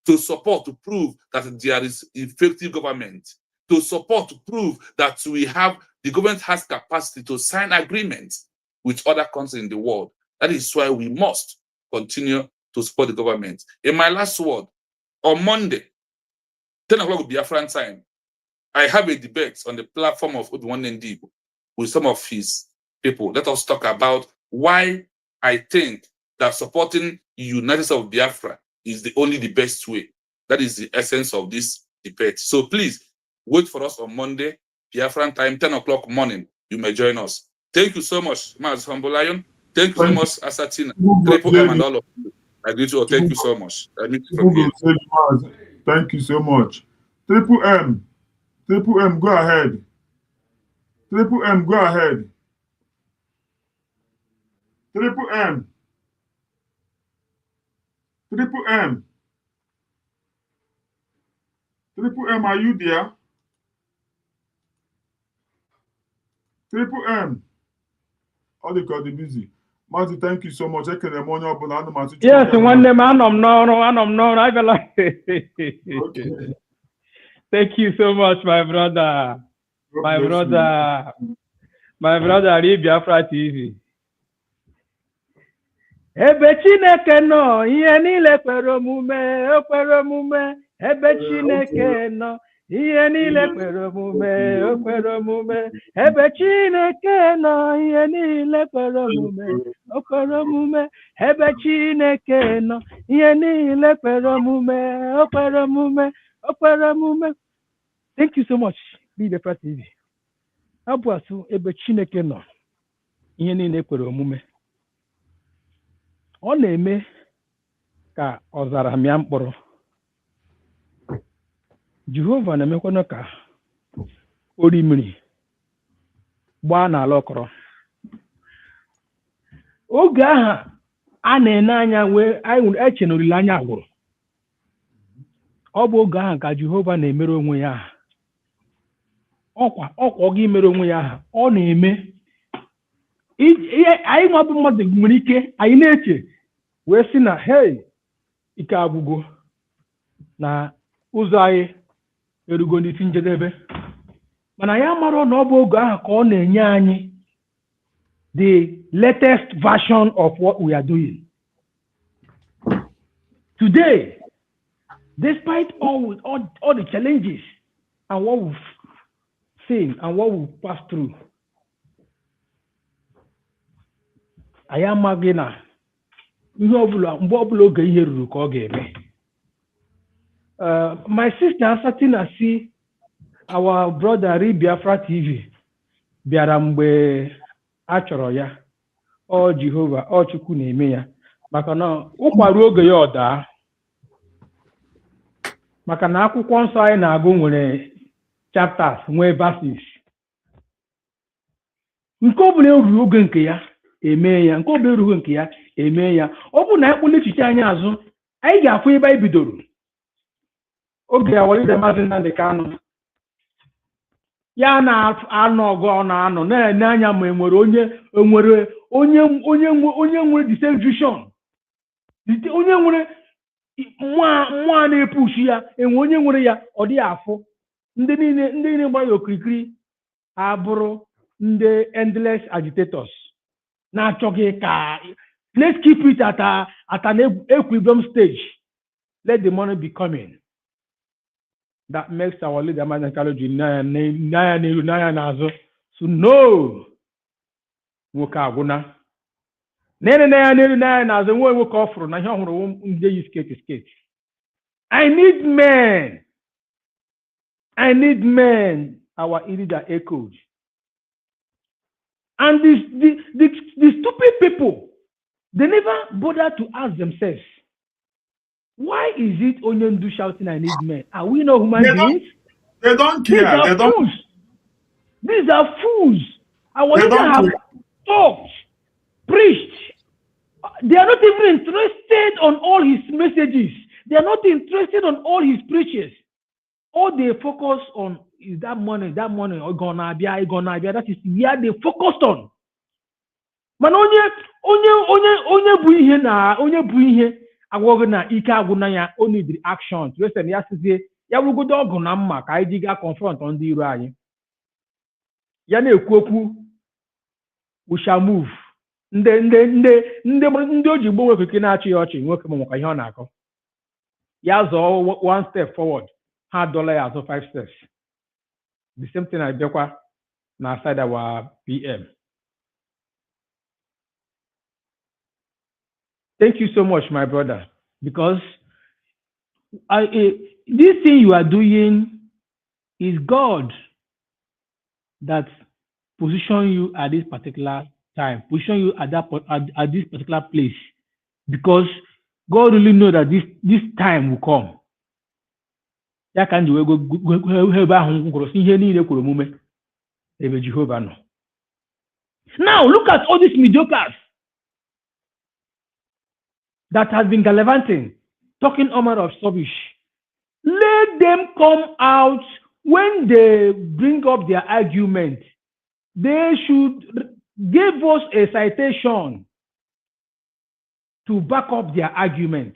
to support to prove that there is effective government, to support to prove that we have the government has capacity to sign agreements with other countries in the world. That is why we must continue to support the government. In my last word, on Monday, 10 o'clock Biafran time, I have a debate on the platform of Obi-Wan with some of his people. Let us talk about why I think that supporting the United States of Biafra is the best way. That is the essence of this debate. So please wait for us on Monday, Biafran time, 10 o'clock morning. You may join us. Thank you so much, Mas Humble Lion. Thank you so much, Asatina, Triple M, and all of you. I greet you all. Thank you so much. I meet you from here. Thank you so much. Triple M, go ahead. Triple M, go ahead. Triple M. Triple M. Triple M, are you there? Triple M. All the call the busy. Marty, thank you so much. Yes, one name, I'm no, I feel like. Thank you so much, my brother. My bless you. brother. My brother, read Biafra TV. Ebe Chineke nọ, ihe niile kwere omume, o kwere omume. Ebe Chineke nọ, ihe niile kwere omume, o kwere omume. Ebe Chineke nọ, ihe niile kwere omume, o kwere omume. Ebe Chineke nọ, ihe niile kwere omume, o kwere omume, o kwere omume. Thank you so much, Biafra TV. Abụ asụ ebe Chineke nọ, ihe niile kwere omume. Ọ na-eme ka ọzara mịa mkpụrụ. Jehova na-emekwanụ ka orimiri gbaa n'ala ọkọrọ. Oge aha a na-ene anya wee eche na olileanya gwụrụ. Ọ bụ oge aha ka Jehova na-emere onwe ya aha. Ọkwa gị mere onwe ya aha. Ọ na-eme anyị nwa bụ mmadụ nwere ike anyị na-eche wee sị na hey, ike agwụgo na ụzọ anyị erugo n'isi njedebe, mana ya mara na ọ bụ oge ahụ ka ọ na-enye anyị the latest version of what we are doing today, despite all the challenges and what we've seen and what we've passed through. Anyị amaghị na ihe ọbụla mgbe ọbụla oge ihe ruru ka ọ ga-eme. My sister Asatina si our brother Biafra TV bịara mgbe a chọrọ ya. Ọ Jehova, ọ Chukwu na-eme ya maka na ụkwaru oge ya ọ daa. Maka na akwụkwọ nsọ anyị na-agụ nwere chapters, nwee verses. Nke ọbụla eruru oge nke ya eme ya, nke ọbụla eruru nke ya eme ya. Ọ bụ na ekpuli echiche anyị azụ, anyị ga-afụ ebe anyị bidoro. Oge awalide Maazị Nnamdi Kanu ya na-anọ ọgụ ọ na-anọ na-ene anya ma enwere onye nwere the same vision, onye nwere nwa na-epushi ya, enwe onye nwere ya ọ dị afọ. Ndị niile gbara okirikiri abụrụ ndị endless agitators na-achọghị ka let's keep it at an equilibrium stage. Let the money be coming. That makes our leader Maazị Kaloji n'anya n'iru n'anya n'azụ. So no, nwoke agwụna. N'anya n'iru n'anya n'azụ nwe nwoke ọ fụrụ na ihe ọhụrụ ndị yi skate. I need men, our leader echoed. And the stupid people, they never bother to ask themselves, why is it Onyendu shouting, I need men? Are we not human beings? They don't care. These are fools. Our leaders have talked, preached. They are not even interested on all his messages. They are not interested on all his preachers. All they focus on is that money, gonna be. That is where they focused on. Man, onye bụ ihe agwọghị na ike agwụna ya, o need reaction. Listen, ya sizie ya wụgodo ọgụ na mma ka anyị ji ga confront ndị iro anyị. Ya na-ekwu okwu, we shall move. Ndị o ji gbo nwoke ike na-achị ya ọchị, nwoke ma maka ihe ọ na-akọ. Ya zọọ one step forward, ha dọla ya azụ 5 steps. The same thing I bịakwa na side our PM. Thank you so much, my brother, because this thing you are doing is God that position you at this particular time, position you at this particular place, because God really know that this time will come. Ya ka nji go ebe ahụ ngwụrụ si ihe niile kwuru omume ebe Jehova nọ. Now look at all these mediocres that has been gallivanting, talking all manner of rubbish. Let them come out when they bring up their argument. They should give us a citation to back up their argument.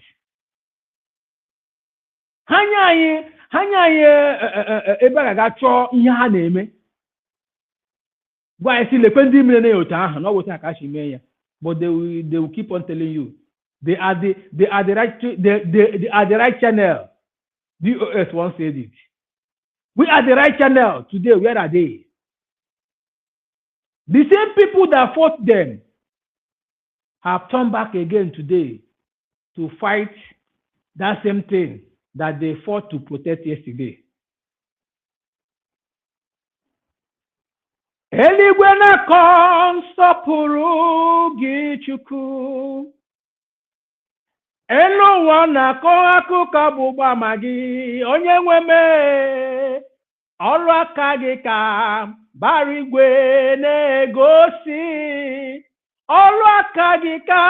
hanya ye ebe ga chọọ ihe ha na-eme gwa isi lekwe ndị mere na otu ahụ na ọwụta ka mee ya but they will keep on telling you they are the right channel. DOS once said it. We are the right channel. Today, where are they? The same people that fought them have turned back again today to fight that same thing that they fought to protect yesterday. Eligwe na-akọ nsọpụrụ gị Chukwu. Elu ụwa na-akọ akụkọ bụ gbama gị onye nwe mee ọrụ aka gị ka bara igwe na-egosi ọrụ aka gị ka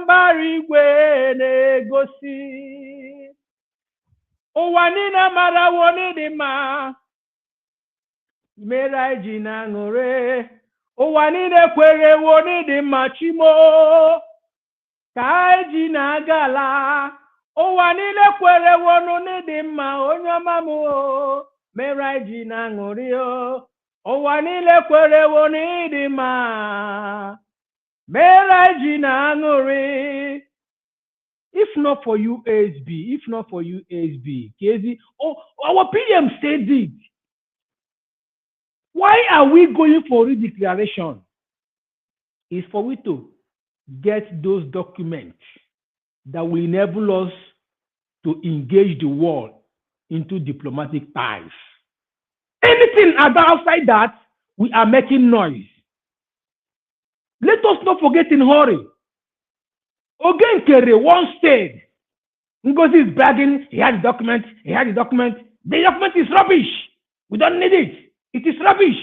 bara igwe na-egosi ụwa niile marawo n'ịdị mma mere anyị ji na-aṅụrị ụwa niile kwerewo n'ịdị mma Chimo ka anyị ji na-aga ala ụwa niile kwerewo n'ịdị mma onye ọma m mere anyị ji na-aṅụrị ụwa niile kwerewo n'ịdị mma mere anyị ji na-aṅụrị. If not for USB, Kezi, our PM said it. Why are we going for redeclaration? It's for we to get those documents that will enable us to engage the world into diplomatic ties. Anything outside that, we are making noise. Let us not forget in hurry. Ogenkere once said, Ngozi is bragging, he had the document, The document is rubbish. We don't need it. It is rubbish.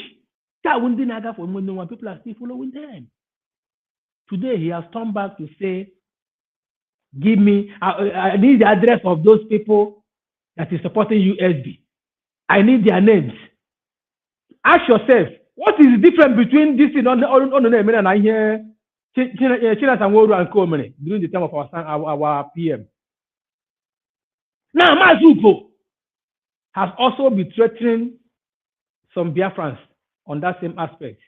People are still following them. Today, he has turned back to say, give me, I need the address of those people that is supporting USB. I need their names. Ask yourself, what is the difference between this and and I hear China and Komene during the time of our PM? Now, Mazuko has also been threatening some Biafrans on that same aspect.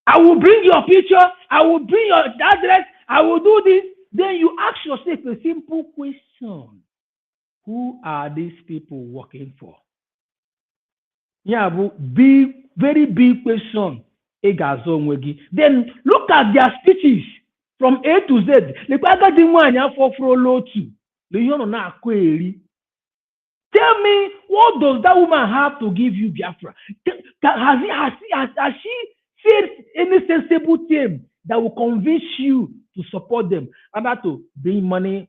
I will bring your picture, I will bring your address, I will do this. Then you ask yourself a simple question. Who are these people working for? Yeah, big, very big question. Then look at their speeches from A to Z. Tell me, what does that woman have to give you, Biafra? Has she said any sensible thing that will convince you to support them? Rather to bring money.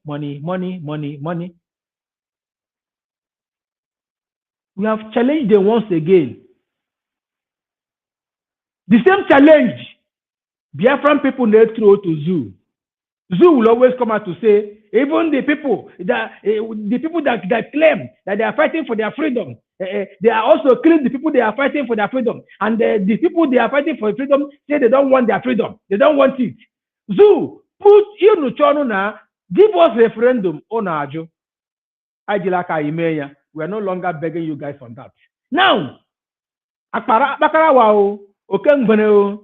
We have challenged them once again. The same challenge Biafran people need throw to Zoo. Zoo will always come out to say, even the people that claim that they are fighting for their freedom, they are also killing the people they are fighting for their freedom. And the people they are fighting for freedom say they don't want their freedom. They don't want it. Zoo, put in Chonuna, give us referendum on Ajo. Ajilaka Imeya. We are no longer begging you guys on that. Now, Bakarawa, Okengbeneo,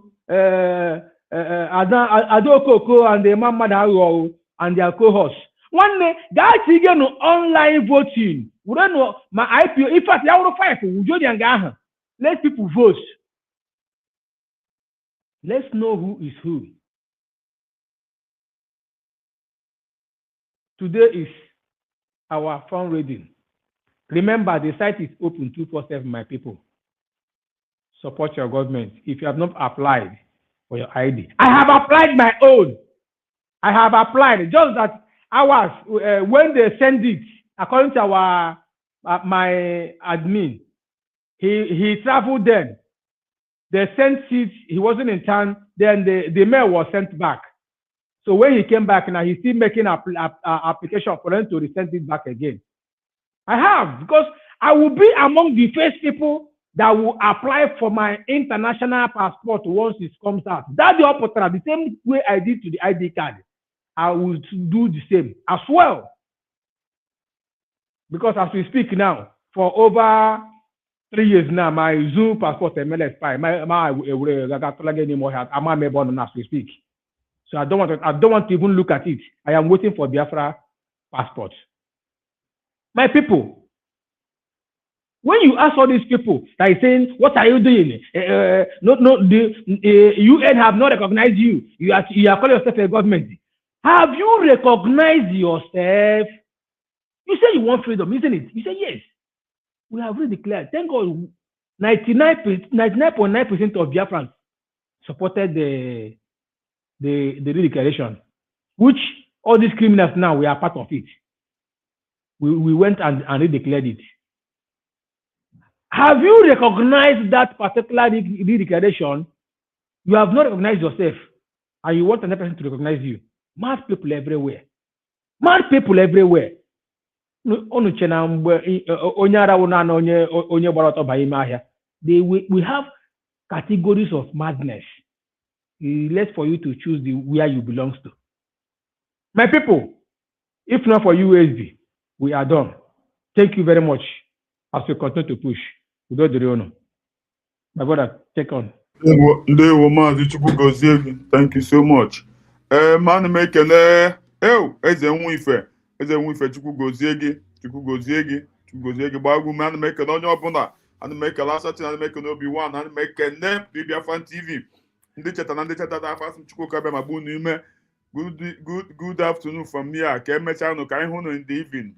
Adokoko, and the Mamma and their co-hosts. One day, guys, you get no online voting. We don't know my IPO. In fact, you are five. Let people vote. Let's know who is who. Today is our fundraising. Remember, the site is open 24/7, my people. Support your government. If you have not applied for your ID, I have applied my own. I have applied. Just that ours, when they send it, according to our my admin, he traveled then. They sent it. He wasn't in town. Then the mail was sent back. So when he came back, now he's still making an application for them to resend it back again. I have, because I will be among the first people that will apply for my international passport once it comes out. That's the opportunity. The same way I did to the ID card, I will do the same as well. Because as we speak now, for over 3 years now, my Zoom passport may expire. I'm not born as we speak. So I don't want to even look at it. I am waiting for Biafra passport. My people, when you ask all these people that is saying, what are you doing? The UN have not recognized you. You are calling yourself a government. Have you recognized yourself? You say you want freedom, isn't it? You say yes. We have really declared. Thank God, 99.9% of Biafrans supported the declaration, which all these criminals now, we are part of it. We went and redeclared it. Have you recognized that particular declaration? You have not recognized yourself, and you want another person to recognize you. Mad people everywhere. Mad people everywhere. We have categories of madness. It's less for you to choose where you belong to. My people, if not for USD, we are done. Thank you very much as we continue to push. Without the honor. My brother, take on. Thank you so much. Man, make eze nwife chukwu gozie gị gbagwu man make onye ọbụla and make lasati and make obi one and make ne Biafra TV ndị cheta na ndị cheta da afasị chukwu kabe ma bụ n'ime good afternoon from here ka emechaa nụ ka anyị hụ nụ in the evening